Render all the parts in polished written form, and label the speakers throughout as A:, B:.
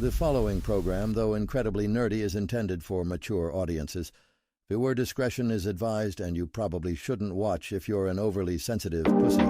A: The following program, though incredibly nerdy, is intended for mature audiences. Viewer discretion is advised, and you probably shouldn't watch if you're an overly sensitive pussy.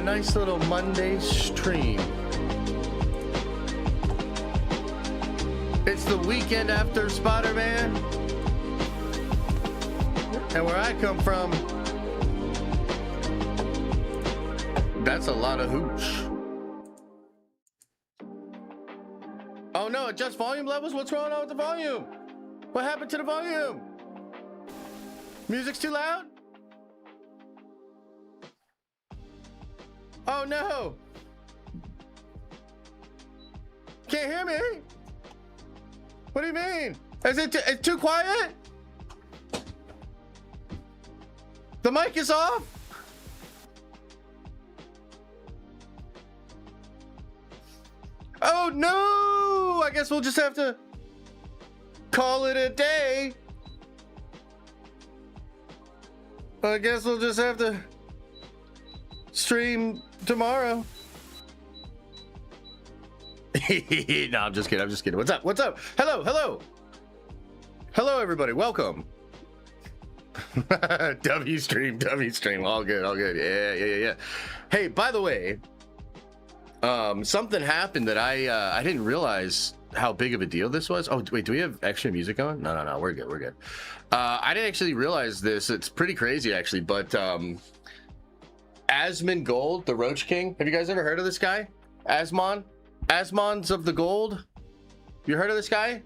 B: Nice little Monday stream. It's the weekend after Spider-Man, and where I come from, that's a lot of hooch. Oh no, adjust volume levels? What's going on with the volume? What happened to the volume? Music's too loud? Oh no! Can't hear me? What do you mean? Is it it's too quiet? The mic is off? Oh no! I guess we'll just have to call it a day. I guess we'll just have to stream tomorrow. No, I'm just kidding. What's up? Hello, everybody. Welcome. W stream. All good. Yeah. Hey, by the way, something happened that I didn't realize how big of a deal this was. Oh, wait, do we have extra music on? No, we're good. I didn't actually realize this. It's pretty crazy, actually, but Asmongold, the Roach King. Have you guys ever heard of this guy? Asmon's of the Gold. You heard of this guy?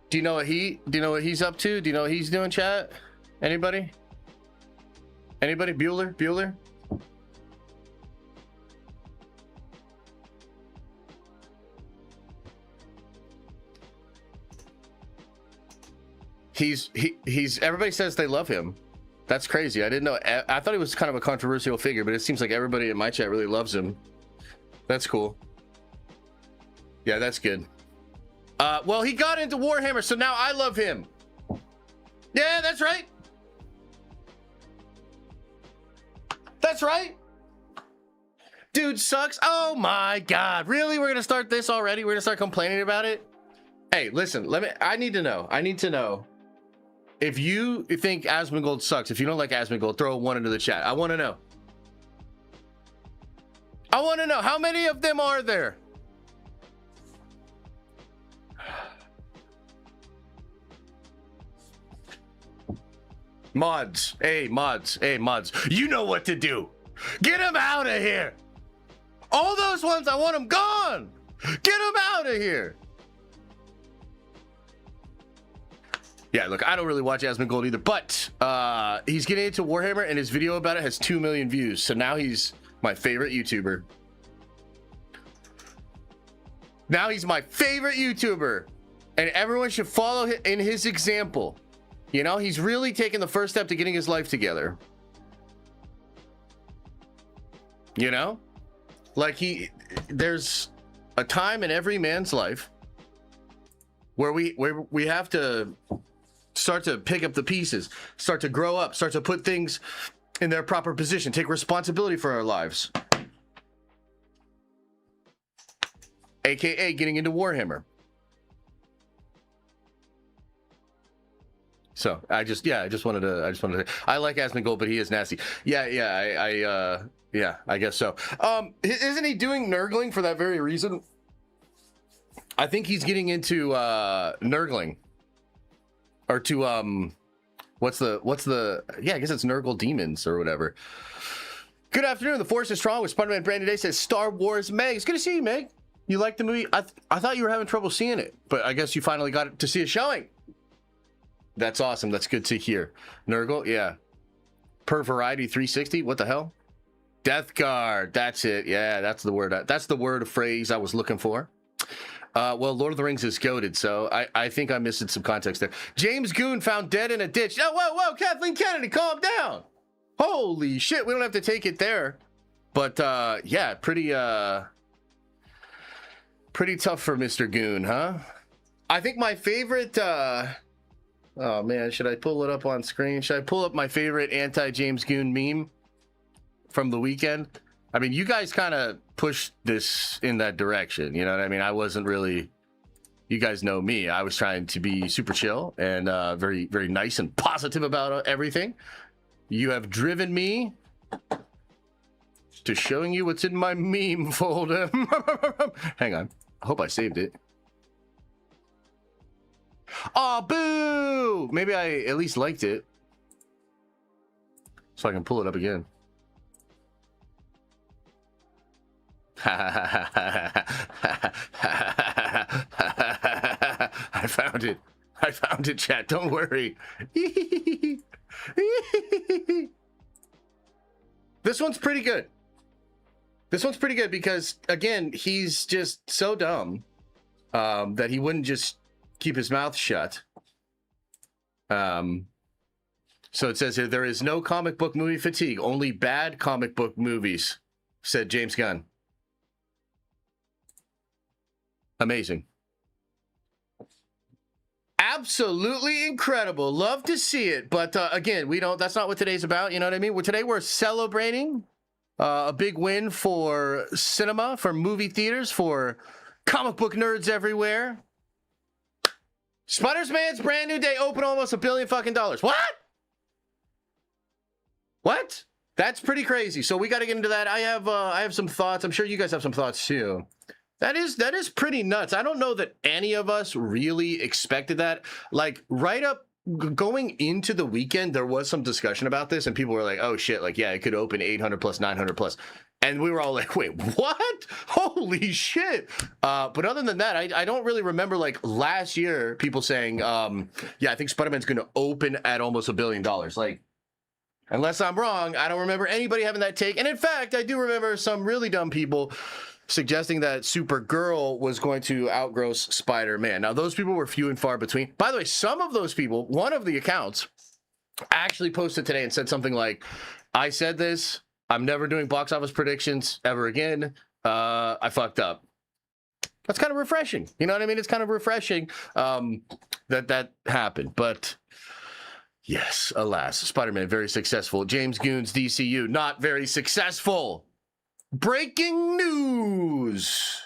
B: Do you know what he's up to? Do you know what he's doing, chat? Anybody? Bueller? He's everybody says they love him. That's crazy. I didn't know. I thought he was kind of a controversial figure, but it seems like everybody in my chat really loves him. That's cool. Yeah, that's good. Well, he got into Warhammer, so now I love him. Yeah, that's right. That's right. Dude sucks. Oh my God. Really? We're going to start this already? We're going to start complaining about it? Hey, listen, I need to know. If you think Asmongold sucks, if you don't like Asmongold, throw a 1 into the chat. I want to know. How many of them are there? Mods. Hey, mods. You know what to do. Get them out of here. All those ones, I want them gone. Get them out of here. Yeah, look, I don't really watch Asmongold either, but he's getting into Warhammer, and his video about it has 2 million views. So now he's my favorite YouTuber. And everyone should follow in his example. You know, he's really taking the first step to getting his life together. You know? Like there's a time in every man's life where we have to start to pick up the pieces, start to grow up, start to put things in their proper position, take responsibility for our lives. AKA getting into Warhammer. So I just wanted to I like Asmongold, but he is nasty. Yeah, I guess so. Isn't he doing Nurgling for that very reason? I think he's getting into Nurgling. Or to what's the yeah, I guess it's Nurgle Demons or whatever. Good afternoon. The Force is strong with Spider-Man brand today, says Star Wars Meg. It's good to see you, Meg. You like the movie? I thought you were having trouble seeing it, but I guess you finally got to see a showing. That's awesome. That's good to hear. Nurgle, yeah. Per Variety 360. What the hell? Death Guard. That's it. Yeah, that's the word. That's the word phrase I was looking for. Well, Lord of the Rings is goated, so I think I'm missing some context there. James Goon found dead in a ditch. Oh, whoa, Kathleen Kennedy, calm down. Holy shit, we don't have to take it there. But yeah, pretty tough for Mr. Goon, huh? I think my favorite. Oh man, should I pull it up on screen? Should I pull up my favorite anti-James Goon meme from the weekend? I mean, you guys kind of pushed this in that direction. You know what I mean? I wasn't really, you guys know me. I was trying to be super chill and very, very nice and positive about everything. You have driven me to showing you what's in my meme folder. Hang on. I hope I saved it. Oh, boo! Maybe I at least liked it. So I can pull it up again. I found it. I found it, chat. Don't worry. This one's pretty good. This one's pretty good because, again, he's just so dumb that he wouldn't just keep his mouth shut. So it says here, there is no comic book movie fatigue, only bad comic book movies, said James Gunn. Amazing. Absolutely incredible. Love to see it. But again, that's not what today's about. You know what I mean? Today we're celebrating a big win for cinema, for movie theaters, for comic book nerds everywhere. Spider-Man's brand new day open almost $1 billion fucking dollars. What? That's pretty crazy. So we got to get into that. I have some thoughts. I'm sure you guys have some thoughts too. That is pretty nuts. I don't know that any of us really expected that. Like right up going into the weekend, there was some discussion about this and people were like, oh shit, like, yeah, it could open 800 plus, 900 plus. And we were all like, wait, what? Holy shit. But other than that, I don't really remember like last year people saying, yeah, I think Spider-Man's going to open at almost $1 billion. Like, unless I'm wrong, I don't remember anybody having that take. And in fact, I do remember some really dumb people suggesting that Supergirl was going to outgross Spider-Man. Now, those people were few and far between. By the way, some of those people, one of the accounts actually posted today and said something like, I said this, I'm never doing box office predictions ever again. I fucked up. That's kind of refreshing. You know what I mean? It's kind of refreshing that happened. But yes, alas, Spider-Man, very successful. James Gunn's DCU, not very successful. Breaking news.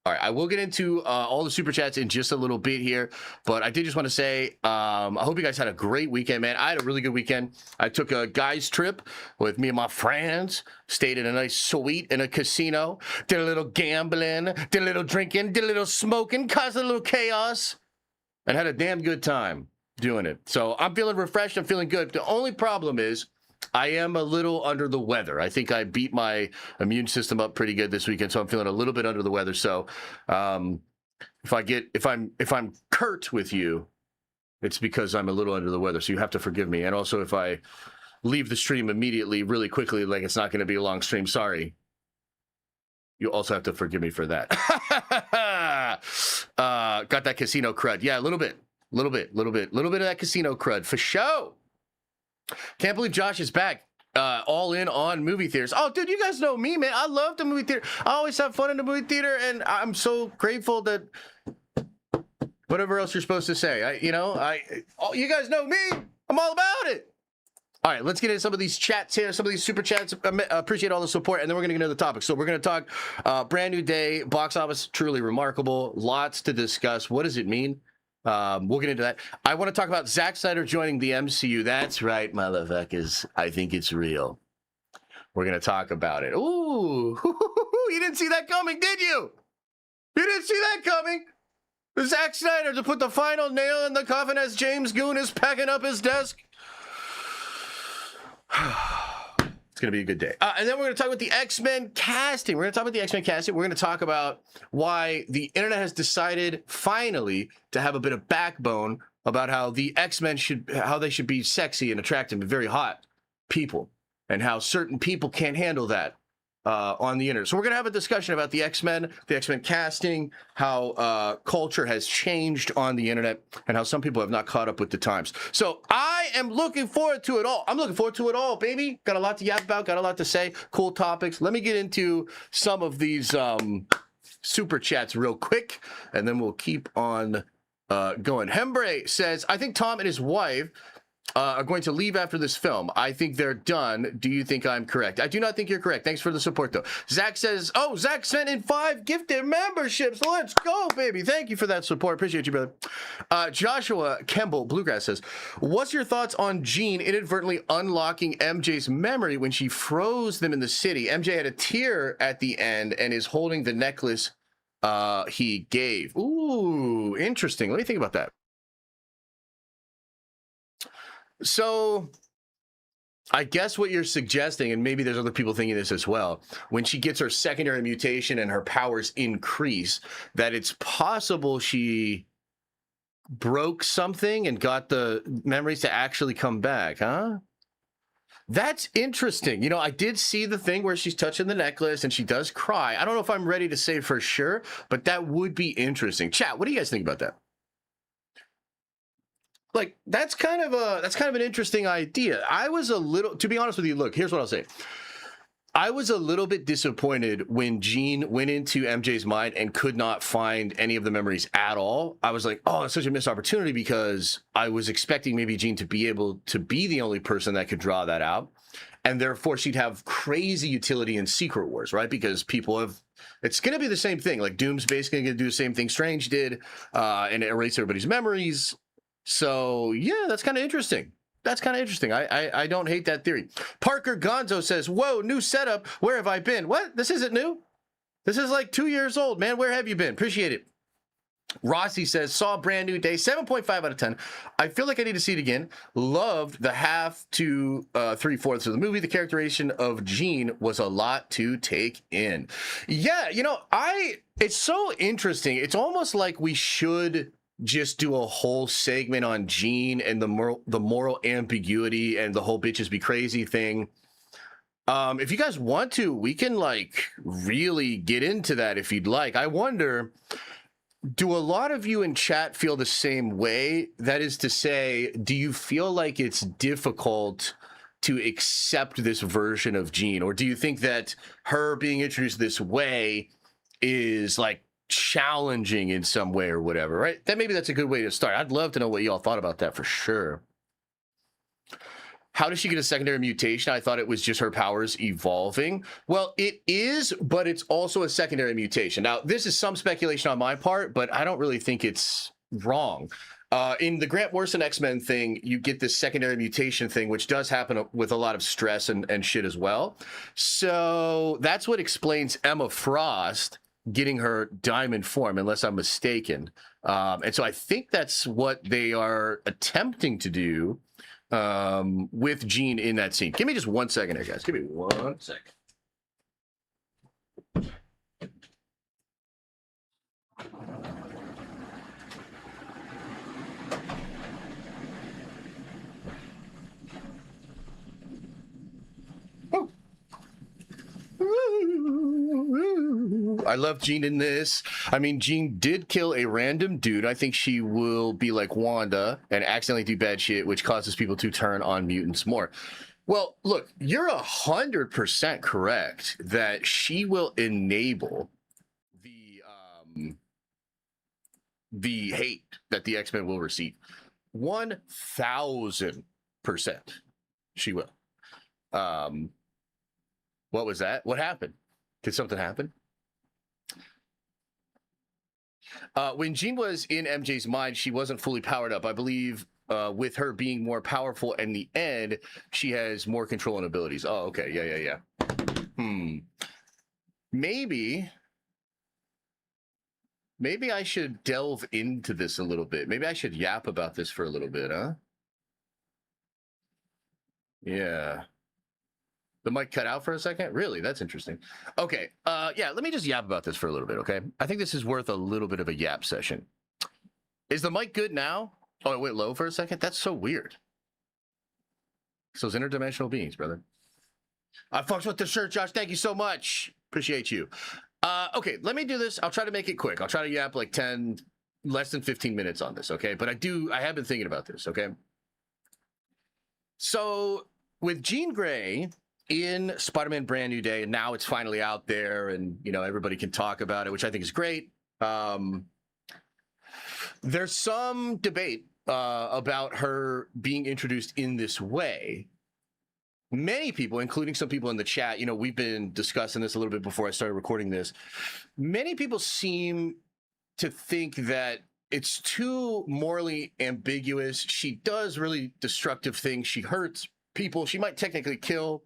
B: All right, I will get into all the super chats in just a little bit here, but I did just want to say I hope you guys had a great weekend, man. I had a really good weekend. I took a guy's trip with me and my friends, stayed in a nice suite in a casino, did a little gambling, did a little drinking, did a little smoking, caused a little chaos, and had a damn good time doing it. So I'm feeling refreshed. I'm feeling good. The only problem is I am a little under the weather. I think I beat my immune system up pretty good this weekend, so I'm feeling a little bit under the weather. So if I'm curt with you, it's because I'm a little under the weather. So you have to forgive me. And also if I leave the stream immediately, really quickly, like it's not going to be a long stream, sorry. You also have to forgive me for that. got that casino crud. Yeah, a little bit of that casino crud for sure. Can't believe Josh is back. All in on movie theaters. Oh, dude, you guys know me, man. I love the movie theater. I always have fun in the movie theater, and I'm so grateful that whatever else you're supposed to say. You guys know me. I'm all about it. All right, let's get into some of these chats here, some of these super chats. Appreciate all the support, and then we're going to get into the topic. So we're going to talk brand new day, box office, truly remarkable. Lots to discuss. What does it mean? We'll get into that. I want to talk about Zack Snyder joining the MCU. That's right, motherfuckers. I think it's real. We're going to talk about it. Ooh, you didn't see that coming, did you? You didn't see that coming? Zack Snyder to put the final nail in the coffin as James Gunn is packing up his desk. It's going to be a good day. And then we're going to talk about the X-Men casting. We're going to talk about why the internet has decided finally to have a bit of backbone about how the X-Men should be sexy and attractive and very hot people, and how certain people can't handle that on the internet. So we're going to have a discussion about the X-Men casting, how culture has changed on the internet, and how some people have not caught up with the times. So I am looking forward to it all. I'm looking forward to it all, baby. Got a lot to yap about, got a lot to say, cool topics. Let me get into some of these super chats real quick, and then we'll keep on going. Hembre says, I think Tom and his wife are going to leave after this film. I think they're done. Do you think I'm correct? I do not think you're correct. Thanks for the support, though. Zach says, oh, Zach sent in 5 gifted memberships. Let's go, baby. Thank you for that support. Appreciate you, brother. Joshua Kemble Bluegrass says, what's your thoughts on Jean inadvertently unlocking MJ's memory when she froze them in the city? MJ had a tear at the end and is holding the necklace he gave. Ooh, interesting. Let me think about that. So I guess what you're suggesting, and maybe there's other people thinking this as well, when she gets her secondary mutation and her powers increase, that it's possible she broke something and got the memories to actually come back, huh? That's interesting. You know, I did see the thing where she's touching the necklace and she does cry. I don't know if I'm ready to say for sure, but that would be interesting. Chat, what do you guys think about that? Like, that's kind of an interesting idea. I was a little, to be honest with you, look, here's what I'll say. I was a little bit disappointed when Jean went into MJ's mind and could not find any of the memories at all. I was like, oh, it's such a missed opportunity, because I was expecting maybe Jean to be able to be the only person that could draw that out. And therefore she'd have crazy utility in Secret Wars, right? Because people have, it's going to be the same thing. Like, Doom's basically going to do the same thing Strange did and erase everybody's memories. So, yeah, that's kind of interesting. I don't hate that theory. Parker Gonzo says, whoa, new setup. Where have I been? What? This isn't new. This is like 2 years old, man. Where have you been? Appreciate it. Rossi says, saw Brand New Day, 7.5 out of 10. I feel like I need to see it again. Loved the half to 3/4 of the movie. The characterization of Jean was a lot to take in. Yeah, you know, it's so interesting. It's almost like we should just do a whole segment on Jean and the moral ambiguity and the whole bitches be crazy thing. If you guys want to, we can like really get into that if you'd like. I wonder, do a lot of you in chat feel the same way? That is to say, do you feel like it's difficult to accept this version of Jean? Or do you think that her being introduced this way is like challenging in some way or whatever, right? Maybe that's a good way to start. I'd love to know what y'all thought about that for sure. How does she get a secondary mutation? I thought it was just her powers evolving. Well, it is, but it's also a secondary mutation. Now, this is some speculation on my part, but I don't really think it's wrong. In the Grant Morrison X-Men thing, you get this secondary mutation thing, which does happen with a lot of stress and shit as well. So that's what explains Emma Frost getting her diamond form, unless I'm mistaken. And so I think that's what they are attempting to do with Jean in that scene. Give me just 1 second here, guys. Give me 1 second. I love Jean in this. I mean, Jean did kill a random dude. I think she will be like Wanda and accidentally do bad shit, which causes people to turn on mutants more. Well, look, you're 100% correct that she will enable the hate that the X-Men will receive. 1,000% she will. What was that? What happened? Did something happen? When Jean was in MJ's mind, she wasn't fully powered up. I believe with her being more powerful in the end, she has more control and abilities. Oh, okay. Yeah. Maybe I should delve into this a little bit. Maybe I should yap about this for a little bit, huh? Yeah. The mic cut out for a second? Really? That's interesting. Okay. Yeah, let me just yap about this for a little bit, okay? I think this is worth a little bit of a yap session. Is the mic good now? Oh, it went low for a second? That's so weird. It's those interdimensional beings, brother. I fucked with the shirt, Josh. Thank you so much. Appreciate you. Okay, let me do this. I'll try to make it quick. I'll try to yap like less than 15 minutes on this, okay? But I have been thinking about this, okay? So with Jean Grey in Spider-Man Brand New Day, and now it's finally out there and, you know, everybody can talk about it, which I think is great. There's some debate about her being introduced in this way. Many people, including some people in the chat, you know, we've been discussing this a little bit before I started recording this. Many people seem to think that it's too morally ambiguous. She does really destructive things. She hurts people. She might technically kill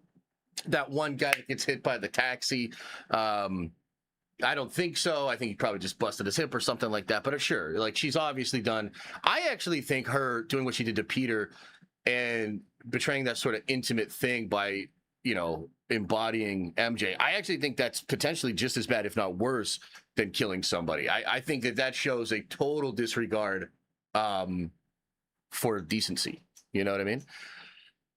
B: that one guy that gets hit by the taxi. I don't think so. I think he probably just busted his hip or something like that. But sure, like she's obviously done. I actually think her doing what she did to Peter and betraying that sort of intimate thing by, you know, embodying MJ, I actually think that's potentially just as bad, if not worse, than killing somebody. I think that shows a total disregard for decency. You know what I mean?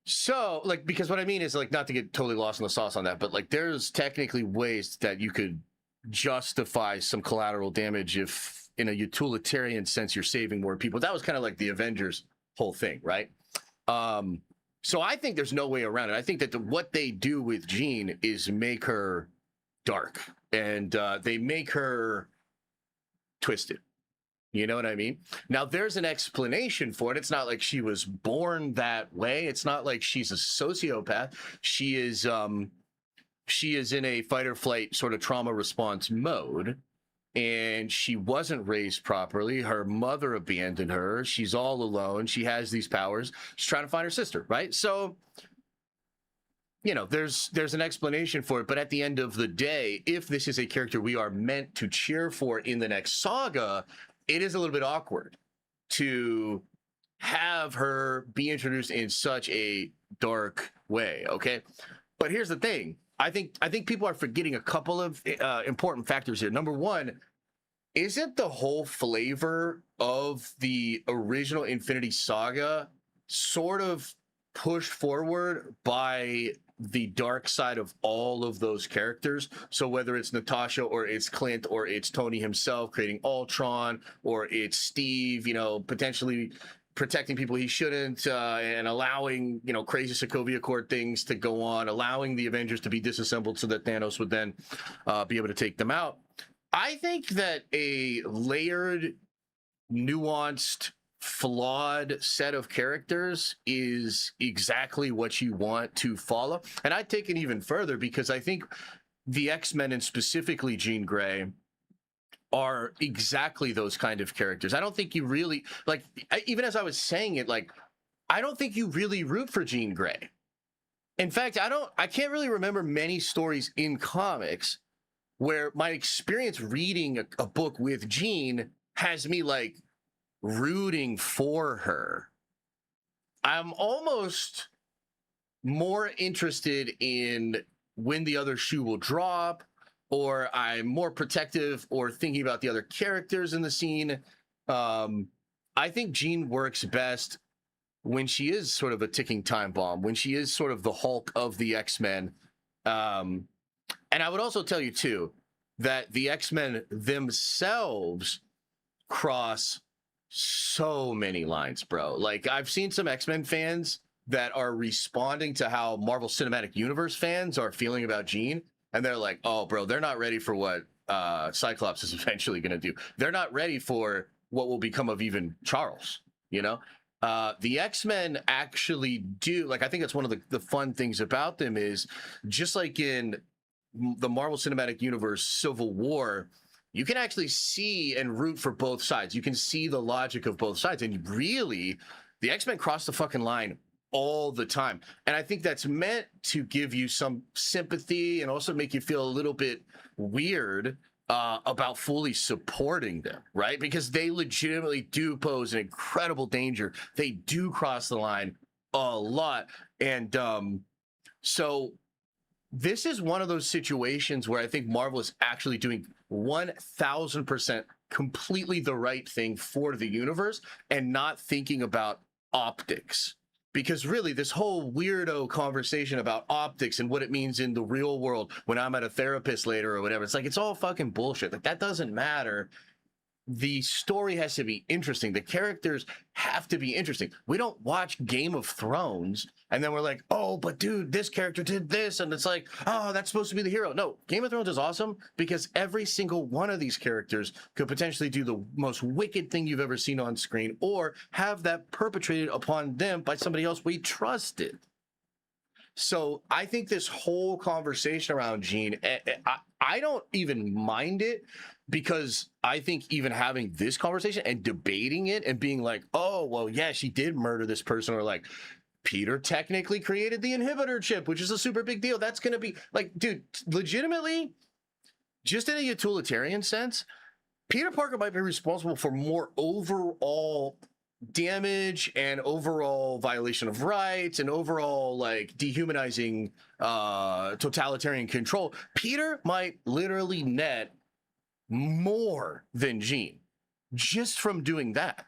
B: So, like, because what I mean is, like, not to get totally lost in the sauce on that, but, like, there's technically ways that you could justify some collateral damage if, in a utilitarian sense, you're saving more people. That was kind of like the Avengers whole thing, right? So I think there's no way around it. I think that what they do with Jean is make her dark, and they make her twisted. You know what I mean? Now, there's an explanation for it. It's not like she was born that way. It's not like she's a sociopath. She is in a fight or flight sort of trauma response mode, and she wasn't raised properly. Her mother abandoned her. She's all alone. She has these powers. She's trying to find her sister, right? So, you know, there's an explanation for it. But at the end of the day, if this is a character we are meant to cheer for in the next saga, it is a little bit awkward to have her be introduced in such a dark way, okay? But here's the thing. I think people are forgetting a couple of important factors here. Number one, isn't the whole flavor of the original Infinity Saga sort of pushed forward by the dark side of all of those characters? So whether it's Natasha or it's Clint or it's Tony himself creating Ultron, or it's Steve, you know, potentially protecting people he shouldn't, and allowing, you know, crazy Sokovia Accord things to go on, allowing the Avengers to be disassembled so that Thanos would then be able to take them out. I think that a layered, nuanced, flawed set of characters is exactly what you want to follow. And I'd take it even further, because I think the X-Men, and specifically Jean Grey, are exactly those kind of characters. I don't think you really, like, even as I was saying it, like, I don't think you really root for Jean Grey. In fact, I can't really remember many stories in comics where my experience reading a book with Jean has me, like, rooting for her. I'm almost more interested in when the other shoe will drop, or I'm more protective or thinking about the other characters in the scene. I think Jean works best when she is sort of a ticking time bomb, when she is sort of the Hulk of the X-Men. And I would also tell you, too, that the X-Men themselves cross so many lines, bro. Like, I've seen some X-Men fans that are responding to how Marvel Cinematic Universe fans are feeling about Jean, and they're like, oh, bro, they're not ready for what Cyclops is eventually going to do. They're not ready for what will become of even Charles, you know? The X-Men actually do, like, I think that's one of the fun things about them is, just like in the Marvel Cinematic Universe Civil War, you can actually see and root for both sides. You can see the logic of both sides. And really, the X-Men cross the fucking line all the time. And I think that's meant to give you some sympathy and also make you feel a little bit weird about fully supporting them, right? Because they legitimately do pose an incredible danger. They do cross the line a lot. And so this is one of those situations where I think Marvel is actually doing 1000% completely the right thing for the universe and not thinking about optics. Because really, this whole weirdo conversation about optics and what it means in the real world when I'm at a therapist later or whatever, it's like, it's all fucking bullshit. Like, that doesn't matter. The story has to be interesting. The characters have to be interesting. We don't watch Game of Thrones and then we're like, oh, but dude, this character did this. And it's like, oh, that's supposed to be the hero. No, Game of Thrones is awesome because every single one of these characters could potentially do the most wicked thing you've ever seen on screen or have that perpetrated upon them by somebody else we trusted. So I think this whole conversation around Jean, I don't even mind it, because I think even having this conversation and debating it and being like, oh, well, yeah, she did murder this person, or like, Peter technically created the inhibitor chip, which is a super big deal. That's going to be like, dude, legitimately, just in a utilitarian sense, Peter Parker might be responsible for more overall damage and overall violation of rights and overall like dehumanizing totalitarian control. Peter might literally net more than Jean just from doing that.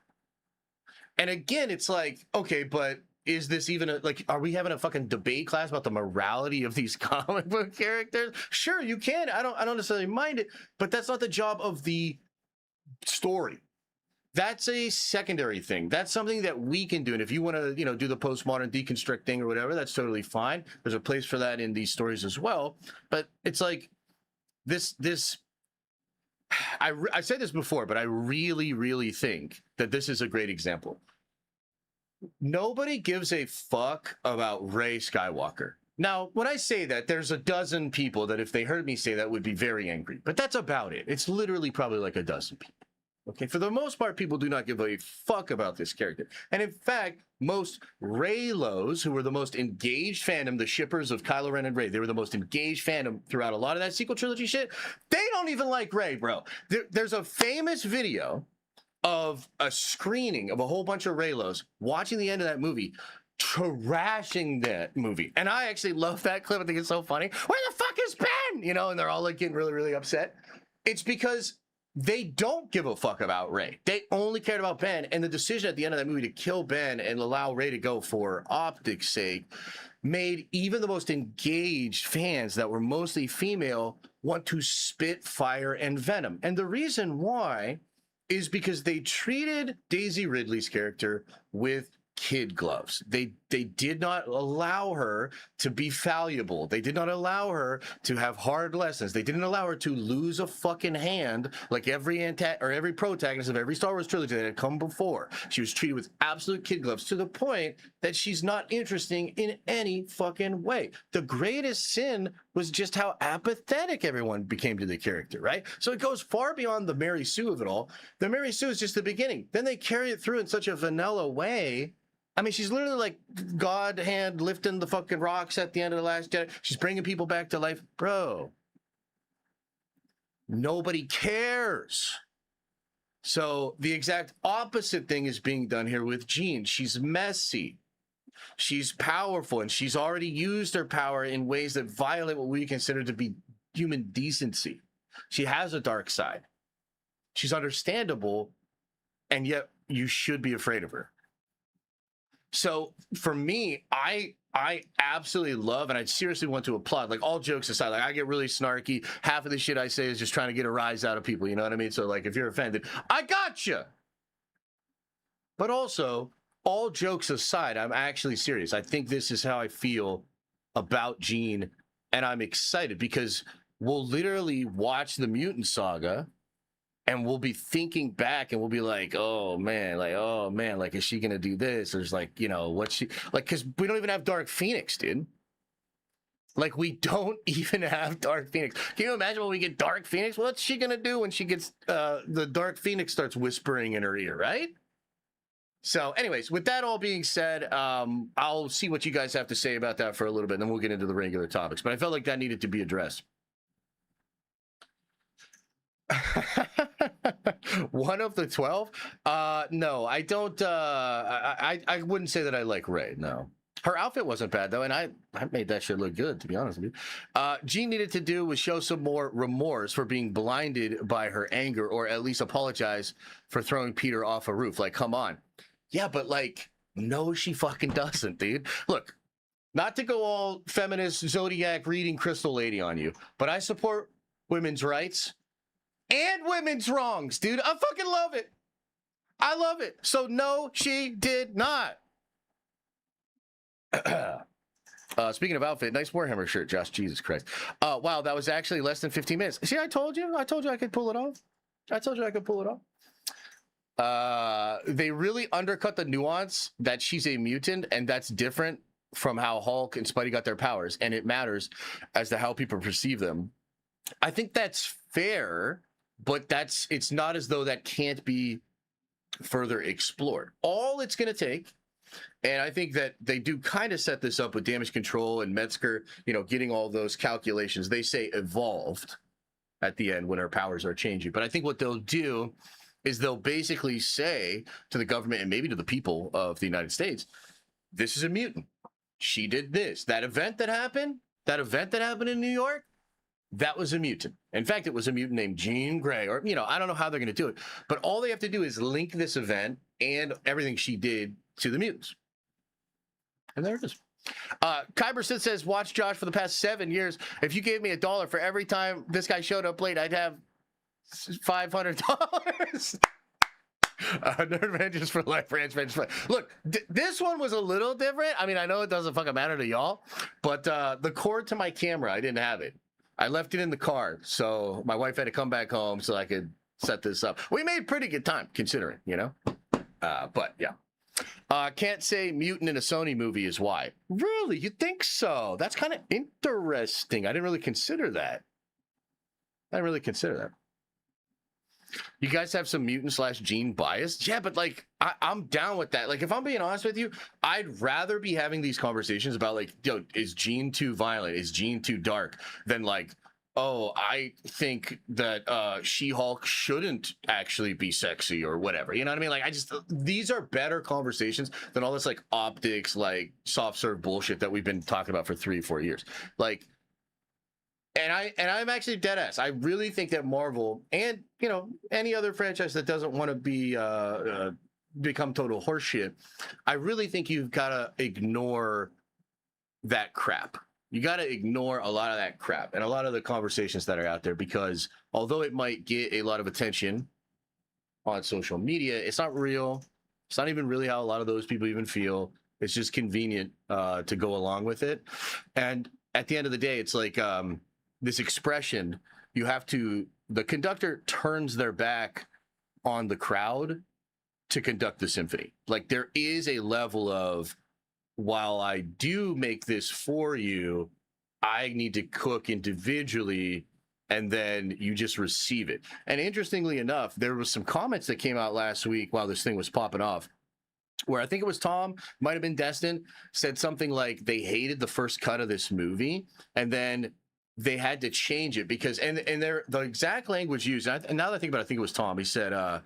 B: And again, it's like, okay, but is this even are we having a fucking debate class about the morality of these comic book characters? Sure, you can. I don't necessarily mind it, but that's not the job of the story. That's a secondary thing. That's something that we can do. And if you want to, do the postmodern deconstruct thing or whatever, that's totally fine. There's a place for that in these stories as well. But it's like I said this before, but I really, really think that this is a great example. Nobody gives a fuck about Rey Skywalker. Now, when I say that, there's a dozen people that if they heard me say that would be very angry. But that's about it. It's literally probably like a dozen people. Okay, for the most part, people do not give a fuck about this character. And in fact, most Reylos, who were the most engaged fandom, the shippers of Kylo Ren and Rey, they were the most engaged fandom throughout a lot of that sequel trilogy shit. They don't even like Rey, bro. There's a famous video of a screening of a whole bunch of Reylos watching the end of that movie, trashing that movie. And I actually love that clip. I think it's so funny. Where the fuck is Ben? And they're all like getting really, really upset. It's because they don't give a fuck about Rey. They only cared about Ben, and the decision at the end of that movie to kill Ben and allow Rey to go for optics' sake made even the most engaged fans that were mostly female want to spit fire and venom. And the reason why is because they treated Daisy Ridley's character with kid gloves. They did not allow her to be fallible. They did not allow her to have hard lessons. They didn't allow her to lose a fucking hand like every protagonist of every Star Wars trilogy that had come before. She was treated with absolute kid gloves to the point that she's not interesting in any fucking way. The greatest sin was just how apathetic everyone became to the character, right? So it goes far beyond the Mary Sue of it all. The Mary Sue is just the beginning. Then they carry it through in such a vanilla way. I mean, she's literally like God hand lifting the fucking rocks at the end of The Last Jedi. She's bringing people back to life. Bro, nobody cares. So the exact opposite thing is being done here with Jean. She's messy. She's powerful, and she's already used her power in ways that violate what we consider to be human decency. She has a dark side. She's understandable, and yet you should be afraid of her. So for me, I absolutely love, and I seriously want to applaud, like all jokes aside, like I get really snarky. Half of the shit I say is just trying to get a rise out of people. You know what I mean? So like, if you're offended, I gotcha. But also, all jokes aside, I'm actually serious. I think this is how I feel about Jean, and I'm excited because we'll literally watch the Mutant Saga and we'll be thinking back and we'll be like, oh man, like, is she gonna do this? Or is like, you know, what's she like? Because we don't even have Dark Phoenix, dude. Like, we don't even have Dark Phoenix. Can you imagine when we get Dark Phoenix? What's she gonna do when she gets the Dark Phoenix starts whispering in her ear, right? So anyways, with that all being said, I'll see what you guys have to say about that for a little bit, and then we'll get into the regular topics. But I felt like that needed to be addressed. One of the 12? No, I don't. I wouldn't say that I like Rey. No, her outfit wasn't bad though, and I made that shit look good, to be honest with you. Jean needed to do was show some more remorse for being blinded by her anger, or at least apologize for throwing Peter off a roof. Like, come on. Yeah, but like, no, she fucking doesn't, dude. Look, not to go all feminist Zodiac reading Crystal Lady on you, but I support women's rights and women's wrongs, dude. I fucking love it. I love it. So no, she did not. Speaking of outfit, nice Warhammer shirt, Josh. Jesus Christ. Wow, that was actually less than 15 minutes. See, I told you I could pull it off. I told you I could pull it off. They really undercut the nuance that she's a mutant, and that's different from how Hulk and Spidey got their powers, and it matters as to how people perceive them. I think that's fair, but it's not as though that can't be further explored. All it's going to take, and I think that they do kind of set this up with Damage Control and Metzger, you know, getting all those calculations. They say evolved at the end when her powers are changing. But I think what they'll do is they'll basically say to the government and maybe to the people of the United States, this is a mutant. She did this. That event that happened in New York, that was a mutant. In fact, it was a mutant named Jean Grey, or, you know, I don't know how they're going to do it, but all they have to do is link this event and everything she did to the mutants. And there it is. Kyberson says, watch Josh for the past 7 years. If you gave me $1 for every time this guy showed up late, I'd have $500. Nerd Avengers for life, Ranch Avengers for life. Look, this one was a little different. I mean, I know it doesn't fucking matter to y'all, but the cord to my camera, I didn't have it. I left it in the car, so my wife had to come back home so I could set this up. We made pretty good time, considering, you know? But, yeah. Can't say mutant in a Sony movie is why. Really? You think so? That's kind of interesting. I didn't really consider that. You guys have some mutant/Jean bias? Yeah, but like, I'm down with that. Like, if I'm being honest with you, I'd rather be having these conversations about like, yo, is Jean too violent? Is Jean too dark? Than like, oh, I think that She-Hulk shouldn't actually be sexy or whatever. You know what I mean? Like, these are better conversations than all this like optics, like soft serve bullshit that we've been talking about for 3-4 years. Like, and I'm actually dead ass. I really think that Marvel and, you know, any other franchise that doesn't want to be become total horseshit, I really think you've got to ignore that crap. You got to ignore a lot of that crap and a lot of the conversations that are out there, because although it might get a lot of attention on social media, it's not real. It's not even really how a lot of those people even feel. It's just convenient to go along with it. And at the end of the day, it's like this expression, the conductor turns their back on the crowd to conduct the symphony. Like, there is a level of, while I do make this for you, I need to cook individually, and then you just receive it. And interestingly enough, there was some comments that came out last week while this thing was popping off, where I think it was Tom, might have been Destin, said something like they hated the first cut of this movie, and then they had to change it because, and the exact language used, and now that I think about it, I think it was Tom, he said,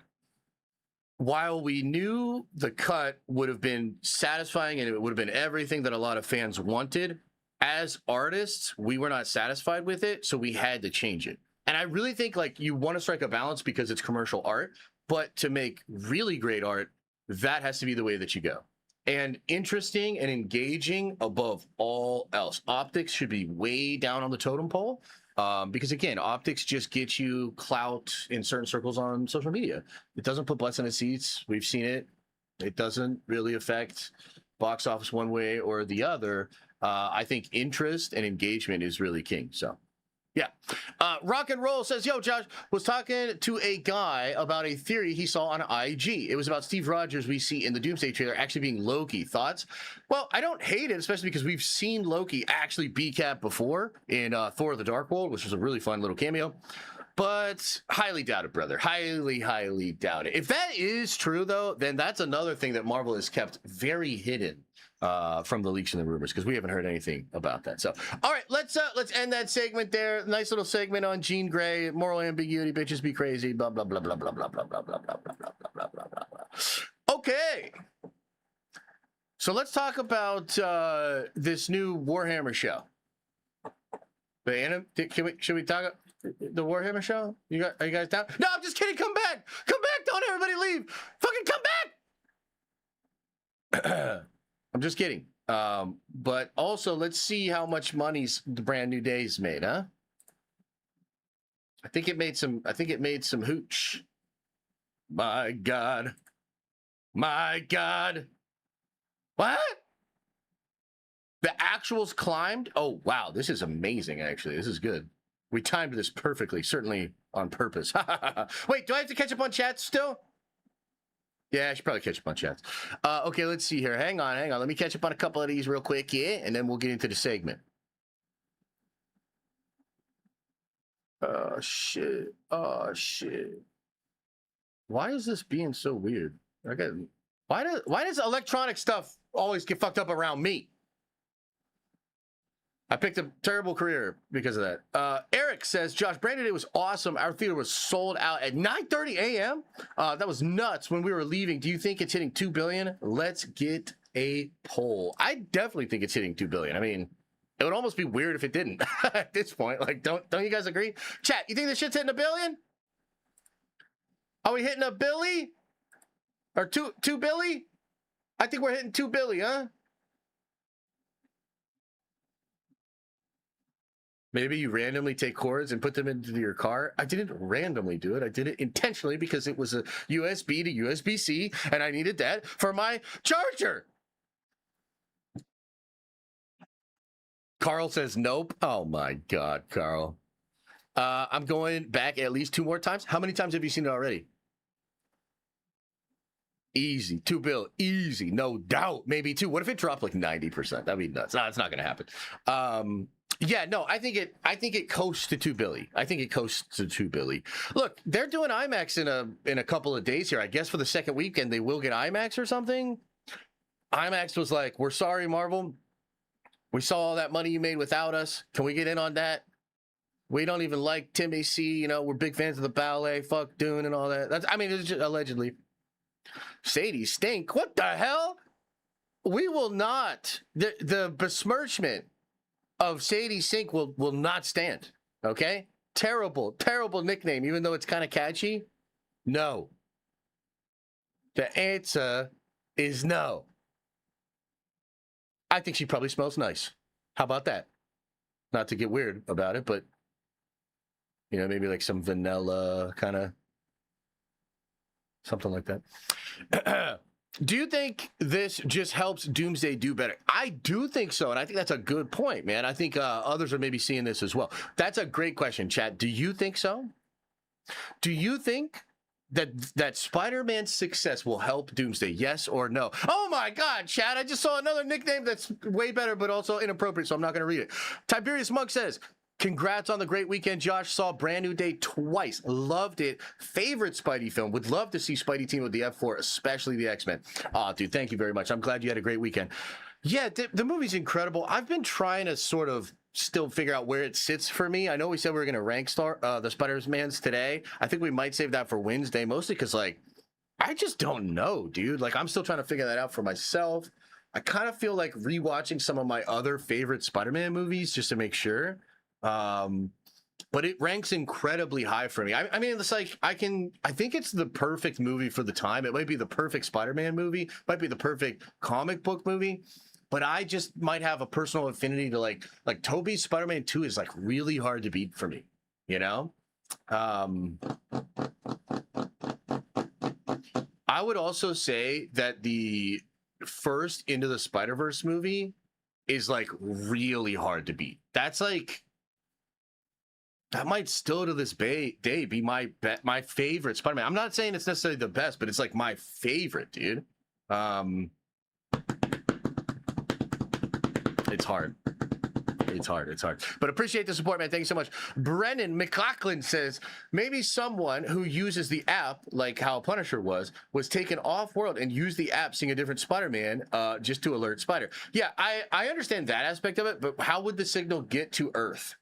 B: while we knew the cut would have been satisfying and it would have been everything that a lot of fans wanted, as artists, we were not satisfied with it, so we had to change it. And I really think, like, you want to strike a balance because it's commercial art, but to make really great art, that has to be the way that you go. and interesting and engaging above all else. Optics should be way down on the totem pole. Because again, optics just get you clout in certain circles on social media. It doesn't put butts in the seats. We've seen it. It doesn't really affect box office one way or the other. I think interest and engagement is really king. So, yeah. Rock and Roll says, yo, Josh was talking to a guy about a theory he saw on IG. It was about Steve Rogers we see in the Doomsday trailer actually being Loki. Thoughts? Well, I don't hate it, especially because we've seen Loki actually be Cap before in Thor: The Dark World, which was a really fun little cameo. But highly doubt it, brother. Highly, highly doubt it. If that is true, though, then that's another thing that Marvel has kept very hidden from the leaks and the rumors, because we haven't heard anything about that. So, all right, let's end that segment there. Nice little segment on Jean Grey, moral ambiguity, bitches be crazy, blah blah blah blah blah blah blah blah blah blah blah blah blah blah blah. Okay, so let's talk about this new Warhammer show. Should we talk the Warhammer show? Are you guys down? No, I'm just kidding. Come back. Come back. Don't everybody leave. Fucking come back. I'm just kidding. But also, let's see how much money's the Brand New Days made, huh? I think it made some hooch. My God. My God. What? The actuals climbed? Oh, wow. This is amazing, actually. This is good. We timed this perfectly, certainly on purpose. Wait, do I have to catch up on chats still? Yeah, I should probably catch up on chats. Okay, let's see here. Hang on. Let me catch up on a couple of these real quick, yeah, and then we'll get into the segment. Oh, shit. Why is this being so weird? Why does electronic stuff always get fucked up around me? I picked a terrible career because of that. Eric says, Josh, Brand New Day was awesome. Our theater was sold out at 9:30 a.m. That was nuts when we were leaving. Do you think it's hitting 2 billion? Let's get a poll. I definitely think it's hitting 2 billion. I mean, it would almost be weird if it didn't at this point. Like, don't you guys agree? Chat, you think this shit's hitting 1 billion? Are we hitting a Billy? Or two Billy? I think we're hitting 2 Billy, huh? Maybe you randomly take cords and put them into your car. I didn't randomly do it. I did it intentionally because it was a USB to USB-C, and I needed that for my charger. Carl says nope. Oh, my God, Carl. I'm going back at least 2 more times. How many times have you seen it already? Easy. 2 bill. Easy. No doubt. Maybe 2. What if it dropped like 90%? That'd be nuts. No, it's not going to happen. Yeah, no, I think it coasts to 2 billion. I think it coasts to 2 billion. Look, they're doing IMAX in a couple of days here. I guess for the second weekend they will get IMAX or something. IMAX was like, "We're sorry, Marvel. We saw all that money you made without us. Can we get in on that? We don't even like Tim AC. You know, we're big fans of the ballet. Fuck Dune and all that." It's just allegedly. Sadie stink. What the hell? We will not. The besmirchment of Sadie Sink will not stand. Okay? Terrible nickname, even though it's kind of catchy. No. The answer is no. I think she probably smells nice. How about that? Not to get weird about it, but maybe like some vanilla kind of something like that. Do you think this just helps Doomsday do better? I do think so, and I think that's a good point, man. I think others are maybe seeing this as well. That's a great question, Chad. Do you think so? Do you think that Spider-Man's success will help Doomsday? Yes or no? Oh my God, Chad! I just saw another nickname that's way better, but also inappropriate, so I'm not going to read it. Tiberius Monk says, "Congrats on the great weekend, Josh. Saw Brand New Day twice. Loved it. Favorite Spidey film. Would love to see Spidey team with the F4, especially the X-Men." Oh, dude, thank you very much. I'm glad you had a great weekend. Yeah, the movie's incredible. I've been trying to sort of still figure out where it sits for me. I know we said we were going to rank the Spider-Mans today. I think we might save that for Wednesday, mostly because, like, I just don't know, dude. Like, I'm still trying to figure that out for myself. I kind of feel like rewatching some of my other favorite Spider-Man movies just to make sure. but it ranks incredibly high for me. I mean, it's like I think it's the perfect movie for the time. It might be the perfect Spider-Man movie, might be the perfect comic book movie, but I just might have a personal affinity to like Tobey's Spider-Man 2 is like really hard to beat for me, you know? I would also say that the first Into the Spider-Verse movie is like really hard to beat. That's like, that might still to this day be my favorite Spider-Man. I'm not saying it's necessarily the best, but it's like my favorite, dude. It's hard. It's hard. But appreciate the support, man. Thank you so much. Brennan McLaughlin says, maybe someone who uses the app, like how Punisher was taken off-world and used the app seeing a different Spider-Man just to alert Spider. Yeah, I understand that aspect of it, but how would the signal get to Earth?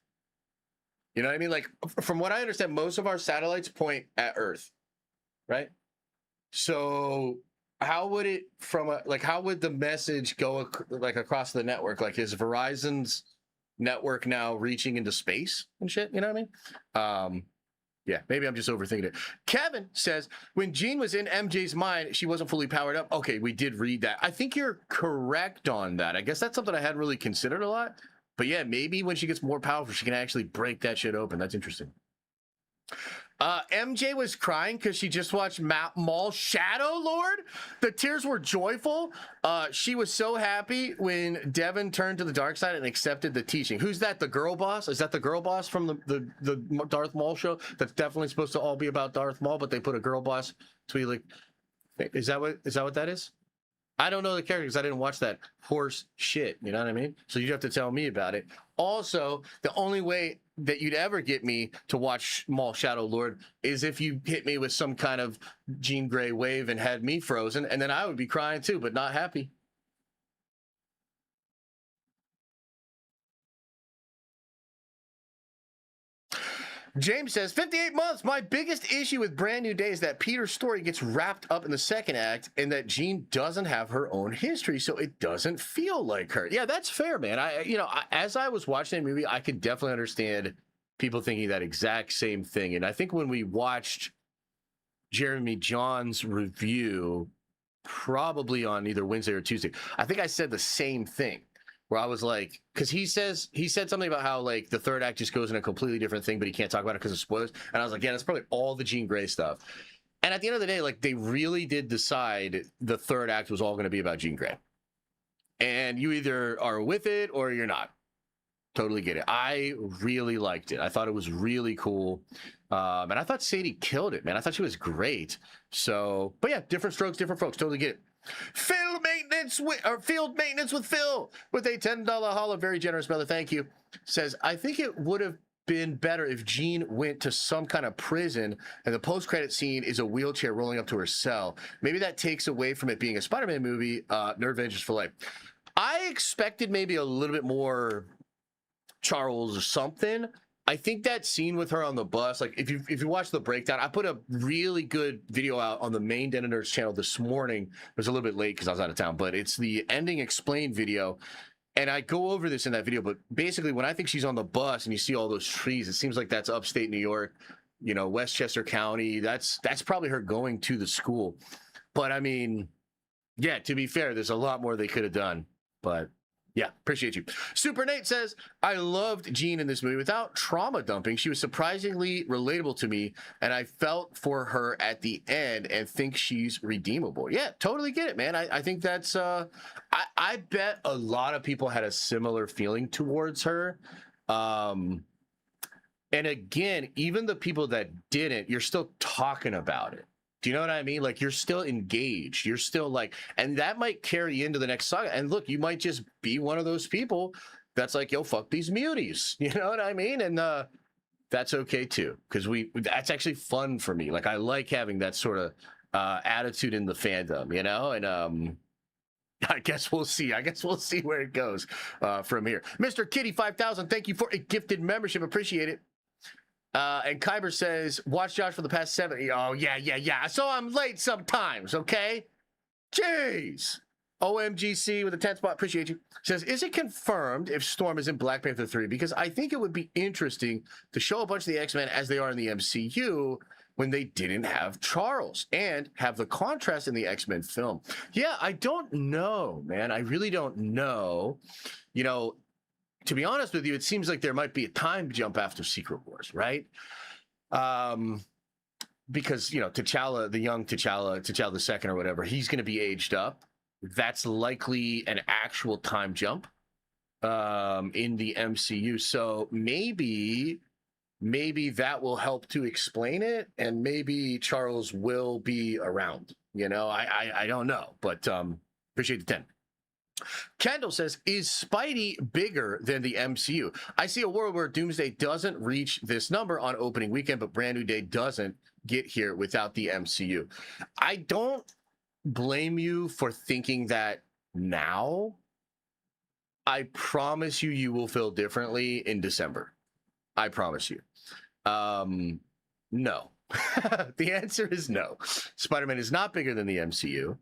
B: You know what I mean? Like, from what I understand, most of our satellites point at Earth, right? So how would it how would the message go like across the network? Like, is Verizon's network now reaching into space and shit? You know what I mean? Yeah, maybe I'm just overthinking it. Kevin says, when Jean was in MJ's mind, she wasn't fully powered up. Okay, we did read that. I think you're correct on that. I guess that's something I hadn't really considered a lot. But yeah, maybe when she gets more powerful, she can actually break that shit open. That's interesting. MJ was crying because she just watched Maul Shadow Lord. The tears were joyful. She was so happy when Devin turned to the dark side and accepted the teaching. Who's that? The girl boss? Is that the girl boss from the Darth Maul show? That's definitely supposed to all be about Darth Maul, but they put a girl boss to be like, is that what that is? I don't know the character because I didn't watch that horse shit. You know what I mean? So you have to tell me about it. Also, the only way that you'd ever get me to watch Maul Shadow Lord is if you hit me with some kind of Jean Grey wave and had me frozen, and then I would be crying too, but not happy. James says, 58 months. My biggest issue with Brand New Day is that Peter's story gets wrapped up in the second act and that Jean doesn't have her own history, so it doesn't feel like her. Yeah, that's fair, man. As I was watching the movie, I could definitely understand people thinking that exact same thing. And I think when we watched Jeremy John's review, probably on either Wednesday or Tuesday, I think I said the same thing. Where I was like, because he said something about how like the third act just goes in a completely different thing, but he can't talk about it because of spoilers. And I was like, yeah, that's probably all the Jean Grey stuff. And at the end of the day, like they really did decide the third act was all going to be about Jean Grey. And you either are with it or you're not. Totally get it. I really liked it. I thought it was really cool. And I thought Sadie killed it, man. I thought she was great. So, but yeah, different strokes, different folks. Totally get it. Field maintenance with Phil with a $10 holla. Very generous, brother. Thank you. Says, I think it would have been better if Jean went to some kind of prison and the post-credit scene is a wheelchair rolling up to her cell. Maybe that takes away from it being a Spider-Man movie, Nerd Vengers for life. I expected maybe a little bit more Charles or something. I think that scene with her on the bus, like if you watch the breakdown, I put a really good video out on the main Den of Nerds channel this morning. It was a little bit late because I was out of town, but it's the ending explained video. And I go over this in that video, but basically when I think she's on the bus and you see all those trees, it seems like that's upstate New York, you know, Westchester County. That's probably her going to the school. But I mean, yeah, to be fair, there's a lot more they could have done, but yeah, appreciate you. Super Nate says, I loved Jean in this movie. Without trauma dumping, she was surprisingly relatable to me, and I felt for her at the end and think she's redeemable. Yeah, totally get it, man. I think that's, I bet a lot of people had a similar feeling towards her. And again, even the people that didn't, you're still talking about it. Do you know what I mean? Like, you're still engaged. You're still like, and that might carry into the next saga. And look, you might just be one of those people that's like, yo, fuck these muties. You know what I mean? And that's okay too, because that's actually fun for me. Like, I like having that sort of attitude in the fandom, you know? And I guess we'll see. I guess we'll see where it goes from here. Mr. Kitty 5000, thank you for a gifted membership. Appreciate it. And Kyber says, watch Josh for the past 7. Oh, yeah. So I'm late sometimes, okay? Jeez. OMGC with a 10 spot, appreciate you. Says, is it confirmed if Storm is in Black Panther 3? Because I think it would be interesting to show a bunch of the X-Men as they are in the MCU when they didn't have Charles and have the contrast in the X-Men film. Yeah, I don't know, man. I really don't know. You know, to be honest with you, it seems like there might be a time jump after Secret Wars, right? Because, you know, T'Challa, the young T'Challa the second or whatever, he's going to be aged up. That's likely an actual time jump in the MCU. So maybe that will help to explain it, and maybe Charles will be around. You know, I don't know, but appreciate the 10. Kendall says, is Spidey bigger than the MCU? I see a world where Doomsday doesn't reach this number on opening weekend, but Brand New Day doesn't get here without the MCU. I don't blame you for thinking that now. I promise you, you will feel differently in December. I promise you. No. The answer is no. Spider-Man is not bigger than the MCU.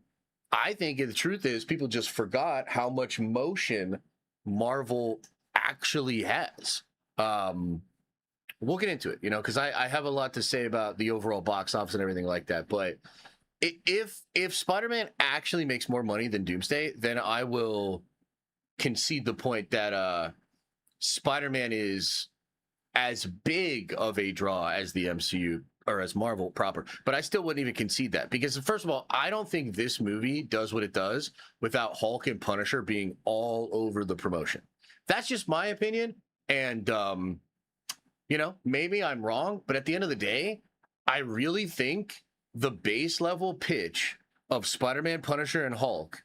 B: I think the truth is people just forgot how much motion Marvel actually has. We'll get into it, you know, because I have a lot to say about the overall box office and everything like that. But if Spider-Man actually makes more money than Doomsday, then I will concede the point that Spider-Man is as big of a draw as the MCU or as Marvel proper, but I still wouldn't even concede that, because first of all, I don't think this movie does what it does without Hulk and Punisher being all over the promotion. That's just my opinion, and you know, maybe I'm wrong, but at the end of the day, I really think the base level pitch of Spider-Man, Punisher, and Hulk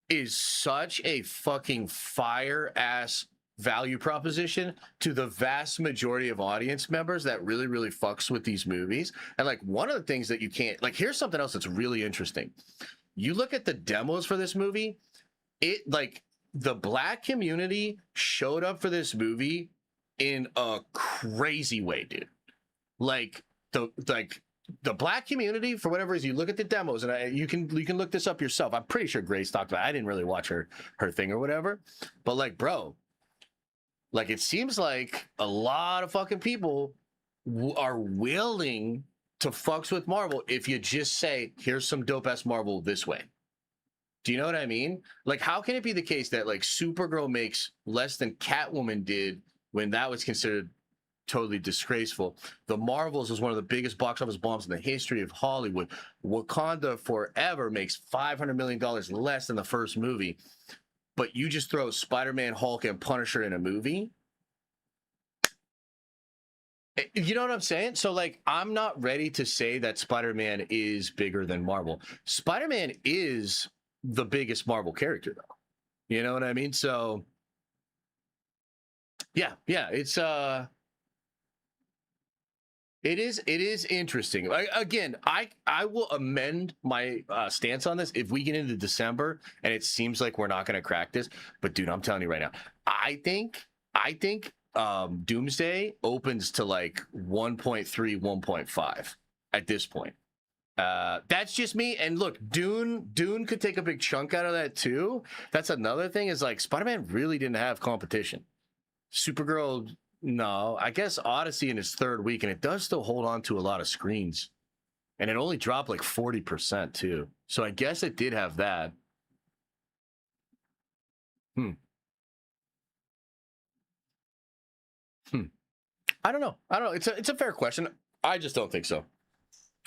B: is such a fucking fire ass value proposition to the vast majority of audience members that really, really fucks with these movies. And like, one of the things that you can't, like, here's something else that's really interesting. You look at the demos for this movie, it, like, the Black community showed up for this movie in a crazy way, dude. Like, the Black community, for whatever reason, you look at the demos, and you can look this up yourself. I'm pretty sure Grace talked about it. I didn't really watch her thing or whatever, but like, bro, like, it seems like a lot of fucking people are willing to fucks with Marvel if you just say, here's some dope ass Marvel this way. Do you know what I mean? Like, how can it be the case that like Supergirl makes less than Catwoman did when that was considered totally disgraceful? The Marvels was one of the biggest box office bombs in the history of Hollywood. Wakanda Forever makes $500 million less than the first movie. But you just throw Spider-Man, Hulk, and Punisher in a movie. You know what I'm saying? So, like, I'm not ready to say that Spider-Man is bigger than Marvel. Spider-Man is the biggest Marvel character, though. You know what I mean? So, yeah, it's it is interesting. Again, I will amend my stance on this if we get into December and it seems like we're not going to crack this. But dude, I'm telling you right now, I think Doomsday opens to like 1.3, 1.5 at this point. That's just me. And look, Dune could take a big chunk out of that too. That's another thing, is like Spider-Man really didn't have competition. Supergirl, no, I guess Odyssey in its third week, and it does still hold on to a lot of screens, and it only dropped like 40% too. So I guess it did have that. I don't know. It's a fair question. I just don't think so.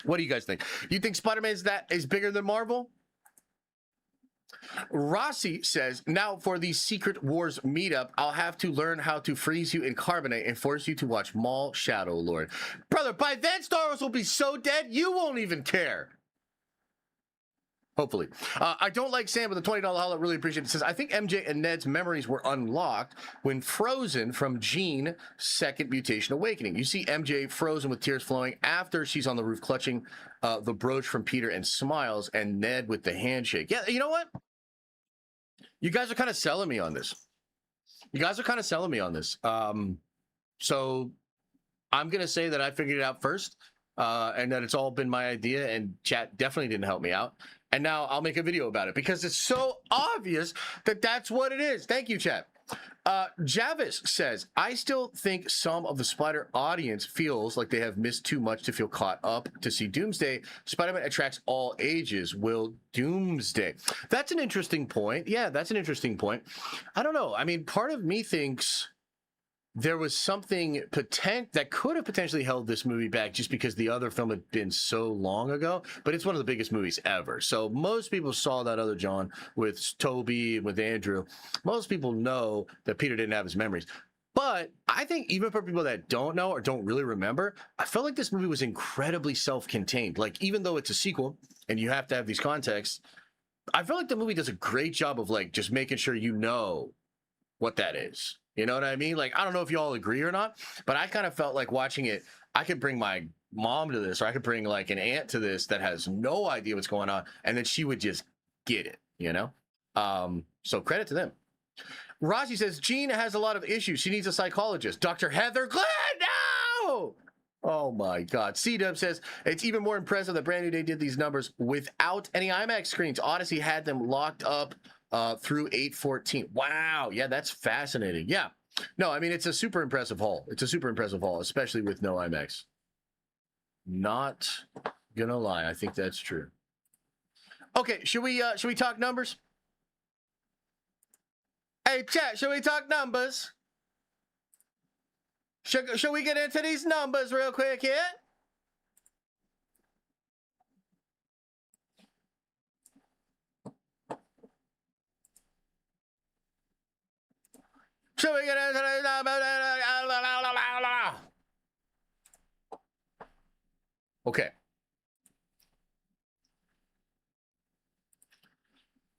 B: What do you guys think? You think Spider-Man is bigger than Marvel? Rossi says, now for the Secret Wars meetup, I'll have to learn how to freeze you in carbonate and force you to watch Maul Shadow Lord. Brother, by then Star Wars will be so dead, you won't even care. Hopefully. I don't like Sam with a $20 holler. Really appreciate it. It says, I think MJ and Ned's memories were unlocked when frozen from Jean's second mutation awakening. You see MJ frozen with tears flowing after she's on the roof clutching the brooch from Peter and smiles, and Ned with the handshake. Yeah, you know what? You guys are kind of selling me on this. So I'm going to say that I figured it out first, and that it's all been my idea, and chat definitely didn't help me out. And now I'll make a video about it because it's so obvious that that's what it is. Thank you, chat. Javis says, I still think some of the Spider audience feels like they have missed too much to feel caught up to see Doomsday. Spider-Man attracts all ages. Will Doomsday? That's an interesting point. Yeah, that's an interesting point. I don't know. I mean, part of me thinks there was something that could have potentially held this movie back just because the other film had been so long ago, but it's one of the biggest movies ever. So most people saw that other John with Toby and with Andrew. Most people know that Peter didn't have his memories. But I think even for people that don't know or don't really remember, I felt like this movie was incredibly self-contained. Like, even though it's a sequel and you have to have these contexts, I feel like the movie does a great job of like just making sure you know what that is. You know what I mean? Like, I don't know if you all agree or not, but I kind of felt like watching it, I could bring my mom to this, or I could bring like an aunt to this that has no idea what's going on, and then she would just get it, you know? So credit to them. Raji says, Jean has a lot of issues. She needs a psychologist. Dr. Heather Glenn, no! Oh my God. C-Dub says, it's even more impressive that Brand New Day did these numbers without any IMAX screens. Odyssey had them locked up through 8/14. Wow. Yeah, that's fascinating. Yeah. No, I mean, it's a super impressive haul. It's a super impressive haul, especially with no IMAX. Not gonna lie. I think that's true. Okay, should we talk numbers? Hey, chat, should we talk numbers? Should we get into these numbers real quick here? Should we get into these numbers? Okay.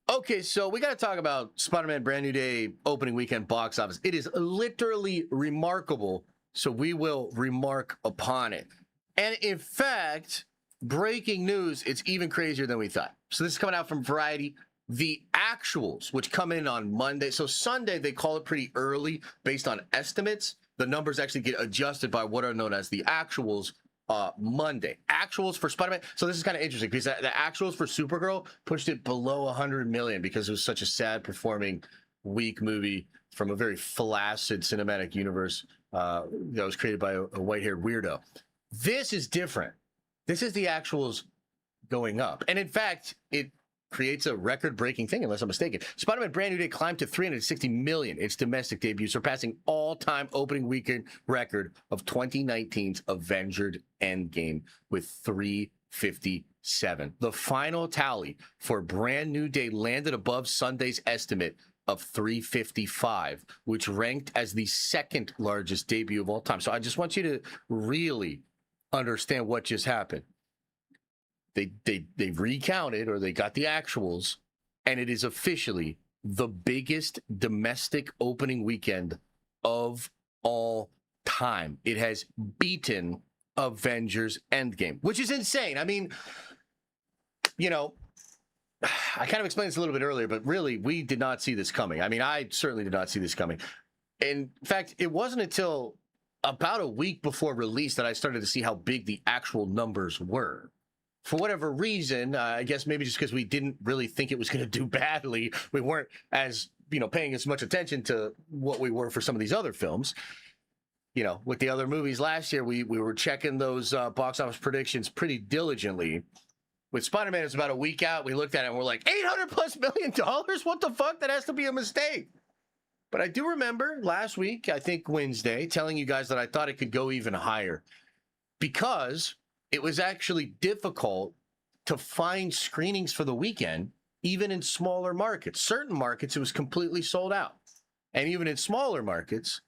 B: Okay, so we got to talk about Spider-Man Brand New Day opening weekend box office. It is literally remarkable, so we will remark upon it. And in fact, breaking news, it's even crazier than we thought. So this is coming out from Variety. The actuals, which come in on Monday. So Sunday, they call it pretty early based on estimates. The numbers actually get adjusted by what are known as the actuals Monday. Actuals for Spider-Man. So this is kind of interesting because the actuals for Supergirl pushed it below 100 million because it was such a sad performing weak movie from a very flaccid cinematic universe that was created by a white-haired weirdo. This is different. This is the actuals going up. And in fact, it creates a record-breaking thing, unless I'm mistaken. Spider-Man Brand New Day climbed to 360 million, its domestic debut, surpassing all-time opening weekend record of 2019's Avengers Endgame with 357. The final tally for Brand New Day landed above Sunday's estimate of 355, which ranked as the second largest debut of all time. So I just want you to really understand what just happened. They recounted, or they got the actuals, and it is officially the biggest domestic opening weekend of all time. It has beaten Avengers Endgame, which is insane. I mean, you know, I kind of explained this a little bit earlier, but really, we did not see this coming. I mean, I certainly did not see this coming. In fact, it wasn't until about a week before release that I started to see how big the actual numbers were. For whatever reason, I guess maybe just because we didn't really think it was going to do badly, we weren't as, paying as much attention to what we were for some of these other films. With the other movies last year, we were checking those box office predictions pretty diligently. With Spider-Man, it's about a week out. We looked at it and we're like, $800+ million? What the fuck? That has to be a mistake. But I do remember last week, I think Wednesday, telling you guys that I thought it could go even higher because it was actually difficult to find screenings for the weekend, even in smaller markets. Certain markets, it was completely sold out. And even in smaller markets,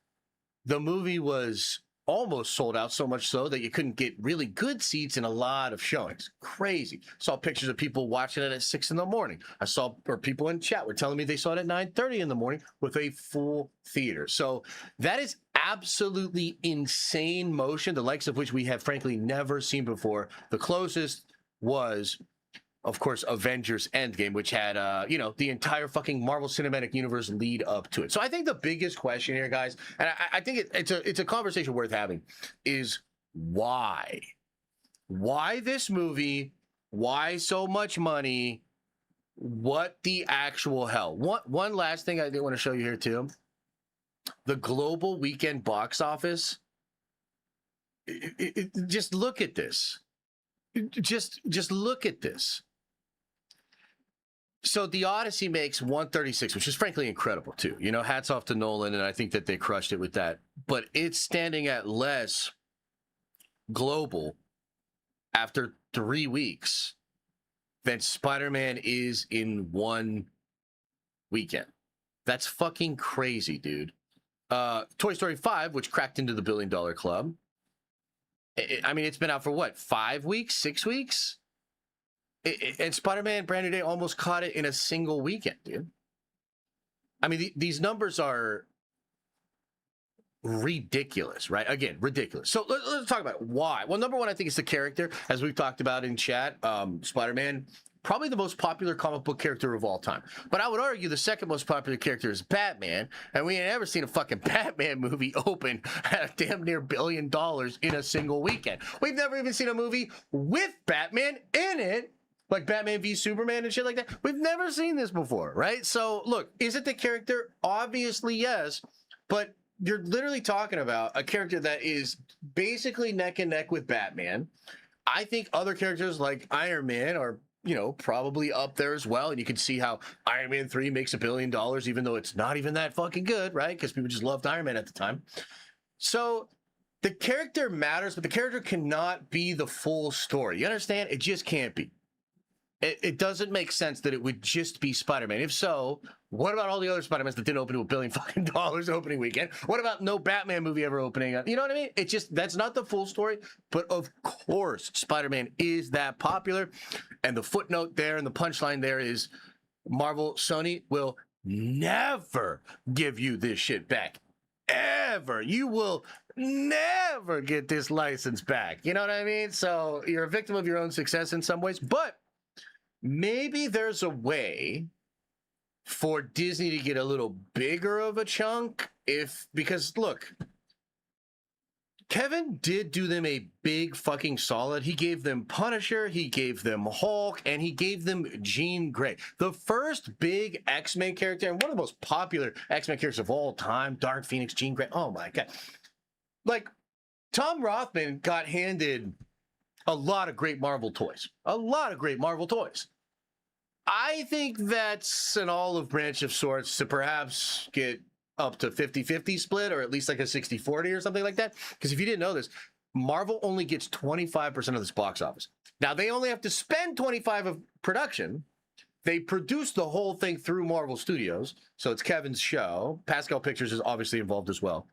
B: the movie was almost sold out, so much so that you couldn't get really good seats in a lot of showings. Crazy. Saw pictures of people watching it at 6 a.m. Or people in chat were telling me they saw it at 9:30 in the morning with a full theater. So that is absolutely insane motion, the likes of which we have frankly never seen before. The closest was, of course, Avengers Endgame, which had, the entire fucking Marvel Cinematic Universe lead up to it. So I think the biggest question here, guys, and I think it's a conversation worth having, is why? Why this movie? Why so much money? what the actual hell? One last thing I did want to show you here too. The global weekend box office. Just look at this. Just look at this. So the Odyssey makes 136, which is frankly incredible too. You know, hats off to Nolan, and I think that they crushed it with that. But it's standing at less global after 3 weeks than Spider-Man is in one weekend. That's fucking crazy, dude. Toy Story 5, which cracked into the $1 billion club. I mean, it's been out for what, 5 weeks, 6 weeks? And Spider-Man Brand New Day almost caught it in a single weekend, dude. I mean, these numbers are ridiculous, right? Again, ridiculous. So let's talk about why. Well, number one, I think it's the character, as we've talked about in chat. Spider-Man, probably the most popular comic book character of all time. But I would argue the second most popular character is Batman, and we ain't ever seen a fucking Batman movie open at a damn near $1 billion in a single weekend. We've never even seen a movie with Batman in it, like Batman v Superman and shit like that. We've never seen this before, right? So look, is it the character? Obviously, yes, but you're literally talking about a character that is basically neck and neck with Batman. I think other characters like Iron Man are, you know, probably up there as well. And you can see how Iron Man 3 makes $1 billion, even though it's not even that fucking good, right? Because people just loved Iron Man at the time. So the character matters, but the character cannot be the full story. You understand? It just can't be. It doesn't make sense that it would just be Spider-Man. If so, what about all the other Spider-Mans that didn't open to $1 billion fucking opening weekend? What about no Batman movie ever opening? You know what I mean? It just, that's not the full story. But of course, Spider-Man is that popular. And the footnote there and the punchline there is Marvel, Sony will never give you this shit back. Ever. You will never get this license back. You know what I mean? So you're a victim of your own success in some ways, but maybe there's a way for Disney to get a little bigger of a chunk because look, Kevin did do them a big fucking solid. He gave them Punisher, he gave them Hulk, and he gave them Jean Grey. The first big X-Men character, and one of the most popular X-Men characters of all time, Dark Phoenix, Jean Grey. Oh my God. Like, Tom Rothman got handed a lot of great Marvel toys. A lot of great Marvel toys. I think that's an olive branch of sorts to perhaps get up to 50-50 split, or at least like a 60-40 or something like that. Because if you didn't know this, Marvel only gets 25% of this box office. Now, they only have to spend 25 of production. They produce the whole thing through Marvel Studios. So it's Kevin's show. Pascal Pictures is obviously involved as well.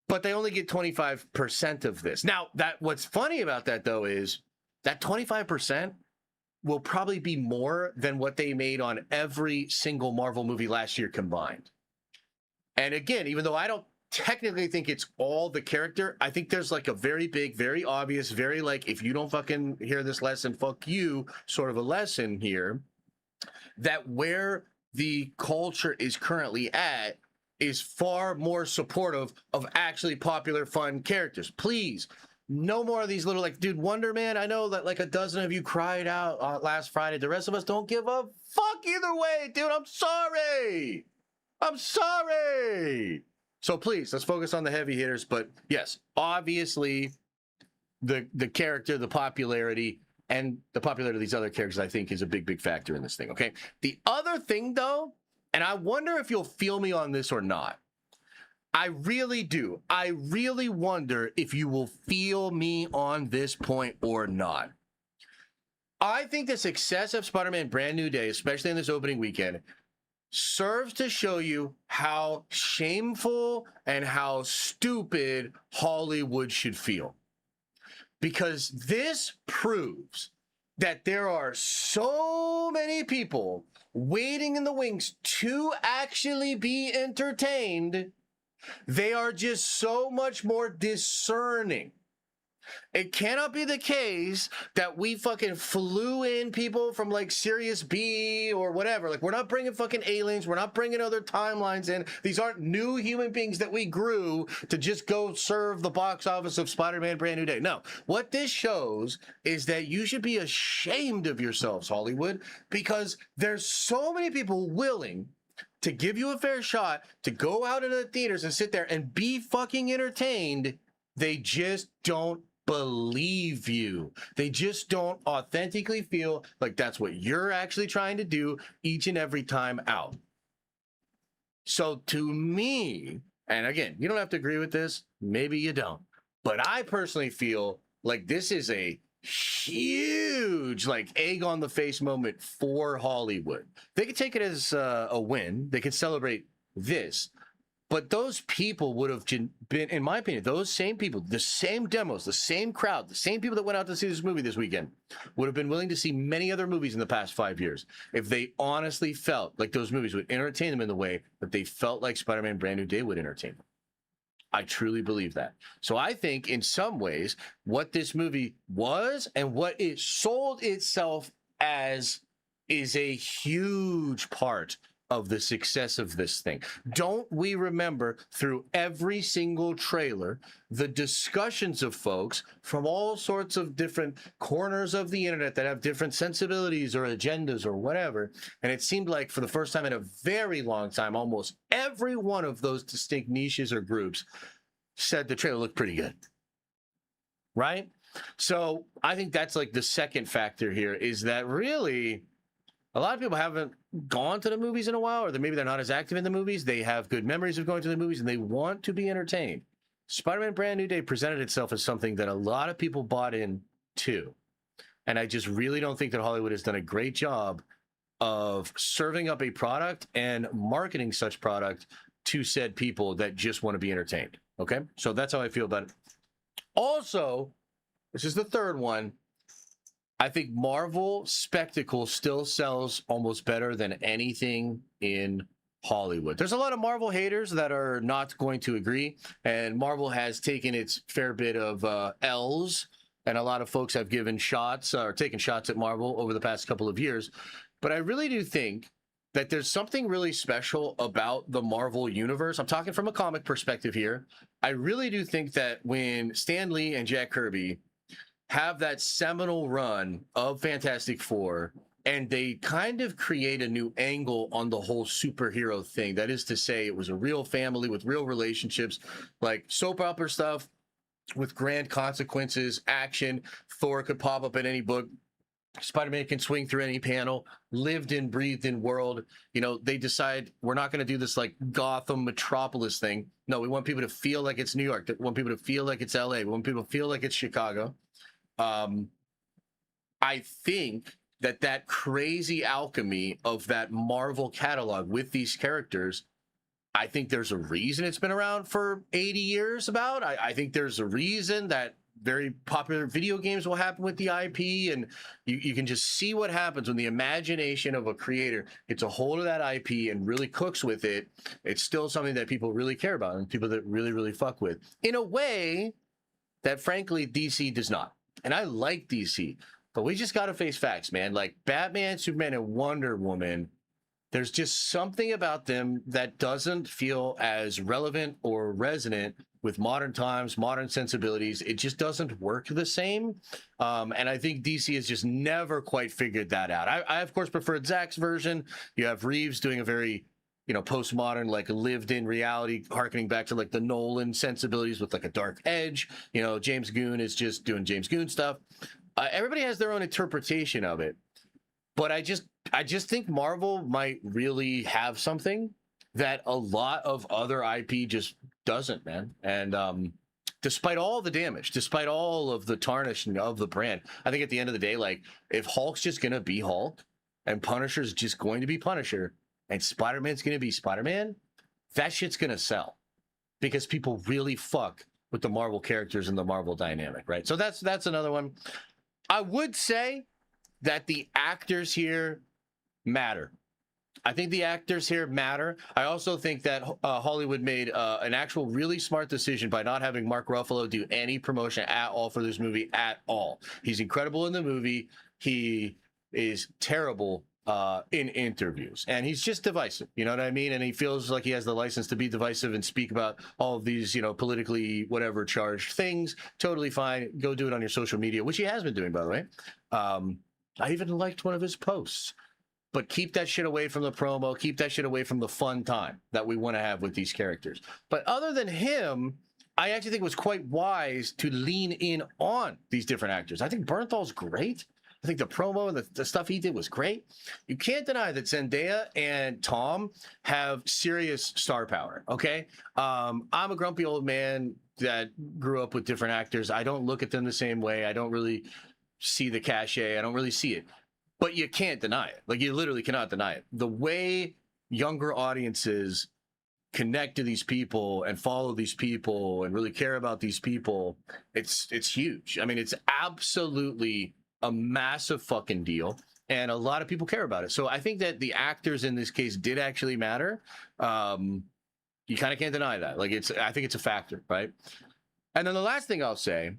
B: But they only get 25% of this. Now, what's funny about that, though, is that 25% will probably be more than what they made on every single Marvel movie last year combined. And again, even though I don't technically think it's all the character, I think there's like a very big, very obvious, very like, if you don't fucking hear this lesson, fuck you, sort of a lesson here, that where the culture is currently at is far more supportive of actually popular, fun characters. Please, no more of these little, like, dude, Wonder Man, I know that like a dozen of you cried out last Friday. The rest of us don't give a fuck either way, dude. I'm sorry. I'm sorry. So please, let's focus on the heavy hitters. But yes, obviously, the character, the popularity, and the popularity of these other characters, I think, is a big, big factor in this thing, okay? The other thing, though, and I wonder if you'll feel me on this or not. I really do. I really wonder if you will feel me on this point or not. I think the success of Spider-Man Brand New Day, especially in this opening weekend, serves to show you how shameful and how stupid Hollywood should feel. Because this proves that there are so many people waiting in the wings to actually be entertained. They are just so much more discerning It cannot be the case that we fucking flew in people from like Sirius B or whatever. Like, we're not bringing fucking aliens. We're not bringing other timelines in. These aren't new human beings that we grew to just go serve the box office of Spider-Man Brand New Day. No, what this shows is that you should be ashamed of yourselves, Hollywood, because there's so many people willing to give you a fair shot to go out into the theaters and sit there and be fucking entertained. They just don't believe you. They just don't authentically feel like that's what you're actually trying to do each and every time out. So to me, and again, you don't have to agree with this, maybe you don't, but I personally feel like this is a huge like egg on the face moment for Hollywood. They could take it as a win. They could celebrate this. But those people would have been, in my opinion, those same people, the same demos, the same crowd, the same people that went out to see this movie this weekend would have been willing to see many other movies in the past 5 years if they honestly felt like those movies would entertain them in the way that they felt like Spider-Man Brand New Day would entertain them. I truly believe that. So I think in some ways what this movie was and what it sold itself as is a huge part of the success of this thing. Don't we remember through every single trailer the discussions of folks from all sorts of different corners of the internet that have different sensibilities or agendas or whatever, and it seemed like for the first time in a very long time almost every one of those distinct niches or groups said the trailer looked pretty good, right? So I think that's like the second factor here, is that really a lot of people haven't gone to the movies in a while, or maybe they're not as active in the movies. They have good memories of going to the movies and they want to be entertained. Spider-Man Brand New Day presented itself as something that a lot of people bought in to. And I just really don't think that Hollywood has done a great job of serving up a product and marketing such product to said people that just want to be entertained. Okay, so that's how I feel about it. Also, this is the third one. I think Marvel spectacle still sells almost better than anything in Hollywood. There's a lot of Marvel haters that are not going to agree, and Marvel has taken its fair bit of L's, and a lot of folks have given shots or taken shots at Marvel over the past couple of years. But I really do think that there's something really special about the Marvel universe. I'm talking from a comic perspective here. I really do think that when Stan Lee and Jack Kirby have that seminal run of Fantastic Four, and they kind of create a new angle on the whole superhero thing. That is to say, it was a real family with real relationships, like soap opera stuff with grand consequences, action. Thor could pop up in any book. Spider-Man can swing through any panel, lived in, breathed in world. You know, they decide we're not going to do this like Gotham metropolis thing. No, we want people to feel like it's New York. We want people to feel like it's LA. We want people to feel like it's Chicago. I think that crazy alchemy of that Marvel catalog with these characters, I think there's a reason it's been around for 80 years about. I think there's a reason that very popular video games will happen with the IP, and you can just see what happens when the imagination of a creator gets a hold of that IP and really cooks with it. It's still something that people really care about and people that really, really fuck with in a way that frankly DC does not. And I like DC, but we just got to face facts, man. Like Batman, Superman, and Wonder Woman, there's just something about them that doesn't feel as relevant or resonant with modern times, modern sensibilities. It just doesn't work the same. And I think DC has just never quite figured that out. I of course, preferred Zack's version. You have Reeves doing a very, you know, postmodern, like lived in reality, harkening back to like the Nolan sensibilities with like a dark edge. You know, James Gunn is just doing James Gunn stuff. Everybody has their own interpretation of it. But I just think Marvel might really have something that a lot of other IP just doesn't, man. And despite all the damage, despite all of the tarnishing of the brand, I think at the end of the day, like if Hulk's just going to be Hulk and Punisher's just going to be Punisher and Spider-Man's going to be Spider-Man, that shit's going to sell because people really fuck with the Marvel characters and the Marvel dynamic, right? So that's another one. I would say that the actors here matter. I think the actors here matter. I also think that Hollywood made an actual really smart decision by not having Mark Ruffalo do any promotion at all for this movie at all. He's incredible in the movie. He is terrible in interviews, and he's just divisive. You know what I mean? And he feels like he has the license to be divisive and speak about all of these, you know, politically whatever charged things. Totally fine. Go do it on your social media, which he has been doing, by the way. I even liked one of his posts. But keep that shit away from the promo. Keep that shit away from the fun time that we want to have with these characters. But other than him, I actually think it was quite wise to lean in on these different actors. I think Bernthal's great. I think the promo and the stuff he did was great. You can't deny that Zendaya and Tom have serious star power, okay? I'm a grumpy old man that grew up with different actors. I don't look at them the same way. I don't really see the cachet. I don't really see it. But you can't deny it. Like, you literally cannot deny it. The way younger audiences connect to these people and follow these people and really care about these people, it's huge. I mean, it's absolutely a massive fucking deal. And a lot of people care about it. So I think that the actors in this case did actually matter. You kind of can't deny that. Like, I think it's a factor, right? And then the last thing I'll say,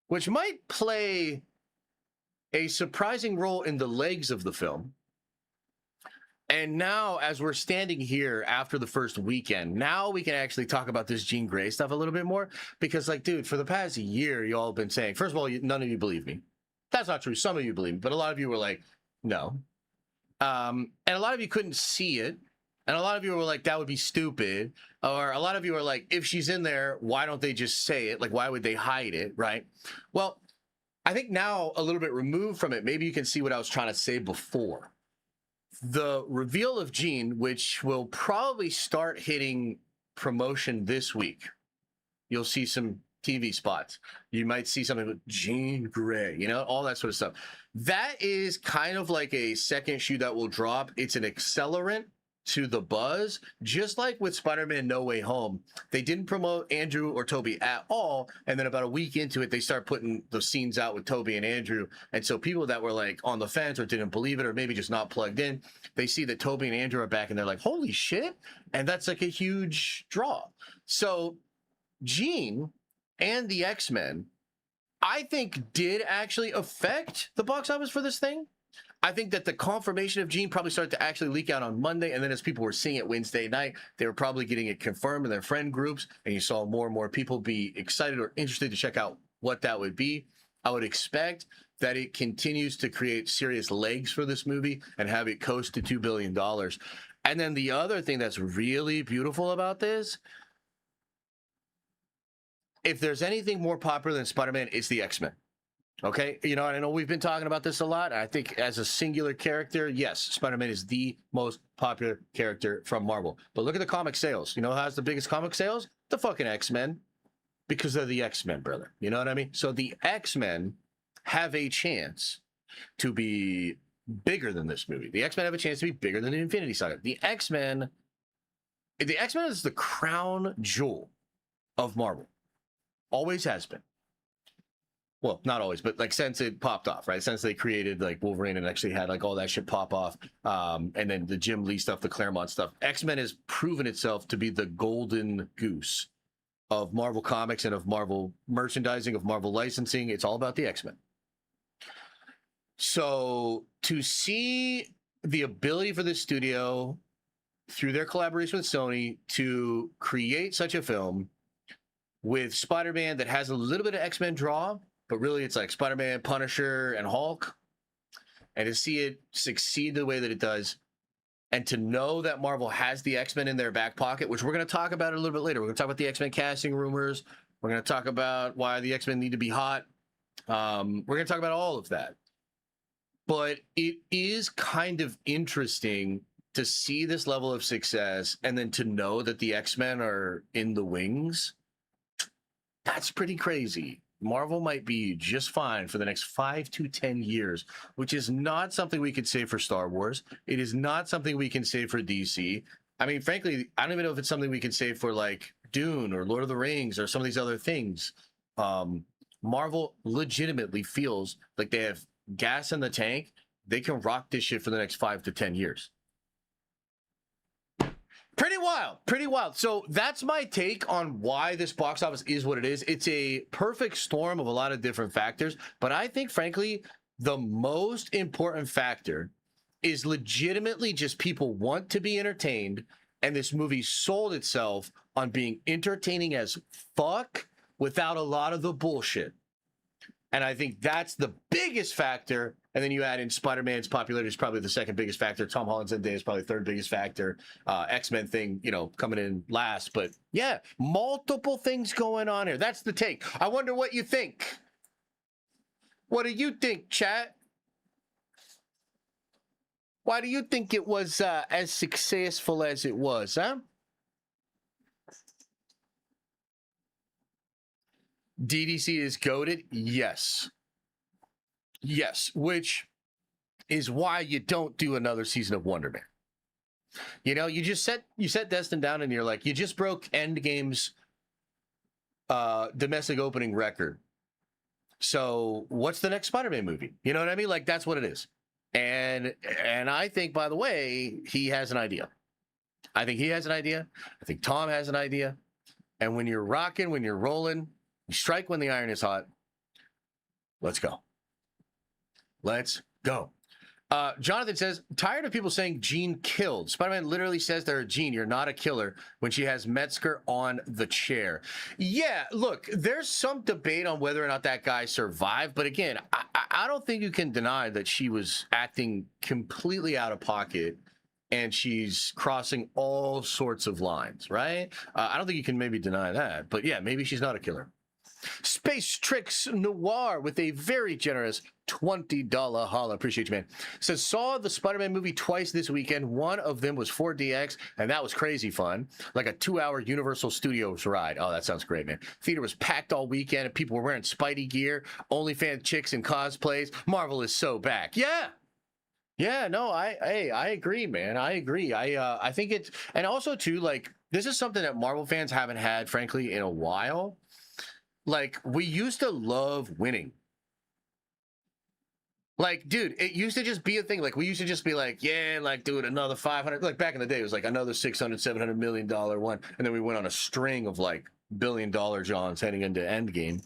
B: which might play a surprising role in the legs of the film. And now, as we're standing here after the first weekend, now we can actually talk about this Jean Grey stuff a little bit more. Because, like, dude, for the past year, you all have been saying, first of all, none of you believe me. That's not true. Some of you believe me, but a lot of you were like, no. And a lot of you couldn't see it. And a lot of you were like, that would be stupid. Or a lot of you were like, if she's in there, why don't they just say it? Like, why would they hide it, right? Well, I think now, a little bit removed from it, maybe you can see what I was trying to say before. The reveal of Jean, which will probably start hitting promotion this week. You'll see some TV spots. You might see something with Jean Grey, you know, all that sort of stuff. That is kind of like a second shoe that will drop. It's an accelerant to the buzz, just like with Spider-Man No Way Home. They didn't promote Andrew or Toby at all, and then about a week into it, they start putting the scenes out with Toby and Andrew, and so people that were like on the fence or didn't believe it or maybe just not plugged in, they see that Toby and Andrew are back and they're like, holy shit, and that's like a huge draw. So Jean and the X-Men, I think, did actually affect the box office for this thing. I think that the confirmation of Jean probably started to actually leak out on Monday, and then as people were seeing it Wednesday night, they were probably getting it confirmed in their friend groups, and you saw more and more people be excited or interested to check out what that would be. I would expect that it continues to create serious legs for this movie and have it coast to $2 billion. And then the other thing that's really beautiful about this, if there's anything more popular than Spider-Man, it's the X-Men. Okay, you know, I know we've been talking about this a lot. I think as a singular character, yes, Spider-Man is the most popular character from Marvel. But look at the comic sales. You know who has the biggest comic sales? The fucking X-Men. Because they're the X-Men, brother. You know what I mean? So the X-Men have a chance to be bigger than this movie. The X-Men have a chance to be bigger than the Infinity Saga. The X-Men is the crown jewel of Marvel. Always has been. Well, not always, but like since it popped off, right? Since they created like Wolverine and actually had like all that shit pop off, and then the Jim Lee stuff, the Claremont stuff, X-Men has proven itself to be the golden goose of Marvel Comics and of Marvel merchandising, of Marvel licensing. It's all about the X-Men. So to see the ability for the studio through their collaboration with Sony to create such a film with Spider-Man that has a little bit of X-Men draw, but really it's like Spider-Man, Punisher, and Hulk, and to see it succeed the way that it does, and to know that Marvel has the X-Men in their back pocket, which we're going to talk about a little bit later. We're going to talk about the X-Men casting rumors. We're going to talk about why the X-Men need to be hot. We're going to talk about all of that. But it is kind of interesting to see this level of success and then to know that the X-Men are in the wings. That's pretty crazy. Marvel might be just fine for the next 5 to 10 years, which is not something we could say for Star Wars. It is not something we can say for DC. I mean, frankly, I don't even know if it's something we can say for like Dune or Lord of the Rings or some of these other things. Marvel legitimately feels like they have gas in the tank. They can rock this shit for the next 5 to 10 years. Pretty wild, pretty wild. So that's my take on why this box office is what it is. It's a perfect storm of a lot of different factors, but I think, frankly, the most important factor is legitimately just people want to be entertained, and this movie sold itself on being entertaining as fuck without a lot of the bullshit. And I think that's the biggest factor. And then you add in Spider-Man's popularity is probably the second biggest factor. Tom Holland's Zendaya is probably the third biggest factor. X-Men thing, you know, coming in last. But yeah, multiple things going on here. That's the take. I wonder what you think. What do you think, chat? Why do you think it was as successful as it was, huh? DDC is goated? Yes. Yes, which is why you don't do another season of Wonder Man. You know, you set Destin down and you're like, you just broke Endgame's domestic opening record. So what's the next Spider-Man movie? You know what I mean? Like, that's what it is. And I think, by the way, he has an idea. I think he has an idea. I think Tom has an idea. And when you're rocking, when you're rolling, you strike when the iron is hot. Let's go. Let's go. Jonathan says, tired of people saying Jean killed. Spider-Man literally says to her, Jean, you're not a killer, when she has Metzger on the chair. Yeah, look, there's some debate on whether or not that guy survived. But again, I don't think you can deny that she was acting completely out of pocket and she's crossing all sorts of lines, right? I don't think you can maybe deny that. But yeah, maybe she's not a killer. Space Tricks Noir with a very generous $20 holla. Appreciate you, man. Says, saw the Spider-Man movie twice this weekend. One of them was 4DX, and that was crazy fun. Like a 2-hour Universal Studios ride. Oh, that sounds great, man. Theater was packed all weekend, and people were wearing Spidey gear, OnlyFans chicks in cosplays. Marvel is so back. Yeah. Yeah, no, I agree, man. I agree. I think it's, and also too, like, this is something that Marvel fans haven't had, frankly, in a while. Like, we used to love winning. Like, dude, it used to just be a thing. Like, we used to just be like, yeah, like, dude, another 500. Like, back in the day, it was like another $600, $700 million one. And then we went on a string of, like, billion-dollar Johns heading into Endgame.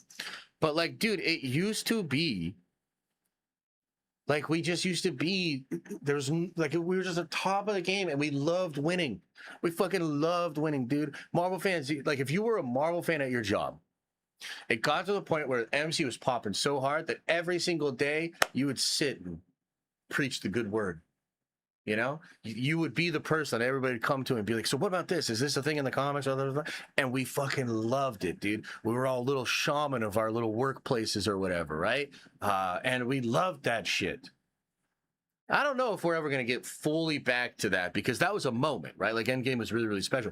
B: But, like, dude, it used to be, like, we just used to be, there's, like, we were just at the top of the game, and we loved winning. We fucking loved winning, dude. Marvel fans, like, if you were a Marvel fan at your job, it got to the point where MC was popping so hard that every single day you would sit and preach the good word. You know, you would be the person that everybody would come to and be like, so what about this? Is this a thing in the comics? And we fucking loved it, dude. We were all little shaman of our little workplaces or whatever, right? And we loved that shit. I don't know if we're ever going to get fully back to that because that was a moment, right? Like Endgame was really, really special.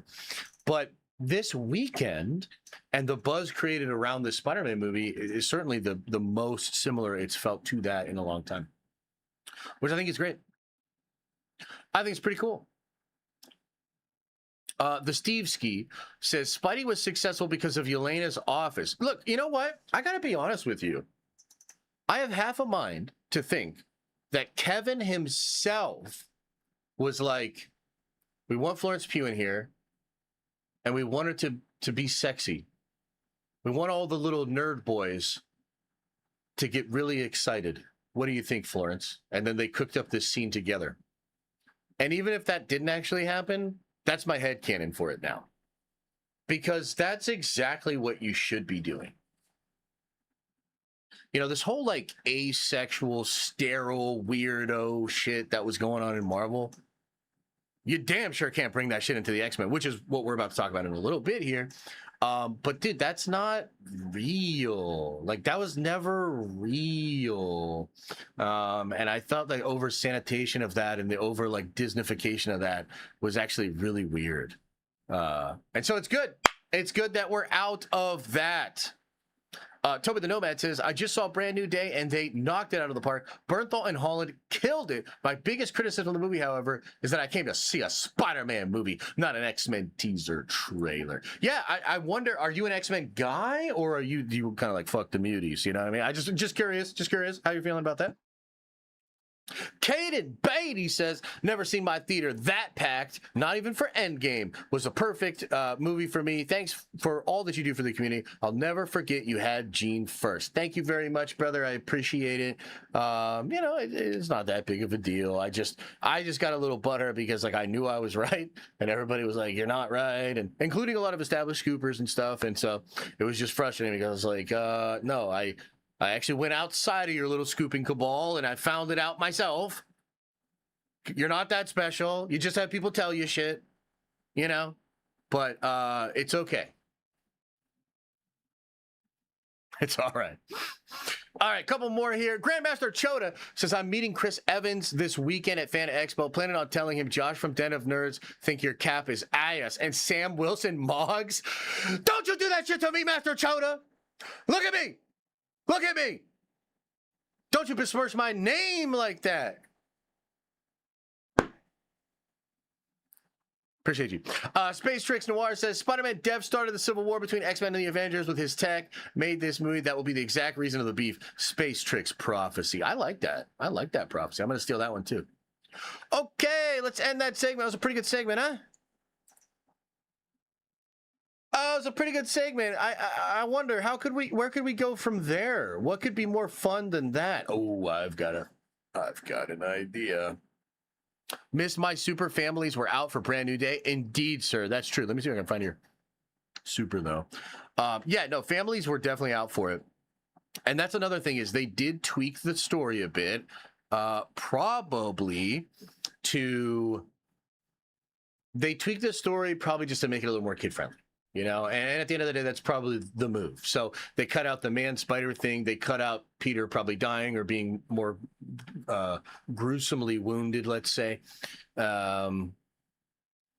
B: But this weekend and the buzz created around this Spider-Man movie is certainly the most similar it's felt to that in a long time, which I think is great. I think it's pretty cool. The Steve Ski says, Spidey was successful because of Yelena's office. Look, you know what? I got to be honest with you. I have half a mind to think that Kevin himself was like, we want Florence Pugh in here. And we want her to be sexy. We want all the little nerd boys to get really excited. What do you think, Florence? And then they cooked up this scene together. And even if that didn't actually happen, that's my headcanon for it now. Because that's exactly what you should be doing. You know, this whole like asexual, sterile, weirdo shit that was going on in Marvel, you damn sure can't bring that shit into the X-Men, which is what we're about to talk about in a little bit here. But dude, that's not real. Like, that was never real. And I thought the over sanitation of that and the over like Disneyfication of that was actually really weird. And so it's good. It's good that we're out of that. Toby the Nomad says, I just saw Brand New Day and they knocked it out of the park. Bernthal and Holland killed it. My biggest criticism of the movie, however, is that I came to see a Spider-Man movie, not an X-Men teaser trailer. Yeah, I wonder, are you an X-Men guy or do you kind of like fuck the muties? You know what I mean? Just curious how you're feeling about that. Caden Beatty says, never seen my theater that packed, not even for Endgame. Was a perfect movie for me. Thanks for all that you do for the community. I'll never forget you had Gene first. Thank you very much, brother. I appreciate it. You know, it's not that big of a deal. I just got a little butter because like I knew I was right and everybody was like, you're not right, and including a lot of established scoopers and stuff. And so it was just frustrating because I was like, no, I actually went outside of your little scooping cabal and I found it out myself. You're not that special. You just have people tell you shit, you know, but it's okay. It's all right. All right, couple more here. Grandmaster Choda says, I'm meeting Chris Evans this weekend at Fan Expo. Planning on telling him Josh from Den of Nerds think your cap is ass and Sam Wilson Moggs. Don't you do that shit to me, Master Choda. Look at me. Look at me. Don't you besmirch my name like that. Appreciate you. Space Tricks Noir says, Spider-Man dev started the civil war between X-Men and the Avengers with his tech. Made this movie. That will be the exact reason of the beef. Space Tricks prophecy. I like that. I like that prophecy. I'm going to steal that one too. Okay, let's end that segment. That was a pretty good segment, huh? Oh, it was a pretty good segment. I wonder where could we go from there? What could be more fun than that? Oh, I've got an idea. Missed my super families were out for Brand New Day. Indeed, sir. That's true. Let me see if I can find your super though. Yeah, no, families were definitely out for it. And that's another thing is they did tweak the story a bit, probably they tweaked the story probably just to make it a little more kid friendly. You know, and at the end of the day, that's probably the move. So they cut out the man spider thing. They cut out Peter probably dying or being more gruesomely wounded, let's say. Who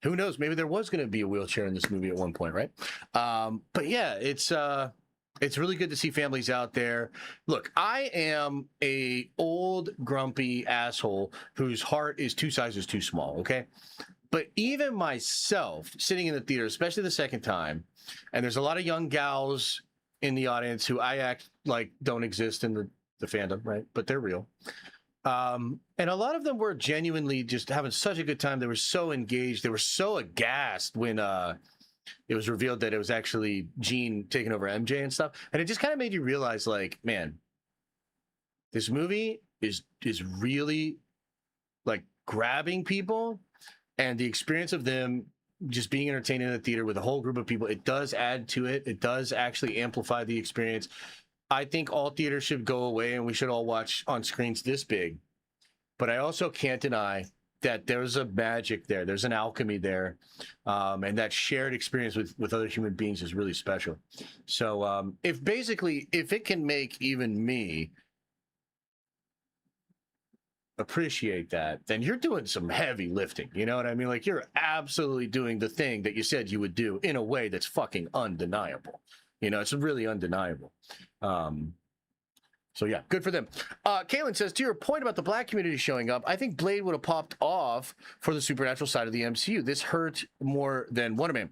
B: knows? Maybe there was going to be a wheelchair in this movie at one point, right? But yeah, it's really good to see families out there. Look, I am a old grumpy asshole whose heart is 2 sizes too small. Okay. But even myself, sitting in the theater, especially the second time, and there's a lot of young gals in the audience who I act like don't exist in the fandom, right? But they're real. And a lot of them were genuinely just having such a good time. They were so engaged. They were so aghast when it was revealed that it was actually Jean taking over MJ and stuff. And it just kind of made you realize, like, man, this movie is really, like, grabbing people. And the experience of them just being entertained in the theater with a whole group of people, it does add to it. It does actually amplify the experience. I think all theaters should go away and we should all watch on screens this big. But I also can't deny that there's a magic there. There's an alchemy there. And that shared experience with other human beings is really special. So if it can make even me appreciate that, then you're doing some heavy lifting. You know what I mean? Like, you're absolutely doing the thing that you said you would do in a way that's fucking undeniable. You know, it's really undeniable. So yeah, good for them. Kaylin says, to your point about the black community showing up, I think Blade would have popped off for the supernatural side of the MCU. This hurt more than Wonder Man.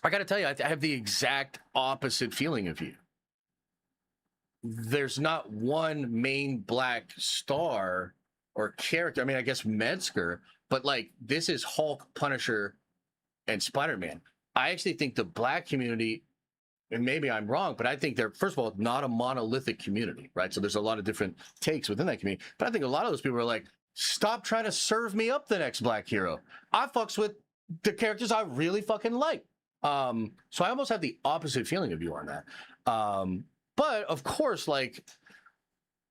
B: I got to tell you, I have the exact opposite feeling of you. There's not one main black star or character. I mean, I guess Metzger, but like, this is Hulk, Punisher, and Spider-Man. I actually think the black community, and maybe I'm wrong, but I think they're, first of all, not a monolithic community, right? So there's a lot of different takes within that community. But I think a lot of those people are like, stop trying to serve me up the next black hero. I fucks with the characters I really fucking like. So I almost have the opposite feeling of you on that. But of course, like,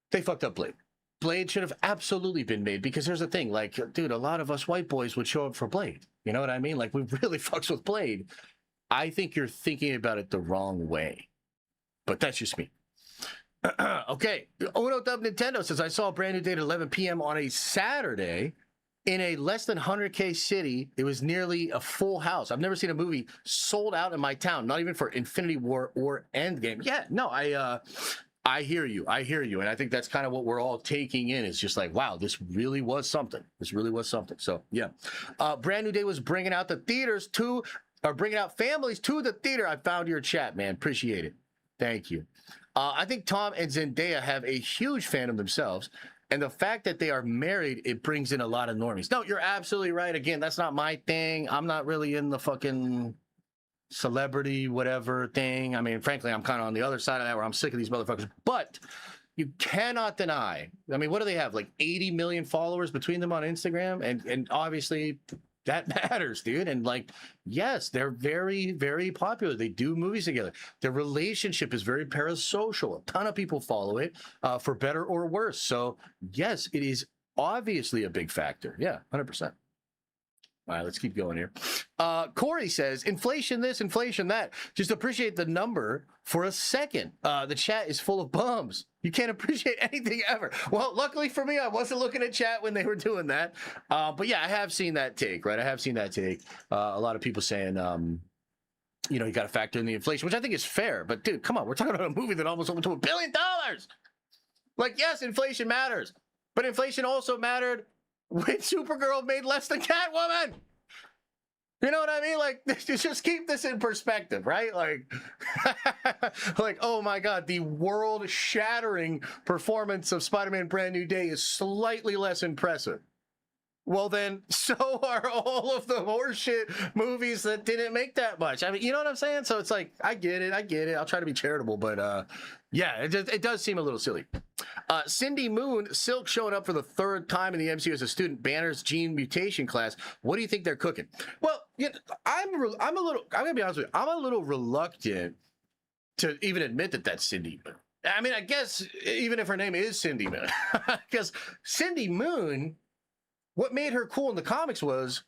B: they fucked up Blade. Blade should have absolutely been made, because here's the thing, like, dude, a lot of us white boys would show up for Blade. You know what I mean? Like, we really fucks with Blade. I think you're thinking about it the wrong way, but that's just me. Okay. Uno Dub Nintendo says, I saw a Brand New Day at 11 p.m. on a Saturday in a less than 100K city. It was nearly a full house. I've never seen a movie sold out in my town, not even for Infinity War or Endgame. Yeah, no, I hear you. I hear you. And I think that's kind of what we're all taking in. It's just like, wow, this really was something. This really was something. So, yeah. Brand New Day was bringing out bringing out families to the theater. I found your chat, man. Appreciate it. Thank you. I think Tom and Zendaya have a huge fandom themselves. And the fact that they are married, it brings in a lot of normies. No, you're absolutely right. Again, that's not my thing. I'm not really in the fucking celebrity whatever thing. I mean, frankly, I'm kind of on the other side of that where I'm sick of these motherfuckers. But you cannot deny. I mean, what do they have? Like 80 million followers between them on Instagram, and obviously that matters, dude. And like, yes, they're very, very popular. They do movies together. Their relationship is very parasocial. A ton of people follow it, for better or worse. So yes, it is obviously a big factor. Yeah, 100%. All right, let's keep going here. Corey says, inflation this, inflation that. Just appreciate the number for a second. The chat is full of bums. You can't appreciate anything ever. Well, luckily for me, I wasn't looking at chat when they were doing that. But yeah, I have seen that take, right? I have seen that take. A lot of people saying, you know, you got to factor in the inflation, which I think is fair. But dude, come on, we're talking about a movie that almost went to $1 billion. Like, yes, inflation matters. But inflation also mattered when Supergirl made less than Catwoman. You know what I mean? Like, just keep this in perspective, right? Like, like, oh my God, the world-shattering performance of Spider-Man Brand New Day is slightly less impressive. Well, then, so are all of the horseshit movies that didn't make that much. I mean, you know what I'm saying? So it's like, I get it. I'll try to be charitable, but yeah, it does seem a little silly. Cindy Moon, Silk showing up for the 3rd time in the MCU as a student, Banner's gene mutation class. What do you think they're cooking? Well, you know, I'm gonna be honest with you, I'm a little reluctant to even admit that that's Cindy Moon. I mean, I guess even if her name is Cindy Moon, because Cindy Moon, what made her cool in the comics was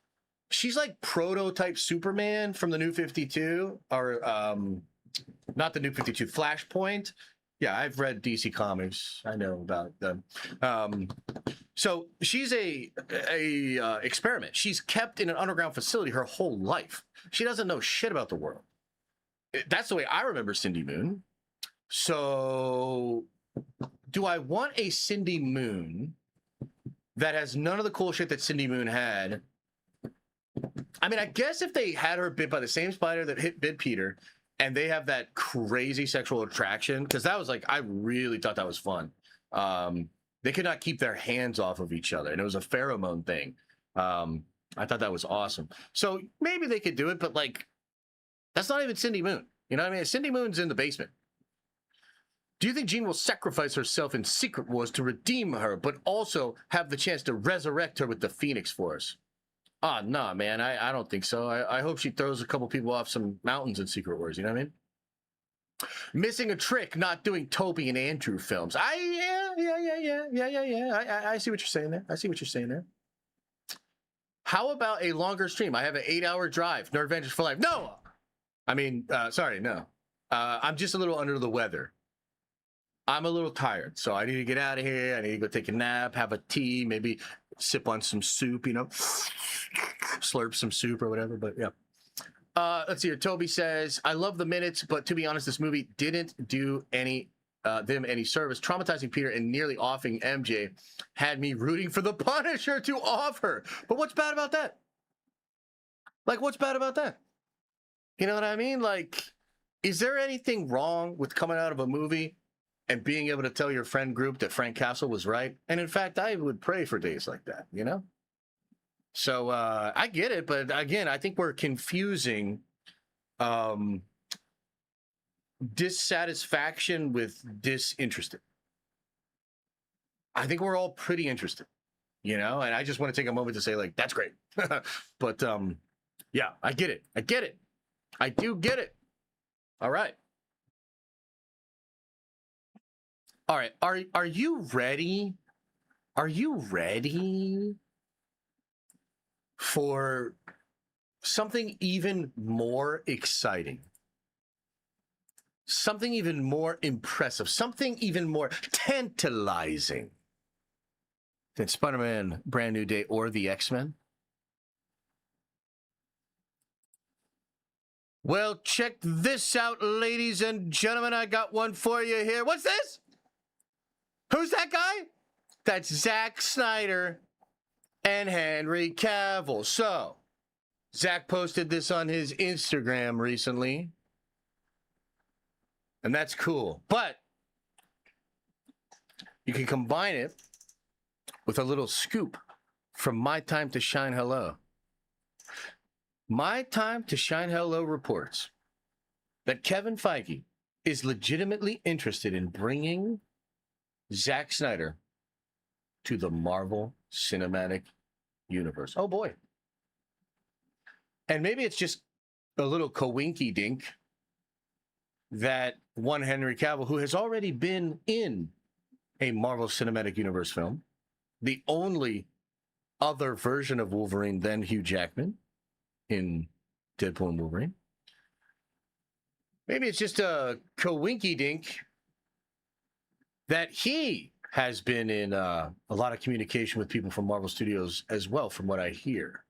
B: she's like prototype Superman from the New 52, or not the New 52, Flashpoint. Yeah, I've read DC Comics. I know about them. So she's a experiment. She's kept in an underground facility her whole life. She doesn't know shit about the world. That's the way I remember Cindy Moon. So do I want a Cindy Moon that has none of the cool shit that Cindy Moon had? I mean, I guess if they had her bit by the same spider that bit Peter, and they have that crazy sexual attraction, because that was like, I really thought that was fun. They could not keep their hands off of each other, and it was a pheromone thing. I thought that was awesome. So maybe they could do it, but like, that's not even Cindy Moon. You know what I mean? Cindy Moon's in the basement. Do you think Jean will sacrifice herself in Secret Wars to redeem her, but also have the chance to resurrect her with the Phoenix Force? Oh, nah, man, I don't think so. I hope she throws a couple people off some mountains in Secret Wars, you know what I mean? Missing a trick, not doing Toby and Andrew films. Yeah. I see what you're saying there. I see what you're saying there. How about a longer stream? I have an 8-hour drive. Nerd Adventures for life. No! I mean, sorry, no. I'm just a little under the weather. I'm a little tired, so I need to get out of here. I need to go take a nap, have a tea, maybe sip on some soup, you know, slurp some soup or whatever, but yeah. Let's see here. Toby says, I love the minutes, but to be honest, this movie didn't do them any service. Traumatizing Peter and nearly offing MJ had me rooting for the Punisher to off her. But what's bad about that? Like, what's bad about that? You know what I mean? Like, is there anything wrong with coming out of a movie and being able to tell your friend group that Frank Castle was right? And in fact, I would pray for days like that, you know? So I get it, but again, I think we're confusing dissatisfaction with disinterested. I think we're all pretty interested, you know? And I just want to take a moment to say, like, that's great. But yeah, I get it. I get it. I do get it. All right. All right, are you ready? Are you ready for something even more exciting? Something even more impressive, something even more tantalizing than Spider-Man Brand New Day or the X-Men? Well, check this out, ladies and gentlemen. I got one for you here. What's this? Who's that guy? That's Zack Snyder and Henry Cavill. So, Zack posted this on his Instagram recently. And that's cool. But you can combine it with a little scoop from My Time to Shine Hello. My Time to Shine Hello reports that Kevin Feige is legitimately interested in bringing Zack Snyder to the Marvel Cinematic Universe. Oh boy. And maybe it's just a little coinky dink that one Henry Cavill, who has already been in a Marvel Cinematic Universe film, the only other version of Wolverine than Hugh Jackman in Deadpool and Wolverine. Maybe it's just a coinky dink that he has been in a lot of communication with people from Marvel Studios as well, from what I hear.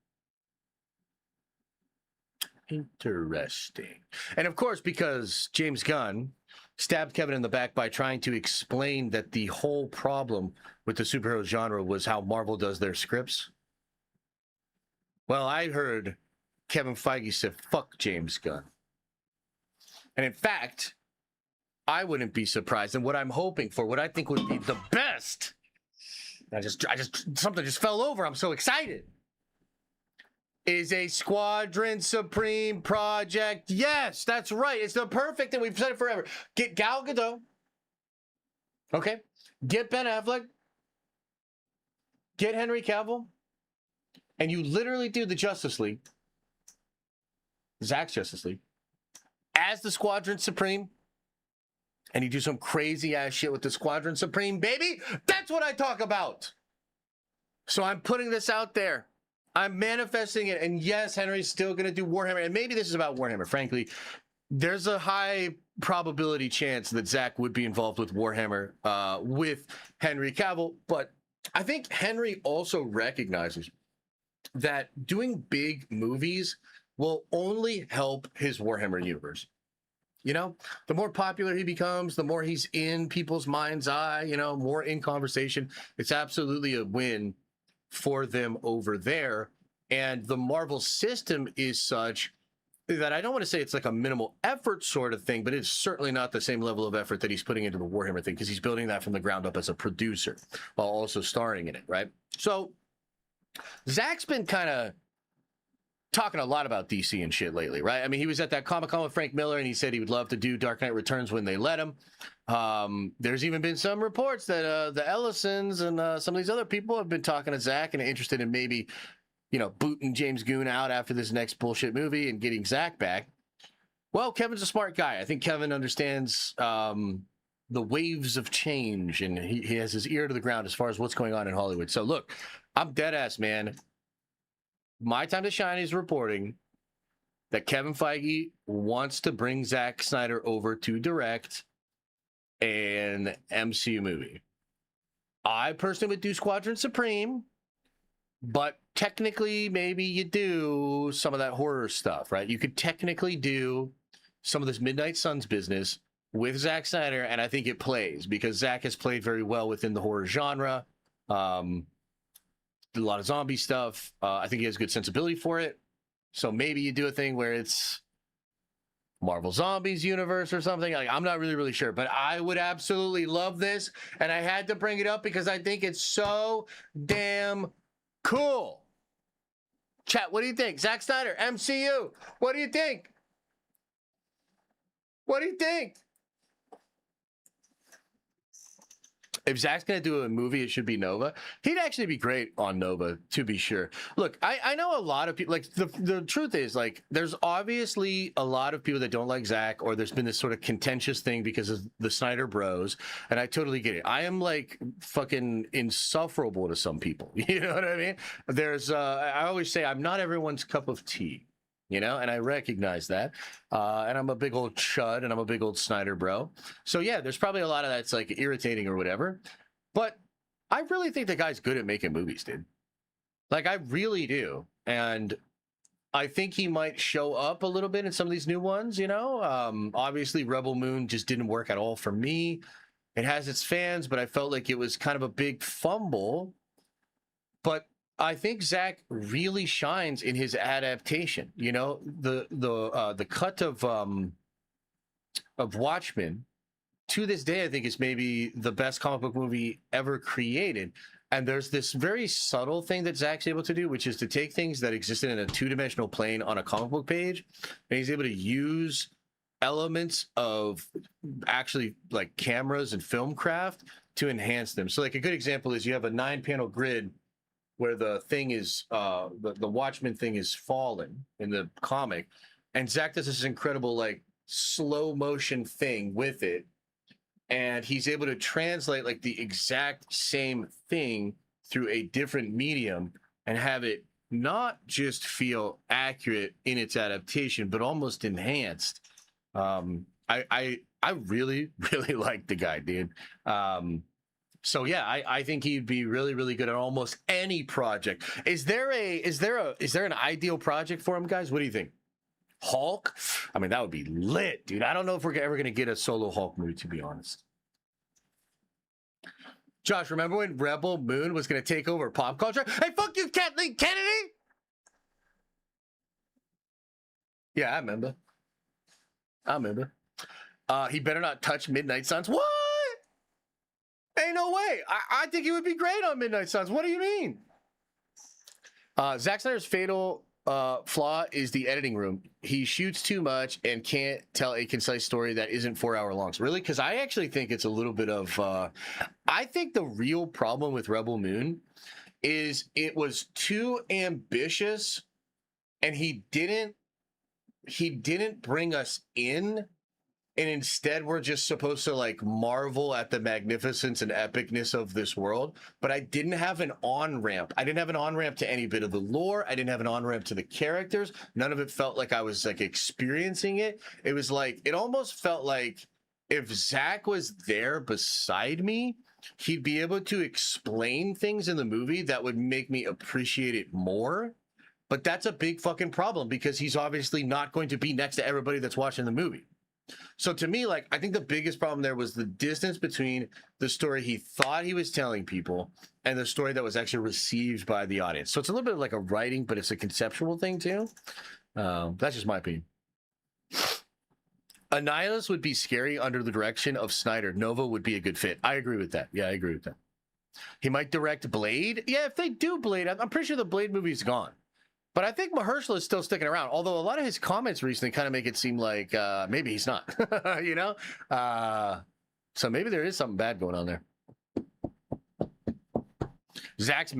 B: Interesting. And of course, because James Gunn stabbed Kevin in the back by trying to explain that the whole problem with the superhero genre was how Marvel does their scripts. Well, I heard Kevin Feige said, fuck James Gunn. And in fact, I wouldn't be surprised. And what I'm hoping for, what I think would be the best, something just fell over. I'm so excited. Is a Squadron Supreme project. Yes, that's right. It's the perfect thing. We've said it forever. Get Gal Gadot. Okay. Get Ben Affleck. Get Henry Cavill. And you literally do the Justice League, Zack's Justice League, as the Squadron Supreme. And you do some crazy ass shit with the Squadron Supreme, baby. That's what I talk about. So I'm putting this out there. I'm manifesting it. And yes, Henry's still going to do Warhammer. And maybe this is about Warhammer. Frankly, there's a high probability chance that Zack would be involved with Warhammer with Henry Cavill. But I think Henry also recognizes that doing big movies will only help his Warhammer universe. You know, the more popular he becomes, the more he's in people's mind's eye, you know, more in conversation. It's absolutely a win for them over there. And the Marvel system is such that I don't want to say it's like a minimal effort sort of thing, but it's certainly not the same level of effort that he's putting into the Warhammer thing, because he's building that from the ground up as a producer while also starring in it, right? So Zack's been kind of talking a lot about DC and shit lately, right? I mean, he was at that Comic-Con with Frank Miller, and he said he would love to do Dark Knight Returns when they let him. There's even been some reports that the Ellisons and some of these other people have been talking to Zack and are interested in maybe, you know, booting James Gunn out after this next bullshit movie and getting Zack back. Well, Kevin's a smart guy. I think Kevin understands the waves of change, and he has his ear to the ground as far as what's going on in Hollywood. So look, I'm dead ass, man. My Time to Shine is reporting that Kevin Feige wants to bring Zack Snyder over to direct an MCU movie. I personally would do Squadron Supreme, but technically maybe you do some of that horror stuff, right? You could technically do some of this Midnight Suns business with Zack Snyder, and I think it plays because Zack has played very well within the horror genre. A lot of zombie stuff. I think he has good sensibility for it. So maybe you do a thing where it's Marvel Zombies universe or something. Like, I'm not really sure, but I would absolutely love this. And I had to bring it up because I think it's so damn cool. Chat, what do you think? Zack Snyder, MCU. What do you think? What do you think? If Zack's going to do a movie, it should be Nova. He'd actually be great on Nova, to be sure. Look, I know a lot of people, like, the truth is, like, there's obviously a lot of people that don't like Zack, or there's been this sort of contentious thing because of the Snyder Bros, and I totally get it. I am, like, fucking insufferable to some people. You know what I mean? There's, I always say, I'm not everyone's cup of tea. You know, and I recognize that. And I'm a big old chud, and I'm a big old Snyder bro. So, yeah, there's probably a lot of that's, like, irritating or whatever. But I really think the guy's good at making movies, dude. Like, I really do. And I think he might show up a little bit in some of these new ones, you know? Obviously, Rebel Moon just didn't work at all for me. It has its fans, but I felt like it was kind of a big fumble. But I think Zack really shines in his adaptation. You know, the cut of Watchmen to this day, I think is maybe the best comic book movie ever created. And there's this very subtle thing that Zach's able to do, which is to take things that existed in a two-dimensional plane on a comic book page, and he's able to use elements of actually like cameras and film craft to enhance them. So like a good example is you have a 9-panel grid where the thing is the Watchmen thing is fallen in the comic, and Zach does this incredible like slow motion thing with it, and he's able to translate like the exact same thing through a different medium and have it not just feel accurate in its adaptation but almost enhanced. I really like the guy, dude. So yeah, I think he'd be really good at almost any project. Is there an ideal project for him, guys? What do you think? Hulk? I mean, that would be lit, dude. I don't know if we're ever gonna get a solo Hulk movie, to be honest. Josh, remember when Rebel Moon was gonna take over pop culture? Hey, fuck you, Kathleen Kennedy! Yeah, I remember. He better not touch Midnight Suns. What? Ain't no way. I think he would be great on Midnight Suns. What do you mean? Zack Snyder's fatal flaw is the editing room. He shoots too much and can't tell a concise story that isn't 4 hour long. Really? Because I actually think it's a little bit of... I think the real problem with Rebel Moon is it was too ambitious, and he didn't bring us in, and instead we're just supposed to like marvel at the magnificence and epicness of this world. But I didn't have an on-ramp. I didn't have an on-ramp to any bit of the lore. I didn't have an on-ramp to the characters. None of it felt like I was like experiencing it. It was like, it almost felt like if Zach was there beside me, he'd be able to explain things in the movie that would make me appreciate it more. But that's a big fucking problem because he's obviously not going to be next to everybody that's watching the movie. So to me, like, I think the biggest problem there was the distance between the story he thought he was telling people and the story that was actually received by the audience. So it's a little bit like a writing, but it's a conceptual thing too. That's just my opinion. Annihilus would be scary under the direction of Snyder. Nova would be a good fit. I agree with that. Yeah, I agree with that. He might direct Blade. Yeah, if they do Blade, I'm pretty sure the Blade movie's gone. But I think Mahershala is still sticking around, although a lot of his comments recently kind of make it seem like maybe he's not, you know? So maybe there is something bad going on there. Zach's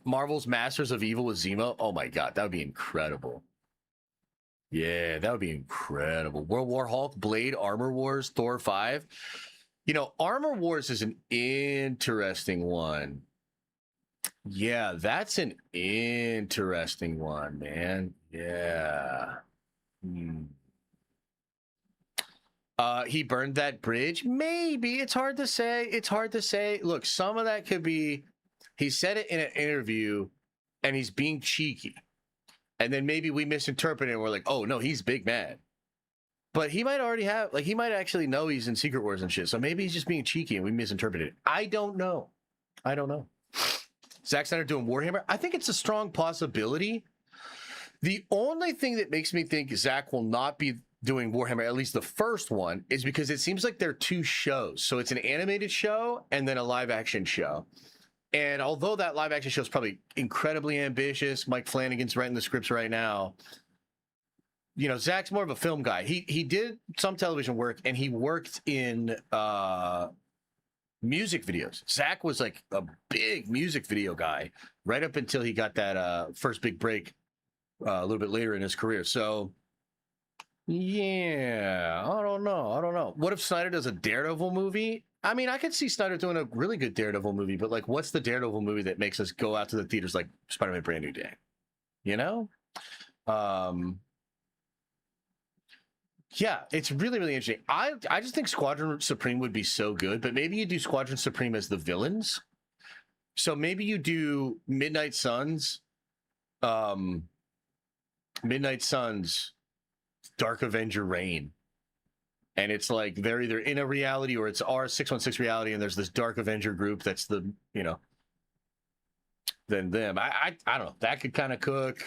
B: Marvel's Masters of Evil with Zemo. Oh my God, that would be incredible. Yeah, that would be incredible. World War Hulk, Blade, Armor Wars, Thor 5. You know, Armor Wars is an interesting one. Yeah, that's an interesting one, man. Yeah. He burned that bridge. Maybe. It's hard to say. Look, some of that could be he said it in an interview and he's being cheeky. And then maybe we misinterpret it and we're like, oh no, he's big mad. But he might already have, like, he might actually know he's in Secret Wars and shit. So maybe he's just being cheeky and we misinterpreted it. I don't know. Zack Snyder doing Warhammer? I think it's a strong possibility. The only thing that makes me think Zack will not be doing Warhammer, at least the first one, is because it seems like they're two shows. So it's an animated show and then a live action show. And although that live action show is probably incredibly ambitious, Mike Flanagan's writing the scripts right now. You know, Zack's more of a film guy. He did some television work and he worked in music videos. Zack was like a big music video guy right up until he got that first big break a little bit later in his career. So yeah, I don't know. What if Snyder does a Daredevil movie? I mean, I could see Snyder doing a really good Daredevil movie, but like, what's the Daredevil movie that makes us go out to the theaters like Spider-Man Brand New Day? You know? Yeah, it's really interesting. I just think Squadron Supreme would be so good, but maybe you do Squadron Supreme as the villains. So maybe you do Midnight Suns, Dark Avenger Reign. And it's like they're either in a reality or it's our 616 reality, and there's this Dark Avenger group that's the, you know, then them. I don't know. That could kind of cook.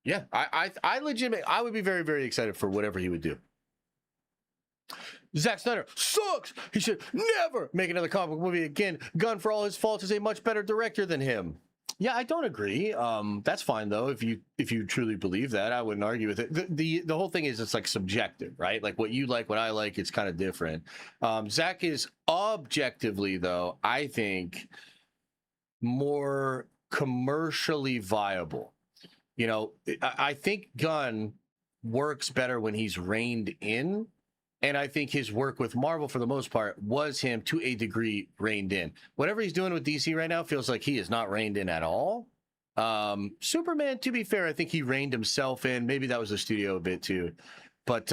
B: Yeah, I legitimately, I would be very, very excited for whatever he would do. Zack Snyder sucks. He should never make another comic book movie again. Gunn, for all his faults, is a much better director than him. Yeah, I don't agree. That's fine though. If you truly believe that, I wouldn't argue with it. The whole thing is it's like subjective, right? Like what you like, what I like, it's kind of different. Zack is objectively though, I think, more commercially viable. You know, I think Gunn works better when he's reined in. And I think his work with Marvel, for the most part, was him to a degree reined in. Whatever he's doing with DC right now feels like he is not reined in at all. Superman, to be fair, I think he reined himself in. Maybe that was the studio a bit too. But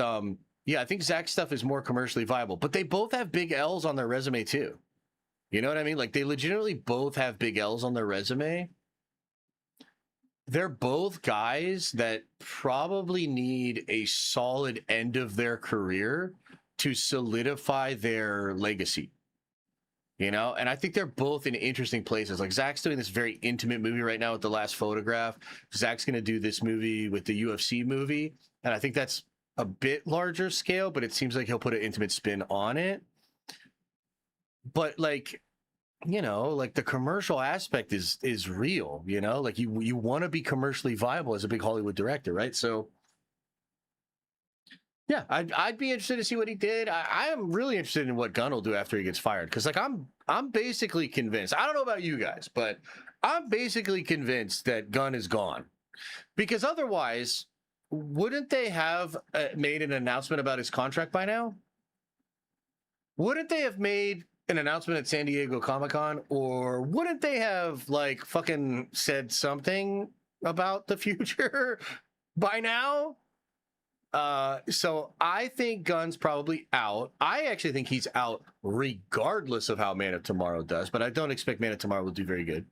B: yeah, I think Zack's stuff is more commercially viable. But they both have big L's on their resume too. You know what I mean? Like they legitimately both have big L's on their resume. They're both guys that probably need a solid end of their career to solidify their legacy, you know? And I think they're both in interesting places. Like Zack's doing this very intimate movie right now with The Last Photograph. Zack's going to do this movie with the UFC movie. And I think that's a bit larger scale, but it seems like he'll put an intimate spin on it. But like, you know, like the commercial aspect is real, you know, like you want to be commercially viable as a big Hollywood director, right? So yeah, I'd be interested to see what he did. I am really interested in what Gunn will do after he gets fired, because like I'm basically convinced. I don't know about you guys, but I'm basically convinced that Gunn is gone, because otherwise, wouldn't they have made an announcement about his contract by now? Wouldn't they have made an announcement at San Diego Comic-Con, or wouldn't they have like fucking said something about the future by now? So I think Gunn's probably out. I actually think he's out regardless of how Man of Tomorrow does, but I don't expect Man of Tomorrow will do very good.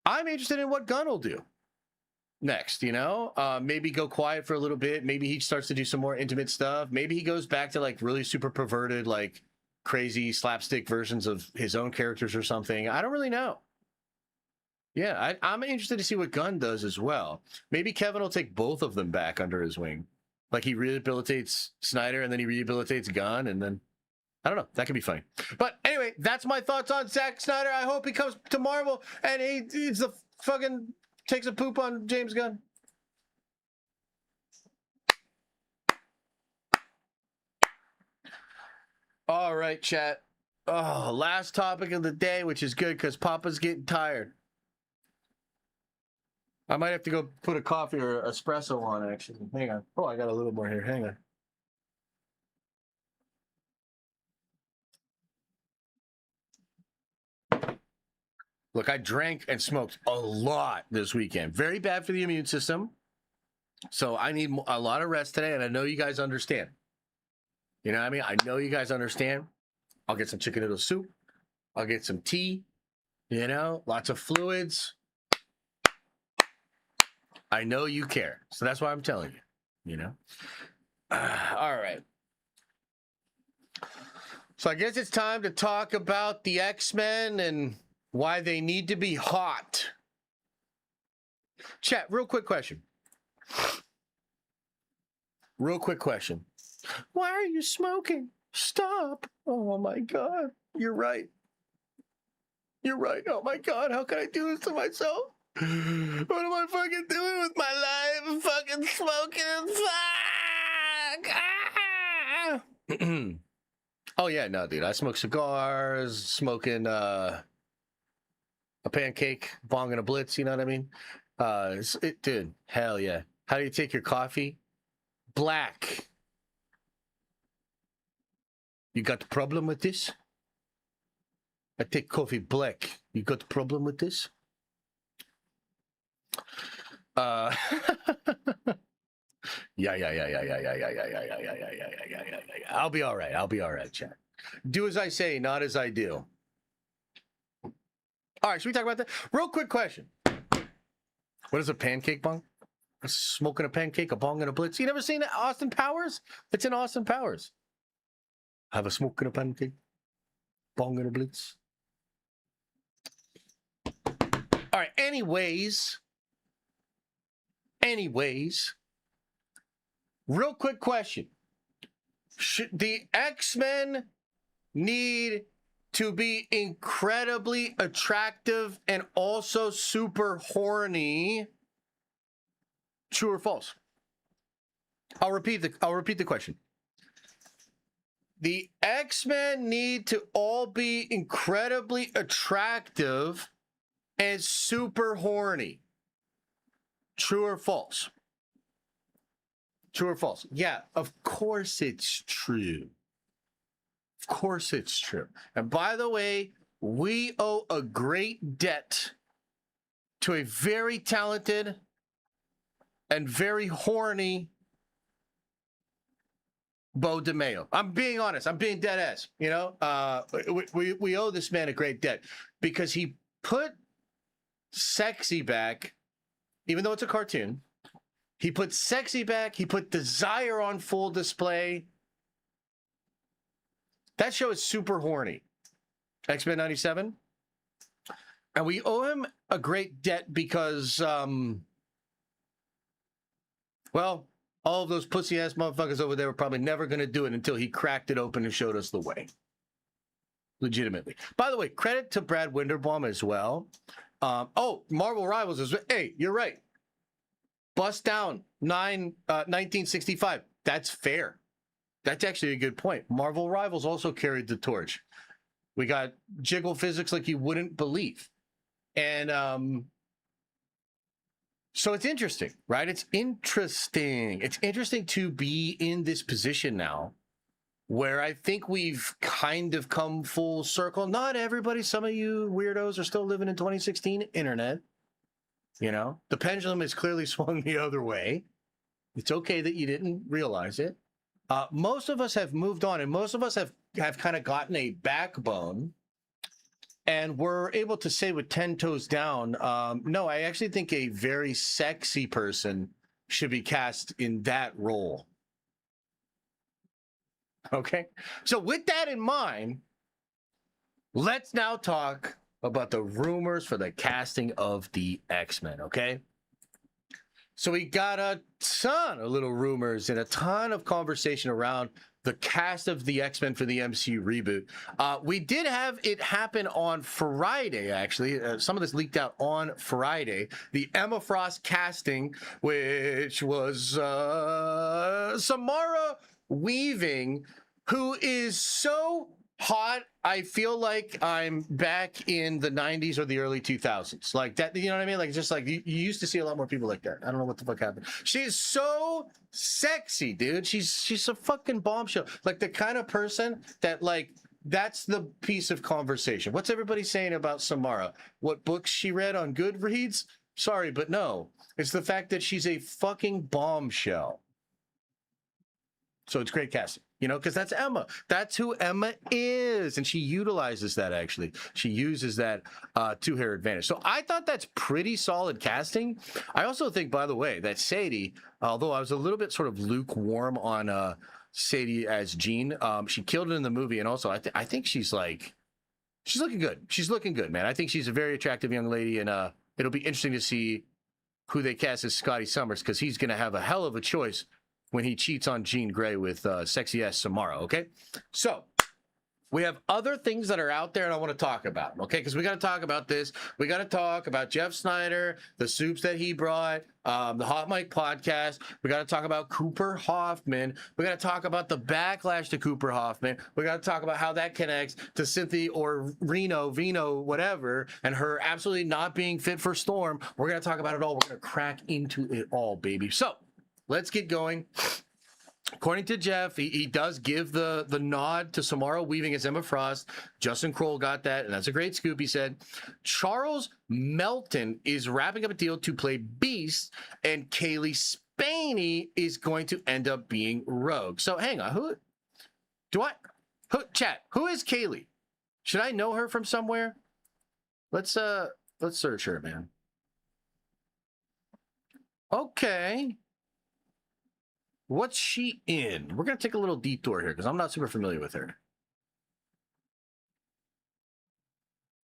B: I'm interested in what Gunn will do next, you know? Maybe go quiet for a little bit. Maybe he starts to do some more intimate stuff. Maybe he goes back to like really super perverted, like crazy slapstick versions of his own characters or something. I don't really know. Yeah, I'm interested to see what Gunn does as well. Maybe Kevin will take both of them back under his wing. Like he rehabilitates Snyder and then he rehabilitates Gunn, and then I don't know. That could be funny. But anyway, that's my thoughts on Zack Snyder. I hope he comes to Marvel and he's the fucking takes a poop on James Gunn. All right, chat. Oh, last topic of the day, which is good because Papa's getting tired. I might have to go put a coffee or espresso on, actually. Hang on. Oh, I got a little more here. Hang on. Look, I drank and smoked a lot this weekend. Very bad for the immune system. So I need a lot of rest today, and I know you guys understand. You know what I mean? I know you guys understand. I'll get some chicken noodle soup. I'll get some tea. You know, lots of fluids. I know you care. So that's why I'm telling you, you know? All right. So I guess it's time to talk about the X-Men and why they need to be hot. Chat, real quick question. Real quick question. Why are you smoking? Stop. Oh my God. You're right. You're right. Oh my God. How can I do this to myself? What am I fucking doing with my life? I'm fucking smoking. Fuck. Ah! Oh yeah, no, dude. I smoke cigars, smoking a pancake, bong and a blitz. You know what I mean? Dude, hell yeah. How do you take your coffee? Black. You got the problem with this? I take coffee black. You got the problem with this? Yeah. I'll be all right. I'll be all right, chat. Do as I say, not as I do. All right, should we talk about that? Real quick question. What is a pancake bong? Smoking a pancake, a bong, and a blitz. You never seen that Austin Powers? It's in Austin Powers. Have a smoke and a pancake, bong and a blitz. All right, anyways, real quick question. The X-Men need to be incredibly attractive and also super horny. True or false? I'll repeat the question. The X-Men need to all be incredibly attractive and super horny. True or false? True or false? Yeah, of course it's true. Of course it's true. And by the way, we owe a great debt to a very talented and very horny Bo DeMayo. I'm being honest. I'm being dead ass. You know, we owe this man a great debt because he put sexy back, even though it's a cartoon. He put sexy back. He put desire on full display. That show is super horny. X-Men 97. And we owe him a great debt because, well, all of those pussy-ass motherfuckers over there were probably never going to do it until he cracked it open and showed us the way. Legitimately. By the way, credit to Brad Winderbaum as well. Marvel Rivals is... Hey, you're right. Bust down 1965. That's fair. That's actually a good point. Marvel Rivals also carried the torch. We got jiggle physics like you wouldn't believe. And... So it's interesting, right? It's interesting. It's interesting to be in this position now where I think we've kind of come full circle. Not everybody. Some of you weirdos are still living in 2016 internet. You know, the pendulum has clearly swung the other way. It's okay that you didn't realize it. Most of us have moved on, and most of us have kind of gotten a backbone. And we're able to say with 10 toes down, no, I actually think a very sexy person should be cast in that role. Okay? So with that in mind, let's now talk about the rumors for the casting of the X-Men, okay? So we got a ton of little rumors and a ton of conversation around the cast of the X-Men for the MCU reboot. We did have it happen on Friday, actually. Some of this leaked out on Friday. The Emma Frost casting, which was Samara Weaving, who is so hot, I feel like I'm back in the 90s or the early 2000s. Like that, you know what I mean? Like, just like you used to see a lot more people like that. I don't know what the fuck happened. She's so sexy, dude. She's a fucking bombshell. Like the kind of person that, like, that's the piece of conversation. What's everybody saying about Samara? What books she read on Goodreads? Sorry, but no. It's the fact that she's a fucking bombshell. So it's great casting, you know, because that's Emma. That's who Emma is. And she utilizes that, actually. She uses that to her advantage. So I thought that's pretty solid casting. I also think, by the way, that Sadie, although I was a little bit sort of lukewarm on Sadie as Jean, she killed it in the movie. And also, I think she's looking good. She's looking good, man. I think she's a very attractive young lady. And it'll be interesting to see who they cast as Scotty Summers, because he's going to have a hell of a choice when he cheats on Jean Grey with sexy-ass Samara, okay? So, we have other things that are out there and I want to talk about, okay? Because we got to talk about this. We got to talk about Jeff Snyder, the soups that he brought, the Hot Mic podcast. We got to talk about Cooper Hoffman. We got to talk about the backlash to Cooper Hoffman. We got to talk about how that connects to Cynthia or Vino, whatever, and her absolutely not being fit for Storm. We're going to talk about it all. We're going to crack into it all, baby. So, let's get going. According to Jeff, he does give the nod to Samara Weaving as Emma Frost. Justin Kroll got that, and that's a great scoop. He said, Charles Melton is wrapping up a deal to play Beast, and Kaylee Spaney is going to end up being Rogue. So hang on, who is Kaylee? Should I know her from somewhere? Let's search her, man. Okay. What's she in? We're going to take a little detour here because I'm not super familiar with her.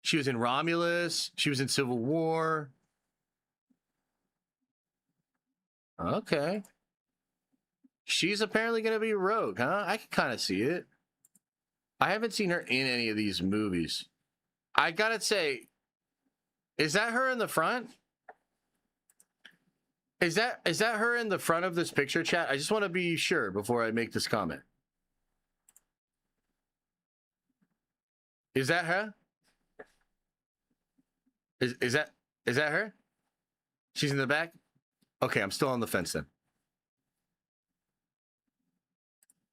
B: She was in Romulus. She was in Civil War. Okay. She's apparently going to be Rogue, huh? I can kind of see it. I haven't seen her in any of these movies. I gotta say, is that her in the front? Is that her in the front of this picture, chat? I just want to be sure before I make this comment. Is that her? Is that her? She's in the back? Okay, I'm still on the fence then.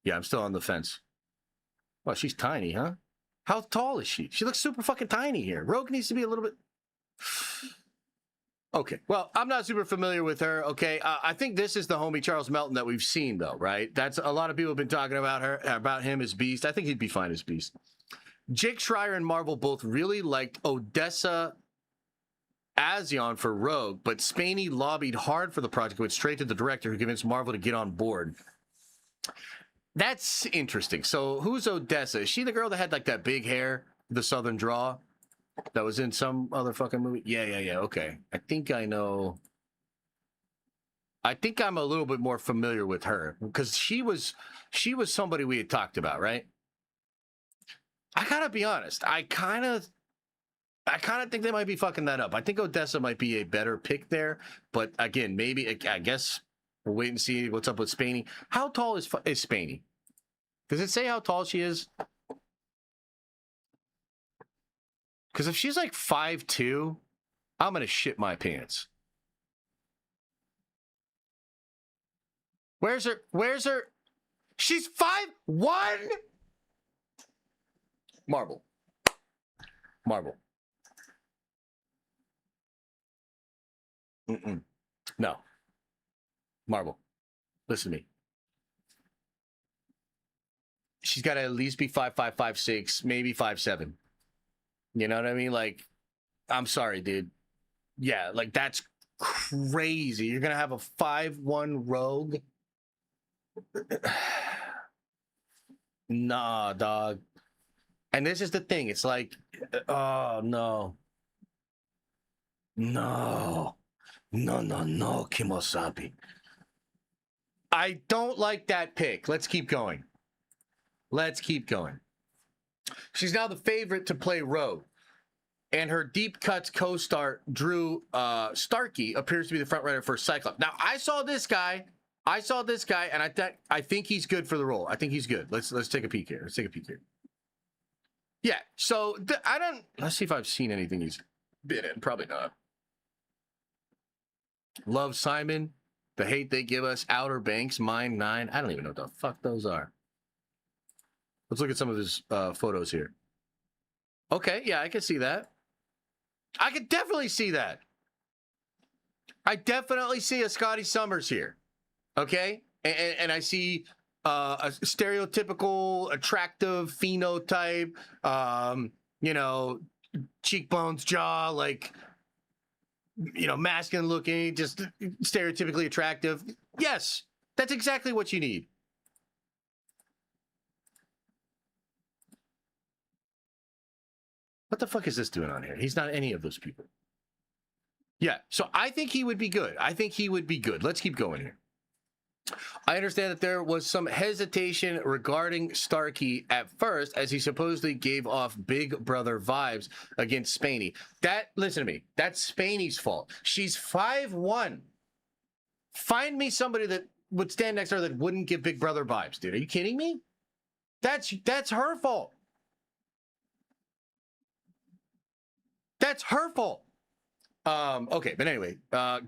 B: Yeah, I'm still on the fence. Well, she's tiny, huh? How tall is she? She looks super fucking tiny here. Rogue needs to be a little bit... Okay, well, I'm not super familiar with her, okay? I think this is the homie Charles Melton that we've seen, though, right? That's a lot of people have been talking about him as Beast. I think he'd be fine as Beast. Jake Schreier and Marvel both really liked Odessa Azion for Rogue, but Spaney lobbied hard for the project, went straight to the director, who convinced Marvel to get on board. That's interesting. So who's Odessa? Is she the girl that had like that big hair, the Southern draw, that was in some other fucking movie? Yeah. Okay. I think I know. I think I'm a little bit more familiar with her because she was somebody we had talked about, right? I gotta be honest. I kind of think they might be fucking that up. I think Odessa might be a better pick there, but again, maybe I guess we'll wait and see what's up with Spaney. How tall is Spaney? Does it say how tall she is? Because if she's like 5'2", I'm gonna shit my pants. Where's her? She's 5'1". Marvel. No. Marvel. Listen to me. She's got to at least be 5'5", 5'6", maybe 5'7". You know what I mean? Like, I'm sorry, dude. Yeah, like that's crazy. You're gonna have a 5'1" Rogue? Nah, dog. And this is the thing. It's like, oh no. No, Kimosabi. I don't like that pick. Let's keep going. She's now the favorite to play Rogue. And her Deep Cuts co-star, Drew Starkey, appears to be the frontrunner for Cyclops. Now, I saw this guy, and I think he's good for the role. I think he's good. Let's take a peek here. Yeah, so let's see if I've seen anything he's been in. Probably not. Love Simon, The Hate They Give Us, Outer Banks, Mine 9. I don't even know what the fuck those are. Let's look at some of his photos here. Okay, yeah, I can see that. I could definitely see that. I definitely see a Scotty Summers here. Okay? And I see a stereotypical, attractive phenotype, cheekbones, jaw, like, masculine looking, just stereotypically attractive. Yes, that's exactly what you need. What the fuck is this doing on here? He's not any of those people. Yeah, so I think he would be good. Let's keep going here. I understand that there was some hesitation regarding Starkey at first, as he supposedly gave off Big Brother vibes against Spaney. Listen to me, that's Spaney's fault. She's 5'1". Find me somebody that would stand next to her that wouldn't give Big Brother vibes, dude. Are you kidding me? That's her fault. That's her fault. Okay, but anyway,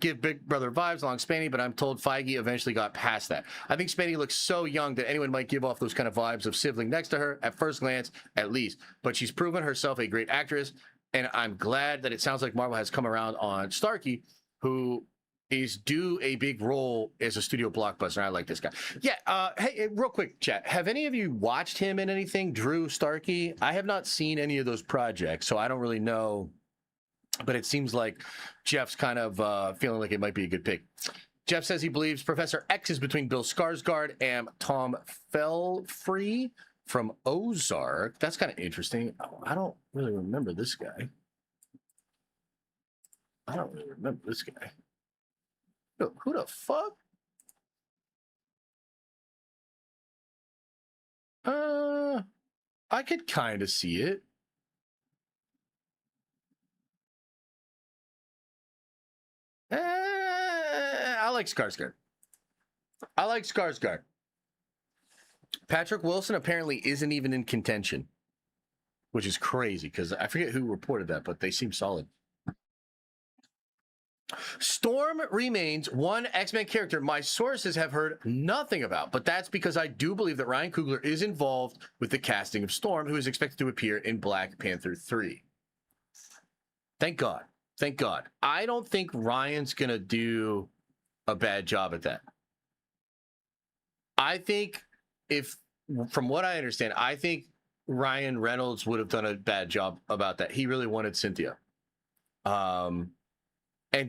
B: give Big Brother vibes along Spaney, but I'm told Feige eventually got past that. I think Spaney looks so young that anyone might give off those kind of vibes of sibling next to her, at first glance, at least. But she's proven herself a great actress, and I'm glad that it sounds like Marvel has come around on Starkey, who is due a big role as a studio blockbuster. I like this guy. Yeah, hey, real quick, chat. Have any of you watched him in anything, Drew Starkey? I have not seen any of those projects, so I don't really know. But it seems like Jeff's kind of feeling like it might be a good pick. Jeff says he believes Professor X is between Bill Skarsgård and Tom Felfrey from Ozark. That's kind of interesting. I don't really remember this guy. Who the fuck? I could kind of see it. I like Skarsgård. I like Skarsgård. Patrick Wilson apparently isn't even in contention, which is crazy because I forget who reported that, but they seem solid. Storm remains one X-Men character my sources have heard nothing about, but that's because I do believe that Ryan Coogler is involved with the casting of Storm, who is expected to appear in Black Panther 3. Thank God. Thank God. I don't think Ryan's going to do a bad job at that. I think from what I understand, I think Ryan Reynolds would have done a bad job about that. He really wanted Cynthia. And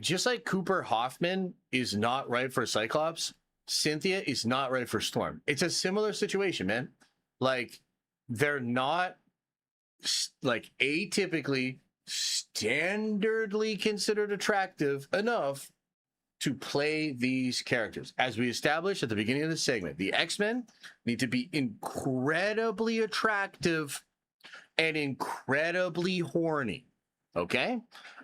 B: just like Cooper Hoffman is not right for Cyclops, Cynthia is not right for Storm. It's a similar situation, man. Like, they're not, like, atypically, standardly considered attractive enough to play these characters. As we established at the beginning of the segment, the X-Men need to be incredibly attractive and incredibly horny. Okay?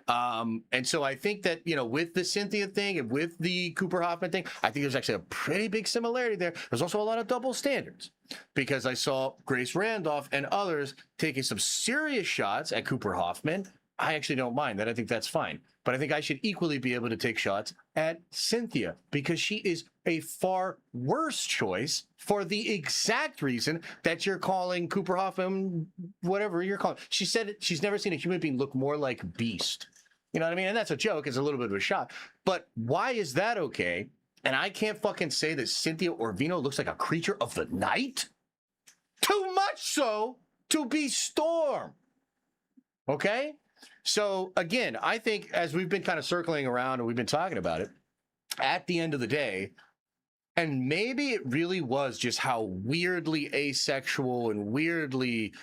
B: And so I think that, you know, with the Cynthia thing and with the Cooper Hoffman thing, I think there's actually a pretty big similarity there. There's also a lot of double standards because I saw Grace Randolph and others taking some serious shots at Cooper Hoffman. I actually don't mind that. I think that's fine. But I think I should equally be able to take shots at Cynthia because she is a far worse choice for the exact reason that you're calling Cooper Hoffman, whatever you're calling. She said she's never seen a human being look more like Beast. You know what I mean? And that's a joke. It's a little bit of a shot. But why is that okay? And I can't fucking say that Cynthia Orvino looks like a creature of the night? Too much so to be Storm. Okay? So, again, I think as we've been kind of circling around and we've been talking about it, at the end of the day, and maybe it really was just how weirdly asexual and weirdly,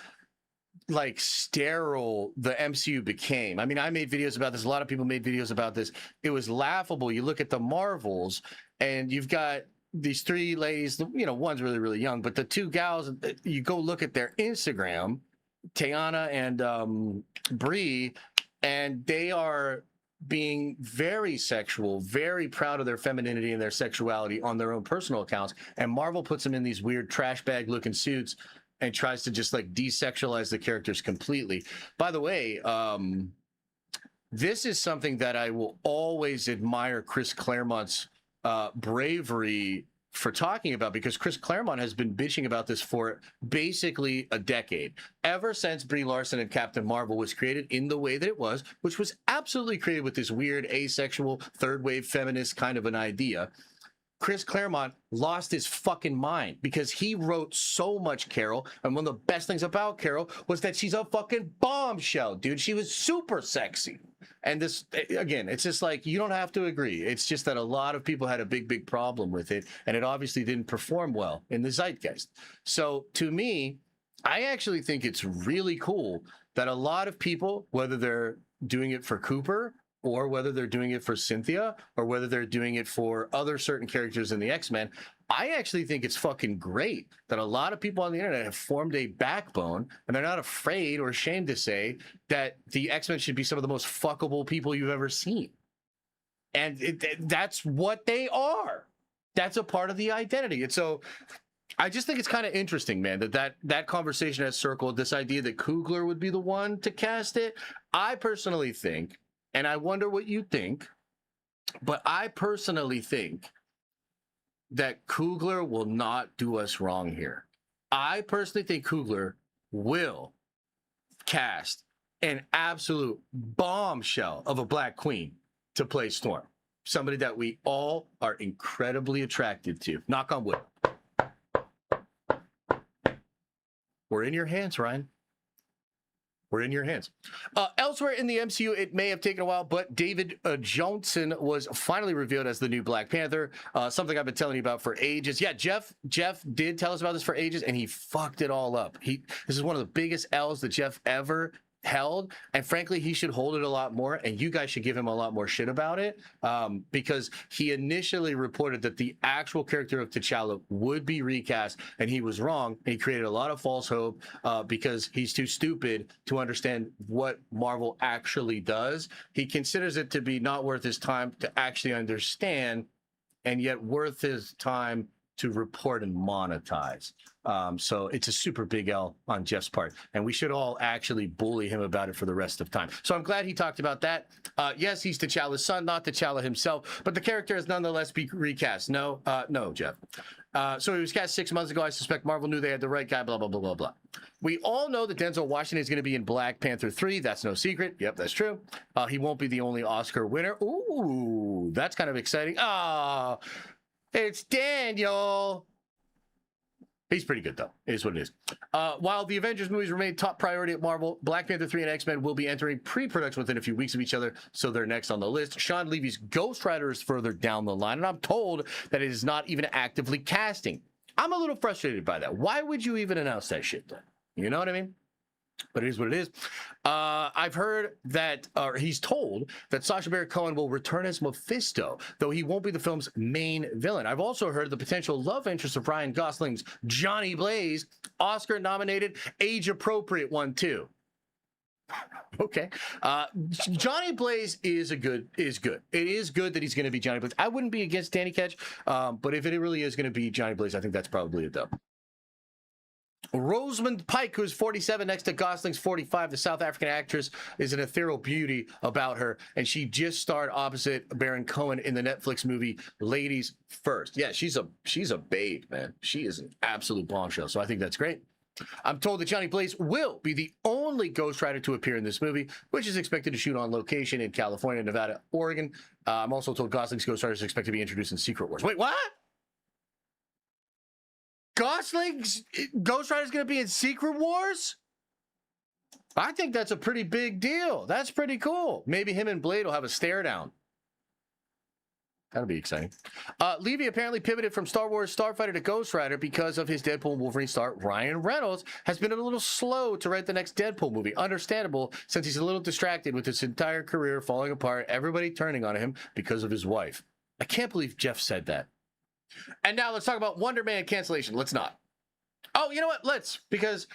B: like, sterile the MCU became. I mean, I made videos about this. A lot of people made videos about this. It was laughable. You look at the Marvels, and you've got these three ladies, you know, one's really, really young, but the two gals, you go look at their Instagram, Tayana and Brie, and they are being very sexual, very proud of their femininity and their sexuality on their own personal accounts. And Marvel puts them in these weird trash bag looking suits and tries to just like desexualize the characters completely. By the way, this is something that I will always admire Chris Claremont's bravery for talking about, because Chris Claremont has been bitching about this for basically a decade, ever since Brie Larson and Captain Marvel was created in the way that it was, which was absolutely created with this weird asexual third wave feminist kind of an idea. Chris Claremont lost his fucking mind because he wrote so much Carol, and one of the best things about Carol was that she's a fucking bombshell, dude. She was super sexy. And this, again, it's just like, you don't have to agree. It's just that a lot of people had a big, big problem with it, and it obviously didn't perform well in the zeitgeist. So to me, I actually think it's really cool that a lot of people, whether they're doing it for Cooper or whether they're doing it for Cynthia or whether they're doing it for other certain characters in the X-Men, I actually think it's fucking great that a lot of people on the internet have formed a backbone and they're not afraid or ashamed to say that the X-Men should be some of the most fuckable people you've ever seen. And that's what they are. That's a part of the identity. And so I just think it's kind of interesting, man, that conversation has circled this idea that Coogler would be the one to cast it. I personally think, and I wonder what you think, but I personally think that Coogler will not do us wrong here. I personally think Coogler will cast an absolute bombshell of a Black Queen to play Storm. Somebody that we all are incredibly attracted to. Knock on wood. We're in your hands, Ryan. We're in your hands. Elsewhere in the MCU, it may have taken a while, but David Johnson was finally revealed as the new Black Panther. Something I've been telling you about for ages. Yeah, Jeff did tell us about this for ages, and he fucked it all up. This is one of the biggest L's that Jeff ever held, and frankly he should hold it a lot more, and you guys should give him a lot more shit about it, because he initially reported that the actual character of T'Challa would be recast, and he was wrong. He created a lot of false hope because he's too stupid to understand what Marvel actually does. He considers it to be not worth his time to actually understand, and yet worth his time to report and monetize. So it's a super big L on Jeff's part, and we should all actually bully him about it for the rest of time. So I'm glad he talked about that. Yes, he's T'Challa's son, not T'Challa himself, but the character has nonetheless been recast. No, Jeff. So he was cast 6 months ago. I suspect Marvel knew they had the right guy, blah, blah, blah, blah, blah. We all know that Denzel Washington is going to be in Black Panther 3. That's no secret. Yep, that's true. He won't be the only Oscar winner. Ooh, that's kind of exciting. Oh, it's Daniel. He's pretty good, though. It is what it is. While the Avengers movies remain top priority at Marvel, Black Panther 3 and X-Men will be entering pre-production within a few weeks of each other, so they're next on the list. Sean Levy's Ghost Rider is further down the line, and I'm told that it is not even actively casting. I'm a little frustrated by that. Why would you even announce that shit then? You know what I mean? But it is what it is. I've heard that, or he's told that Sacha Baron Cohen will return as Mephisto, though he won't be the film's main villain. I've also heard the potential love interest of Ryan Gosling's Johnny Blaze, Oscar-nominated, age-appropriate one too. Okay. Johnny Blaze is good. It is good that he's going to be Johnny Blaze. I wouldn't be against Danny Ketch, but if it really is going to be Johnny Blaze, I think that's probably it though. Rosamund Pike, who's 47 next to Gosling's 45, the South African actress, is an ethereal beauty about her, and she just starred opposite Baron Cohen in the Netflix movie Ladies First. Yeah, she's a babe, man. She is an absolute bombshell, so I think that's great. I'm told that Johnny Blaze will be the only Ghost Rider to appear in this movie, which is expected to shoot on location in California, Nevada, Oregon. I'm also told Gosling's Ghost Rider is expected to be introduced in Secret Wars. Wait, what? Gosling's Ghost Rider is going to be in Secret Wars? I think that's a pretty big deal. That's pretty cool. Maybe him and Blade will have a stare down. That'll be exciting. Levy apparently pivoted from Star Wars Starfighter to Ghost Rider because of his Deadpool and Wolverine star. Ryan Reynolds has been a little slow to write the next Deadpool movie. Understandable, since he's a little distracted with his entire career falling apart, everybody turning on him because of his wife. I can't believe Jeff said that. And now let's talk about Wonder Man cancellation. Let's not. Oh, you know what? Let's, because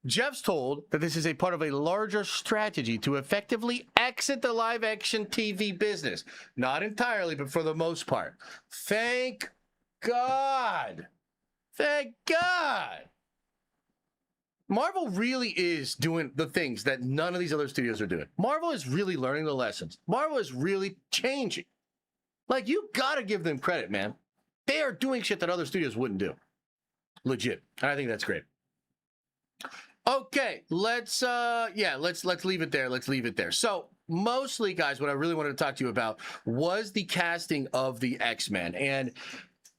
B: Jeff's told that this is a part of a larger strategy to effectively exit the live-action TV business. Not entirely, but for the most part. Thank God. Thank God. Marvel really is doing the things that none of these other studios are doing. Marvel is really learning the lessons. Marvel is really changing. Like, you gotta give them credit, man. They are doing shit that other studios wouldn't do. Legit. And I think that's great. Okay, let's leave it there. Let's leave it there. So mostly, guys, what I really wanted to talk to you about was the casting of the X-Men. And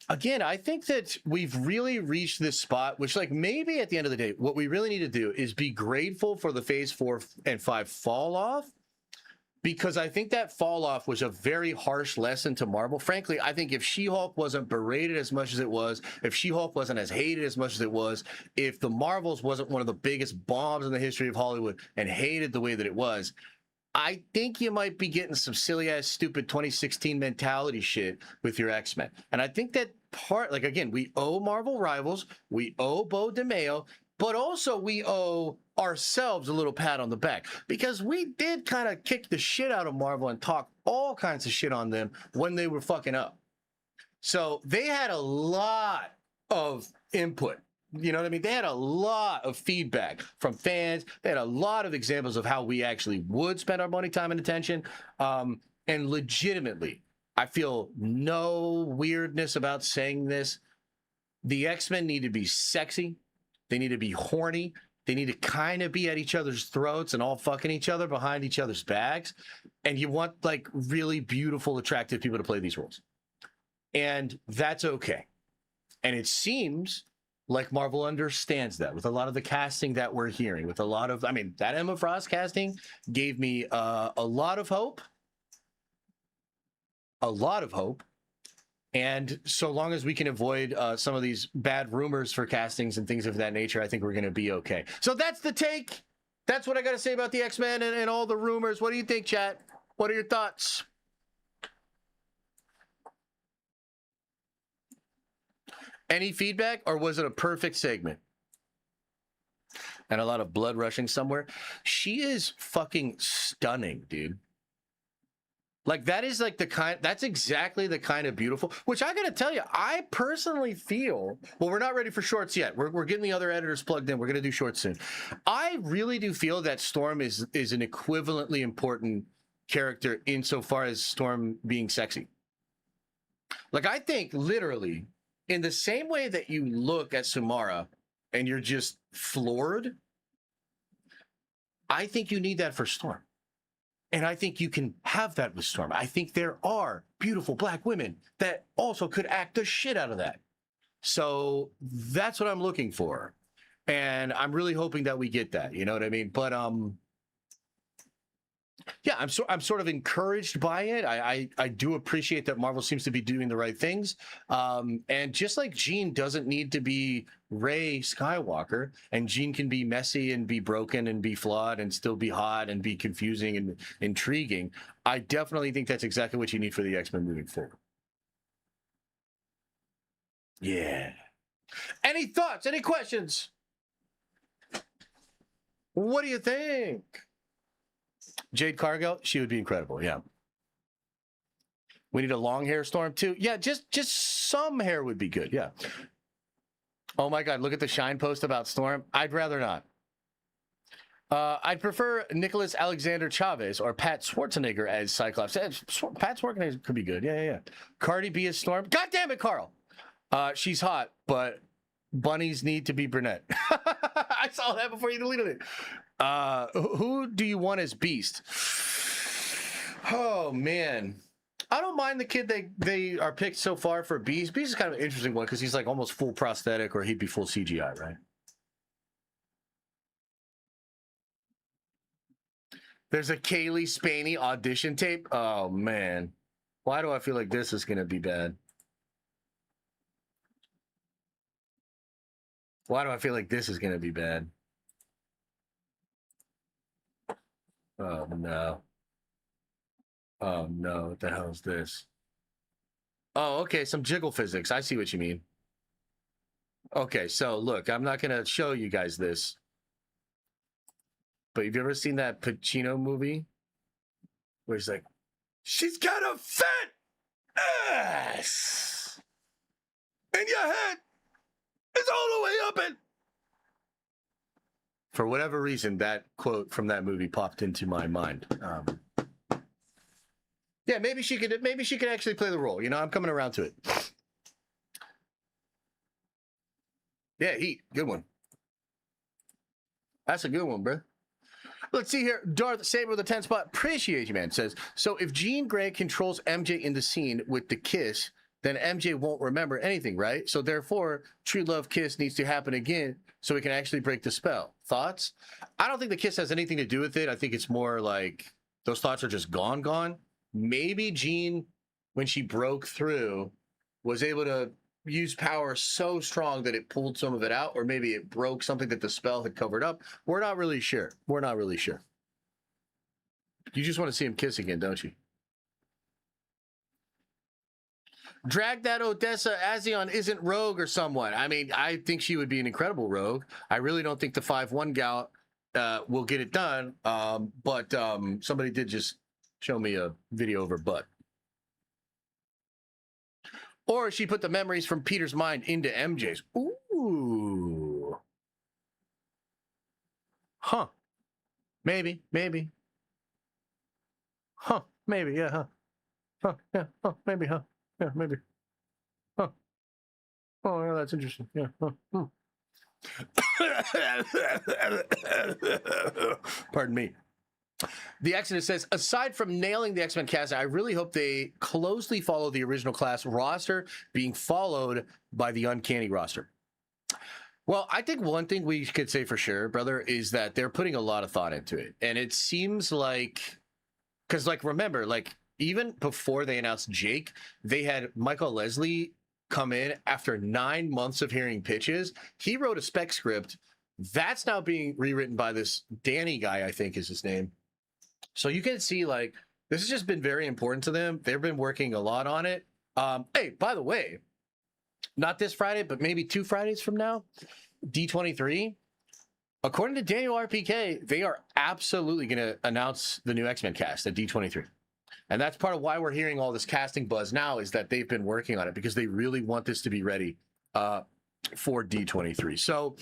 B: again, I think that we've really reached this spot, which, like, maybe at the end of the day, what we really need to do is be grateful for the Phase 4 and 5 fall off. Because I think that fall off was a very harsh lesson to Marvel. Frankly, I think if She-Hulk wasn't berated as much as it was, if She-Hulk wasn't as hated as much as it was, if the Marvels wasn't one of the biggest bombs in the history of Hollywood and hated the way that it was, I think you might be getting some silly-ass, stupid 2016 mentality shit with your X-Men. And I think that part, like, again, we owe Marvel Rivals, we owe Bo DeMayo, but also we owe ourselves a little pat on the back, because we did kind of kick the shit out of Marvel and talk all kinds of shit on them when they were fucking up. So they had a lot of input. You know what I mean? They had a lot of feedback from fans. They had a lot of examples of how we actually would spend our money, time, and attention. And legitimately, I feel no weirdness about saying this. The X-Men need to be sexy. They need to be horny. They need to kind of be at each other's throats and all fucking each other behind each other's backs. And you want, like, really beautiful, attractive people to play these roles. And that's okay. And it seems like Marvel understands that with a lot of the casting that we're hearing, with a lot of, I mean, that Emma Frost casting gave me a lot of hope. A lot of hope. And so long as we can avoid some of these bad rumors for castings and things of that nature, I think we're going to be okay. So that's the take. That's what I got to say about the X-Men and all the rumors. What do you think, chat? What are your thoughts? Any feedback, or was it a perfect segment? And a lot of blood rushing somewhere. She is fucking stunning, dude. Like, that is like the kind, that's exactly the kind of beautiful, which I gotta tell you, I personally feel, well, we're not ready for shorts yet. We're getting the other editors plugged in. We're gonna do shorts soon. I really do feel that Storm is an equivalently important character insofar as Storm being sexy. Like, I think literally, in the same way that you look at Samara and you're just floored, I think you need that for Storm. And I think you can have that with Storm. I think there are beautiful black women that also could act the shit out of that. So that's what I'm looking for. And I'm really hoping that we get that, you know what I mean? But yeah, I'm sort of encouraged by it. I do appreciate that Marvel seems to be doing the right things. And just like Jean doesn't need to be Rey Skywalker, and Jean can be messy and be broken and be flawed and still be hot and be confusing and intriguing, I definitely think that's exactly what you need for the X-Men moving forward. Yeah. Any thoughts? Any questions? What do you think? Jade Cargill, she would be incredible. Yeah. We need a long hair Storm too. Yeah, just some hair would be good. Yeah. Oh my God, look at the Shine post about Storm. I'd rather not. I'd prefer Nicholas Alexander Chavez or Pat Schwarzenegger as Cyclops. Pat Schwarzenegger could be good. Yeah. Cardi B as Storm. God damn it, Carl. She's hot, but bunnies need to be brunette. I saw that before you deleted it. Who do you want as Beast? Oh man, I don't mind the kid they are picked so far for Beast. Beast is kind of an interesting one because he's like almost full prosthetic, or he'd be full CGI, right? There's a Kaylee Spaney audition tape. Oh man, why do I feel like this is gonna be bad? Why do I feel like this is gonna be bad? Oh no. Oh no, what the hell is this? Oh, okay, some jiggle physics. I see what you mean. Okay, so look, I'm not gonna show you guys this. But have you ever seen that Pacino movie? Where he's like, she's got a fat ass! And your head is all the way up it! For whatever reason, that quote from that movie popped into my mind. Yeah, maybe she could actually play the role. You know, I'm coming around to it. Yeah, Heat, good one. That's a good one, bro. Let's see here. Darth Saber with a 10 spot. Appreciate you, man. Says, so if Jean Grey controls MJ in the scene with the kiss, then MJ won't remember anything, right? So therefore, true love kiss needs to happen again so we can actually break the spell. Thoughts? I don't think the kiss has anything to do with it. I think it's more like those thoughts are just gone. Maybe Jean, when she broke through, was able to use power so strong that it pulled some of it out, or maybe it broke something that the spell had covered up. We're not really sure. You just want to see him kiss again, don't you? Drag that Odessa Azion isn't Rogue or someone. I mean, I think she would be an incredible Rogue. I really don't think the 5-1 gal will get it done. But somebody did just show me a video of her butt. Or she put the memories from Peter's mind into MJ's. Ooh. Huh. Maybe. Huh. Maybe, yeah, huh. Huh, yeah, huh, maybe, huh. Yeah, maybe. Huh. Oh, yeah, that's interesting. Yeah. Huh. Pardon me. The Exodus says, aside from nailing the X-Men cast, I really hope they closely follow the original class roster being followed by the Uncanny roster. Well, I think one thing we could say for sure, brother, is that they're putting a lot of thought into it. And it seems like, because like, remember, like even before they announced Jake, they had Michael Leslie come in after 9 months of hearing pitches. He wrote a spec script That's now being rewritten by this Danny guy, I think is his name. So you can see, like, this has just been very important to them. They've been working a lot on it. Hey, by the way, not this Friday, but maybe 2 Fridays from now, D23, according to Daniel RPK, they are absolutely going to announce the new X-Men cast at D23. And that's part of why we're hearing all this casting buzz now, is that they've been working on it because they really want this to be ready for D23. So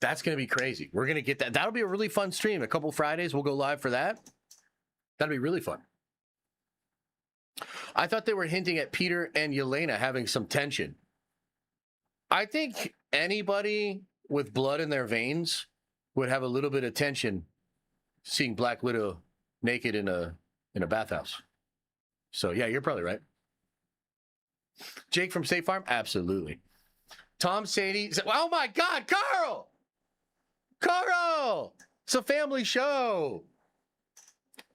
B: that's going to be crazy. We're going to get that. That'll be a really fun stream. A couple Fridays, we'll go live for that. That'll be really fun. I thought they were hinting at Peter and Yelena having some tension. I think anybody with blood in their veins would have a little bit of tension seeing Black Widow naked in a bathhouse. So yeah, you're probably right. Jake from State Farm, absolutely. Tom Sadie, oh my God, Carl! Carl! It's a family show.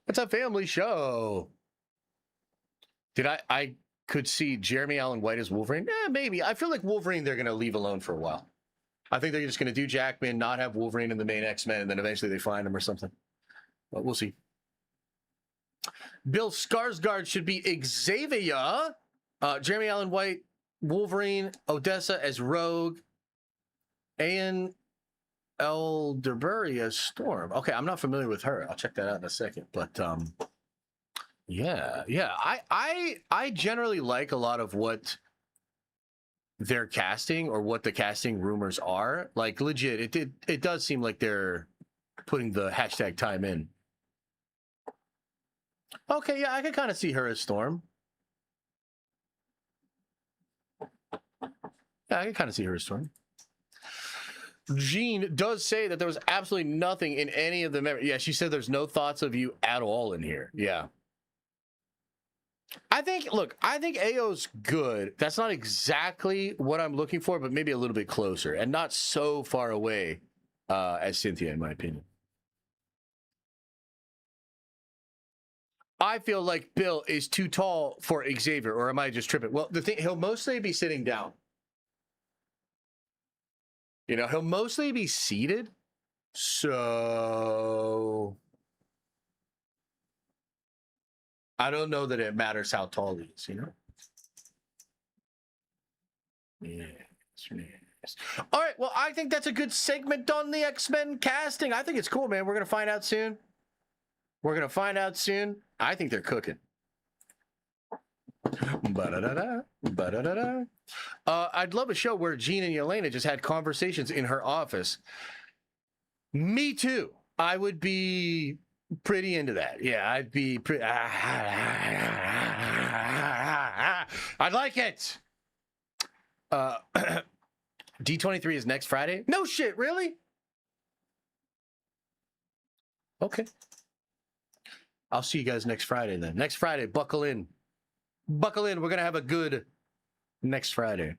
B: It's a family show. Did I could see Jeremy Allen White as Wolverine? Maybe. I feel like Wolverine they're going to leave alone for a while. I think they're just going to do Jackman, not have Wolverine in the main X-Men, and then eventually they find him or something. But we'll see. Bill Skarsgård should be Xavier. Jeremy Allen White, Wolverine, Odessa as Rogue, Ian Elderberry as Storm. Okay, I'm not familiar with her. I'll check that out in a second. But yeah. I generally like a lot of what they're casting or what the casting rumors are. Like legit, it does seem like they're putting the hashtag time in. Okay, yeah, I can kind of see her as Storm. Yeah, I can kind of see her as Storm. Jean does say that there was absolutely nothing in any of the memory. Yeah, she said there's no thoughts of you at all in here. Yeah. I think AO's good. That's not exactly what I'm looking for, but maybe a little bit closer and not so far away as Cynthia, in my opinion. I feel like Bill is too tall for Xavier, or am I just tripping? Well, the thing, he'll mostly be sitting down. You know, he'll mostly be seated. So I don't know that it matters how tall he is, you know? Yes. All right, well, I think that's a good segment on the X-Men casting. I think it's cool, man. We're going to find out soon. I think they're cooking. I'd love a show where Jean and Yelena just had conversations in her office. Me too. I would be pretty into that. Yeah, I'd be pretty. I'd like it. D23 is next Friday. No shit, really? Okay. I'll see you guys next Friday then. Next Friday, buckle in. Buckle in. We're going to have a good next Friday.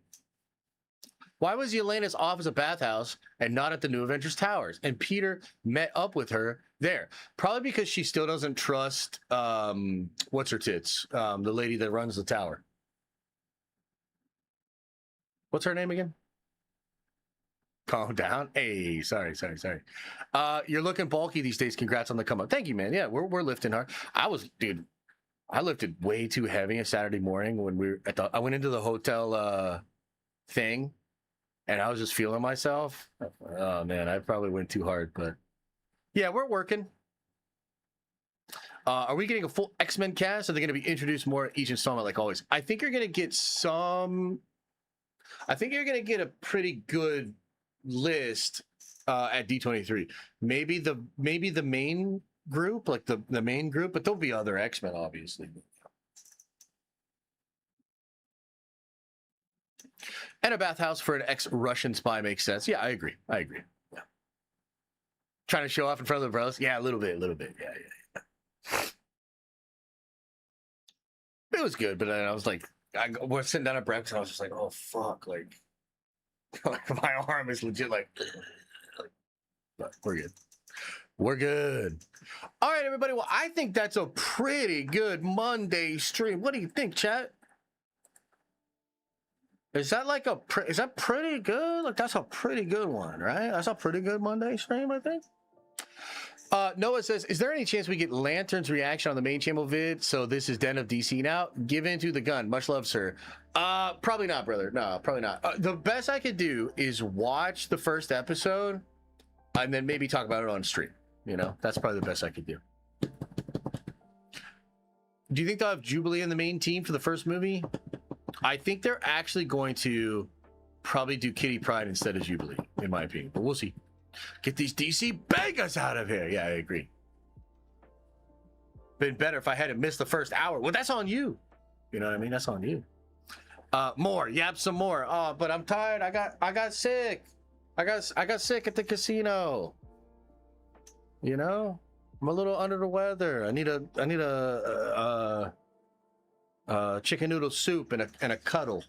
B: Why was Yelena's office a bathhouse and not at the New Avengers Towers? And Peter met up with her there. Probably because she still doesn't trust, what's her tits? The lady that runs the tower. What's her name again? Calm down. Hey, sorry. You're looking bulky these days. Congrats on the come up. Thank you, man. Yeah, we're lifting hard. I lifted way too heavy a Saturday morning when we were I went into the hotel thing and I was just feeling myself. Oh man, I probably went too hard, but yeah, we're working. Are we getting a full X-Men cast? Are they going to be introduced more each installment like always? I think you're going to get a pretty good list at D23. Maybe the main group, like the main group, but there'll be other X-Men, obviously. And a bathhouse for an ex-Russian spy makes sense. Yeah, I agree. Yeah. Trying to show off in front of the bros? Yeah, a little bit. Yeah. It was good, but then I was like, we're sitting down at breakfast, and I was just like, oh, fuck, like my arm is legit like, but we're good. All right, everybody. Well, I think that's a pretty good Monday stream. What do you think, chat? Is that like is that pretty good? Like that's a pretty good one, right? That's a pretty good Monday stream, I think. Noah says, is there any chance we get Lantern's reaction on the main channel vid? So this is Den of DC now. Give into the gun. Much love, sir. Probably not, brother. No, probably not. The best I could do is watch the first episode and then maybe talk about it on stream. You know, that's probably the best I could do. Do you think they'll have Jubilee in the main team for the first movie? I think they're actually going to probably do Kitty Pryde instead of Jubilee, in my opinion. But we'll see. Get these DC bangers out of here. Yeah, I agree. Been better if I hadn't missed the first hour. Well, that's on you. You know what I mean? That's on you. More. Yap some more. Oh, but I'm tired. I got sick. I got sick at the casino. You know? I'm a little under the weather. I need a chicken noodle soup and a cuddle.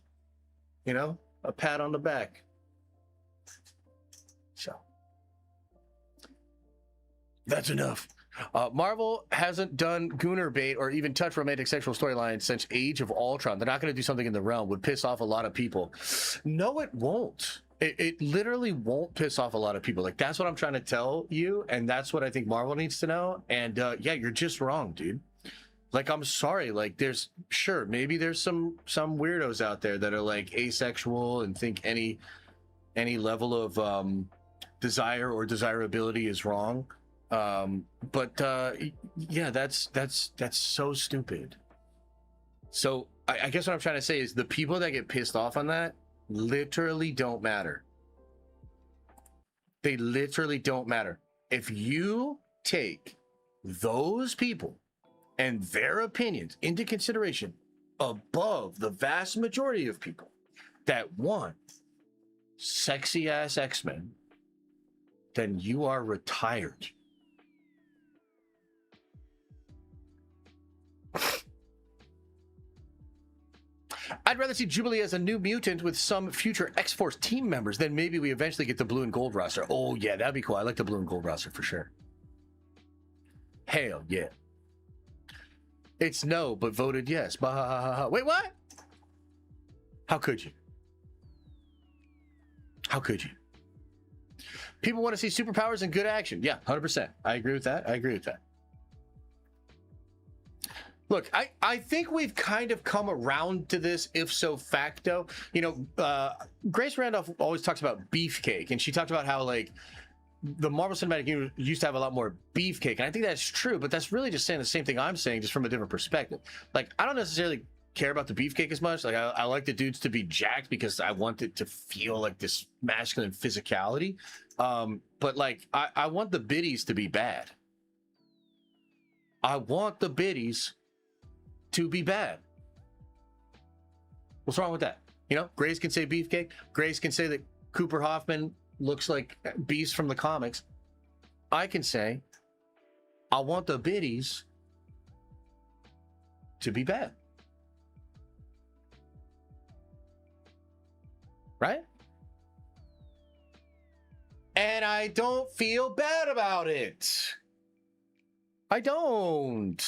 B: You know? A pat on the back. So that's enough. Marvel hasn't done Gooner bait or even touched romantic sexual storylines since Age of Ultron. They're not going to do something in the realm. Would piss off a lot of people. No, it won't. It literally won't piss off a lot of people. Like, that's what I'm trying to tell you, and that's what I think Marvel needs to know. And yeah, you're just wrong, dude. Like, I'm sorry. Like, maybe there's some weirdos out there that are like asexual and think any level of desire or desirability is wrong. But yeah, that's so stupid. So I guess what I'm trying to say is the people that get pissed off on that literally don't matter. They literally don't matter. If you take those people and their opinions into consideration above the vast majority of people that want sexy ass X-Men, then you are retired. I'd rather see Jubilee as a new mutant with some future X-Force team members than maybe we eventually get the blue and gold roster. Oh, yeah, that'd be cool. I like the blue and gold roster for sure. Hell yeah. It's no, but voted yes. Bah. Wait, what? How could you? How could you? People want to see superpowers and good action. Yeah, 100%. I agree with that. Look, I think we've kind of come around to this, if so facto. You know, Grace Randolph always talks about beefcake, and she talked about how, like, the Marvel Cinematic Universe used to have a lot more beefcake, and I think that's true, but that's really just saying the same thing I'm saying, just from a different perspective. Like, I don't necessarily care about the beefcake as much. Like, I like the dudes to be jacked because I want it to feel like this masculine physicality. But, like, I want the biddies to be bad. I want the biddies to be bad. What's wrong with that? You know, Grace can say beefcake. Grace can say that Cooper Hoffman looks like Beast from the comics. I can say, I want the biddies to be bad. Right? And I don't feel bad about it. I don't.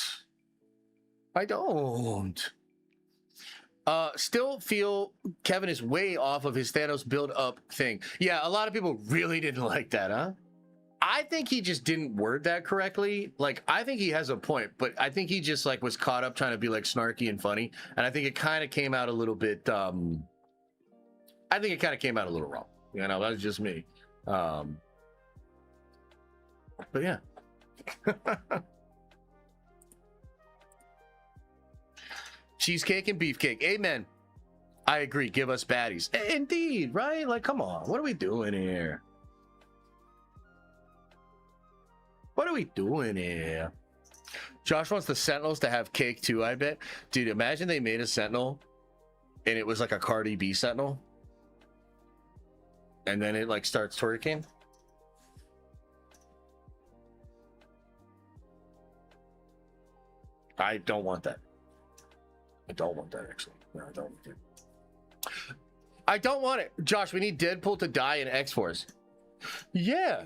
B: Still feel Kevin is way off of his Thanos build-up thing. Yeah, a lot of people really didn't like that, huh? I think he just didn't word that correctly. Like, I think he has a point, but I think he just, like, was caught up trying to be, like, snarky and funny. And I think it kind of came out a little bit, I think it kind of came out a little wrong. You know, that was just me. But yeah. Cheesecake and beefcake. Amen. I agree. Give us baddies. Indeed, right? Like, come on. What are we doing here? What are we doing here? Josh wants the Sentinels to have cake too, I bet. Dude, imagine they made a Sentinel and it was like a Cardi B Sentinel. And then it like starts twerking. I don't want that. I don't want that, actually. No, I don't want it. I don't want it. Josh, we need Deadpool to die in X-Force. Yeah.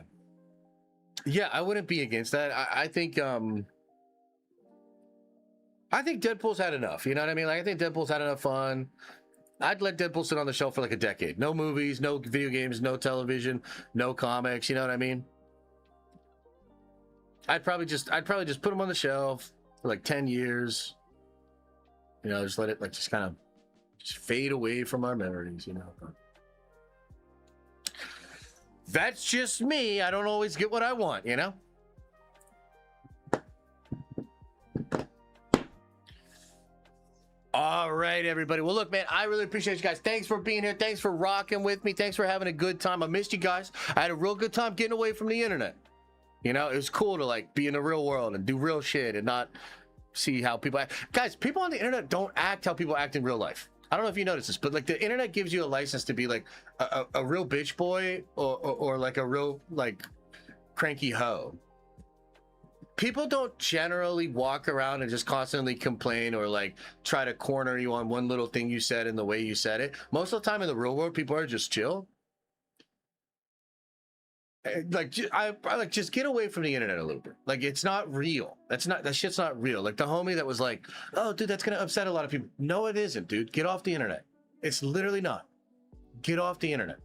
B: Yeah, I wouldn't be against that. I think Deadpool's had enough. You know what I mean? Like, I think Deadpool's had enough fun. I'd let Deadpool sit on the shelf for like a decade. No movies, no video games, no television, no comics. You know what I mean? I'd probably just put him on the shelf for like 10 years. You know, just let it like just kind of just fade away from our memories. You know. That's just me. I don't always get what I want, you know? All right, everybody. Well, look, man, I really appreciate you guys. Thanks for being here. Thanks for rocking with me. Thanks for having a good time. I missed you guys. I had a real good time getting away from the internet. You know, it was cool to like be in the real world and do real shit and not see how people act. Guys, people on the internet don't act how people act in real life. I don't know if you noticed this, but like the internet gives you a license to be like a real bitch boy or like a real like cranky hoe. People don't generally walk around and just constantly complain or like try to corner you on one little thing you said and the way you said it. Most of the time in the real world, people are just chill. Like I like just get away from the internet a little bit. Like it's not real. That shit's not real. Like the homie that was like, oh dude, that's gonna upset a lot of people. No, it isn't, dude. Get off the internet. It's literally not. Get off the internet.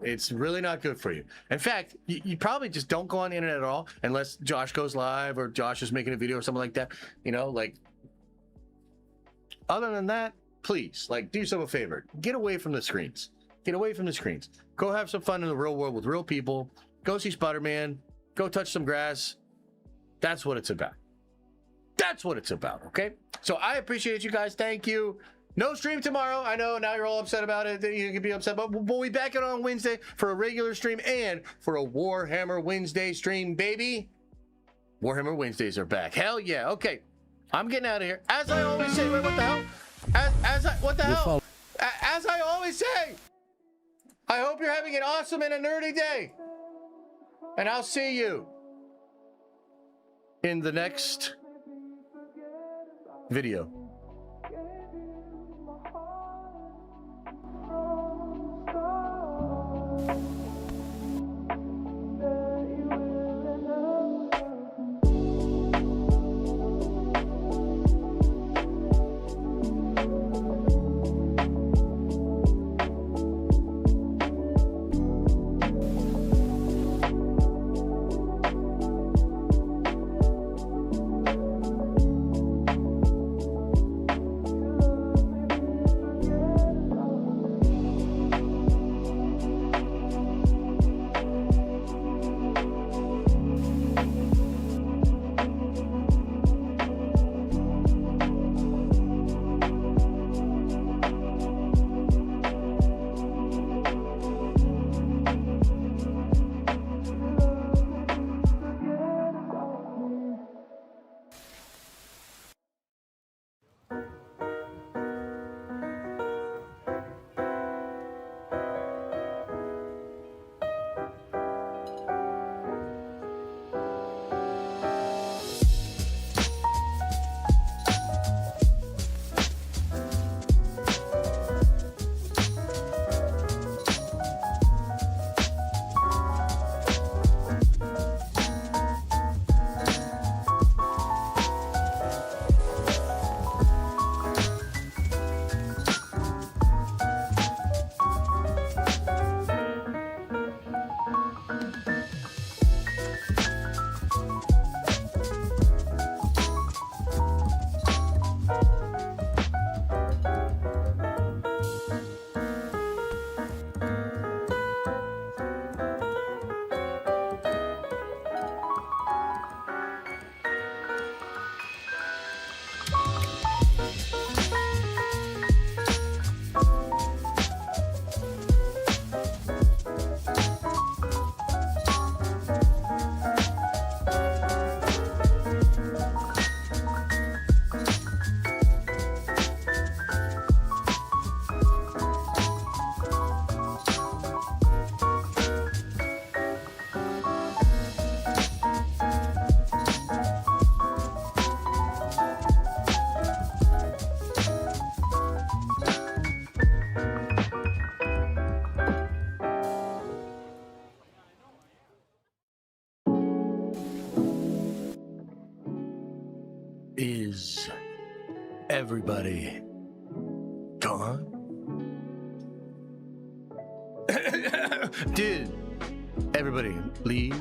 B: It's really not good for you. In fact, you probably just don't go on the internet at all unless Josh goes live or Josh is making a video or something like that. You know, like other than that, please, like do yourself a favor. Get away from the screens. Get away from the screens. Go have some fun in the real world with real people. Go see Spider-Man. Go touch some grass. That's what it's about. That's what it's about, okay? So I appreciate you guys. Thank you. No stream tomorrow. I know now you're all upset about it. You can be upset, but we'll be back on Wednesday for a regular stream and for a Warhammer Wednesday stream, baby. Warhammer Wednesdays are back. Hell yeah. Okay. I'm getting out of here. As I always say, wait, what the hell? What the hell? As I always say, I hope you're having an awesome and a nerdy day. And I'll see you in the next video. Is everybody gone? on. Dude, everybody, leave.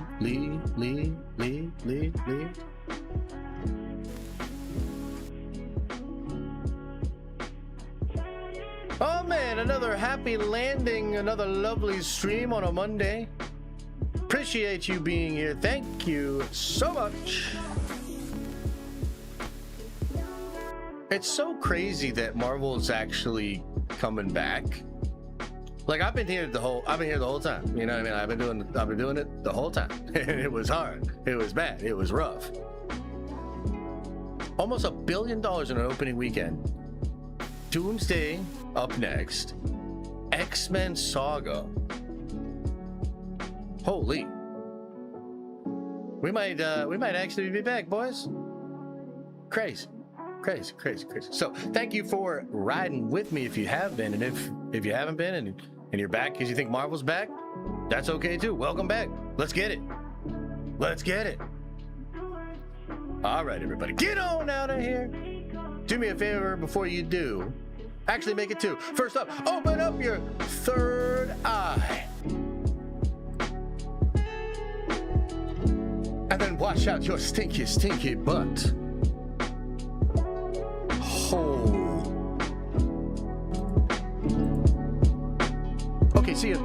B: Oh man, another happy landing, another lovely stream on a Monday. Appreciate you being here. Thank you so much. It's so crazy that Marvel's actually coming back. Like I've been here the whole time. You know what I mean? I've been doing it the whole time. It was hard. It was bad. It was rough. Almost $1 billion in an opening weekend. Doomsday up next. X-Men Saga. Holy. We might actually be back, boys. Crazy. So thank you for riding with me if you have been, and if you haven't been and you're back because you think Marvel's back, that's okay too. Welcome back. Let's get it. All right, everybody, get on out of here. Do me a favor before you do. Actually, make it two. First up, open up your third eye. And then wash out your stinky butt. Oh. Okay, see ya.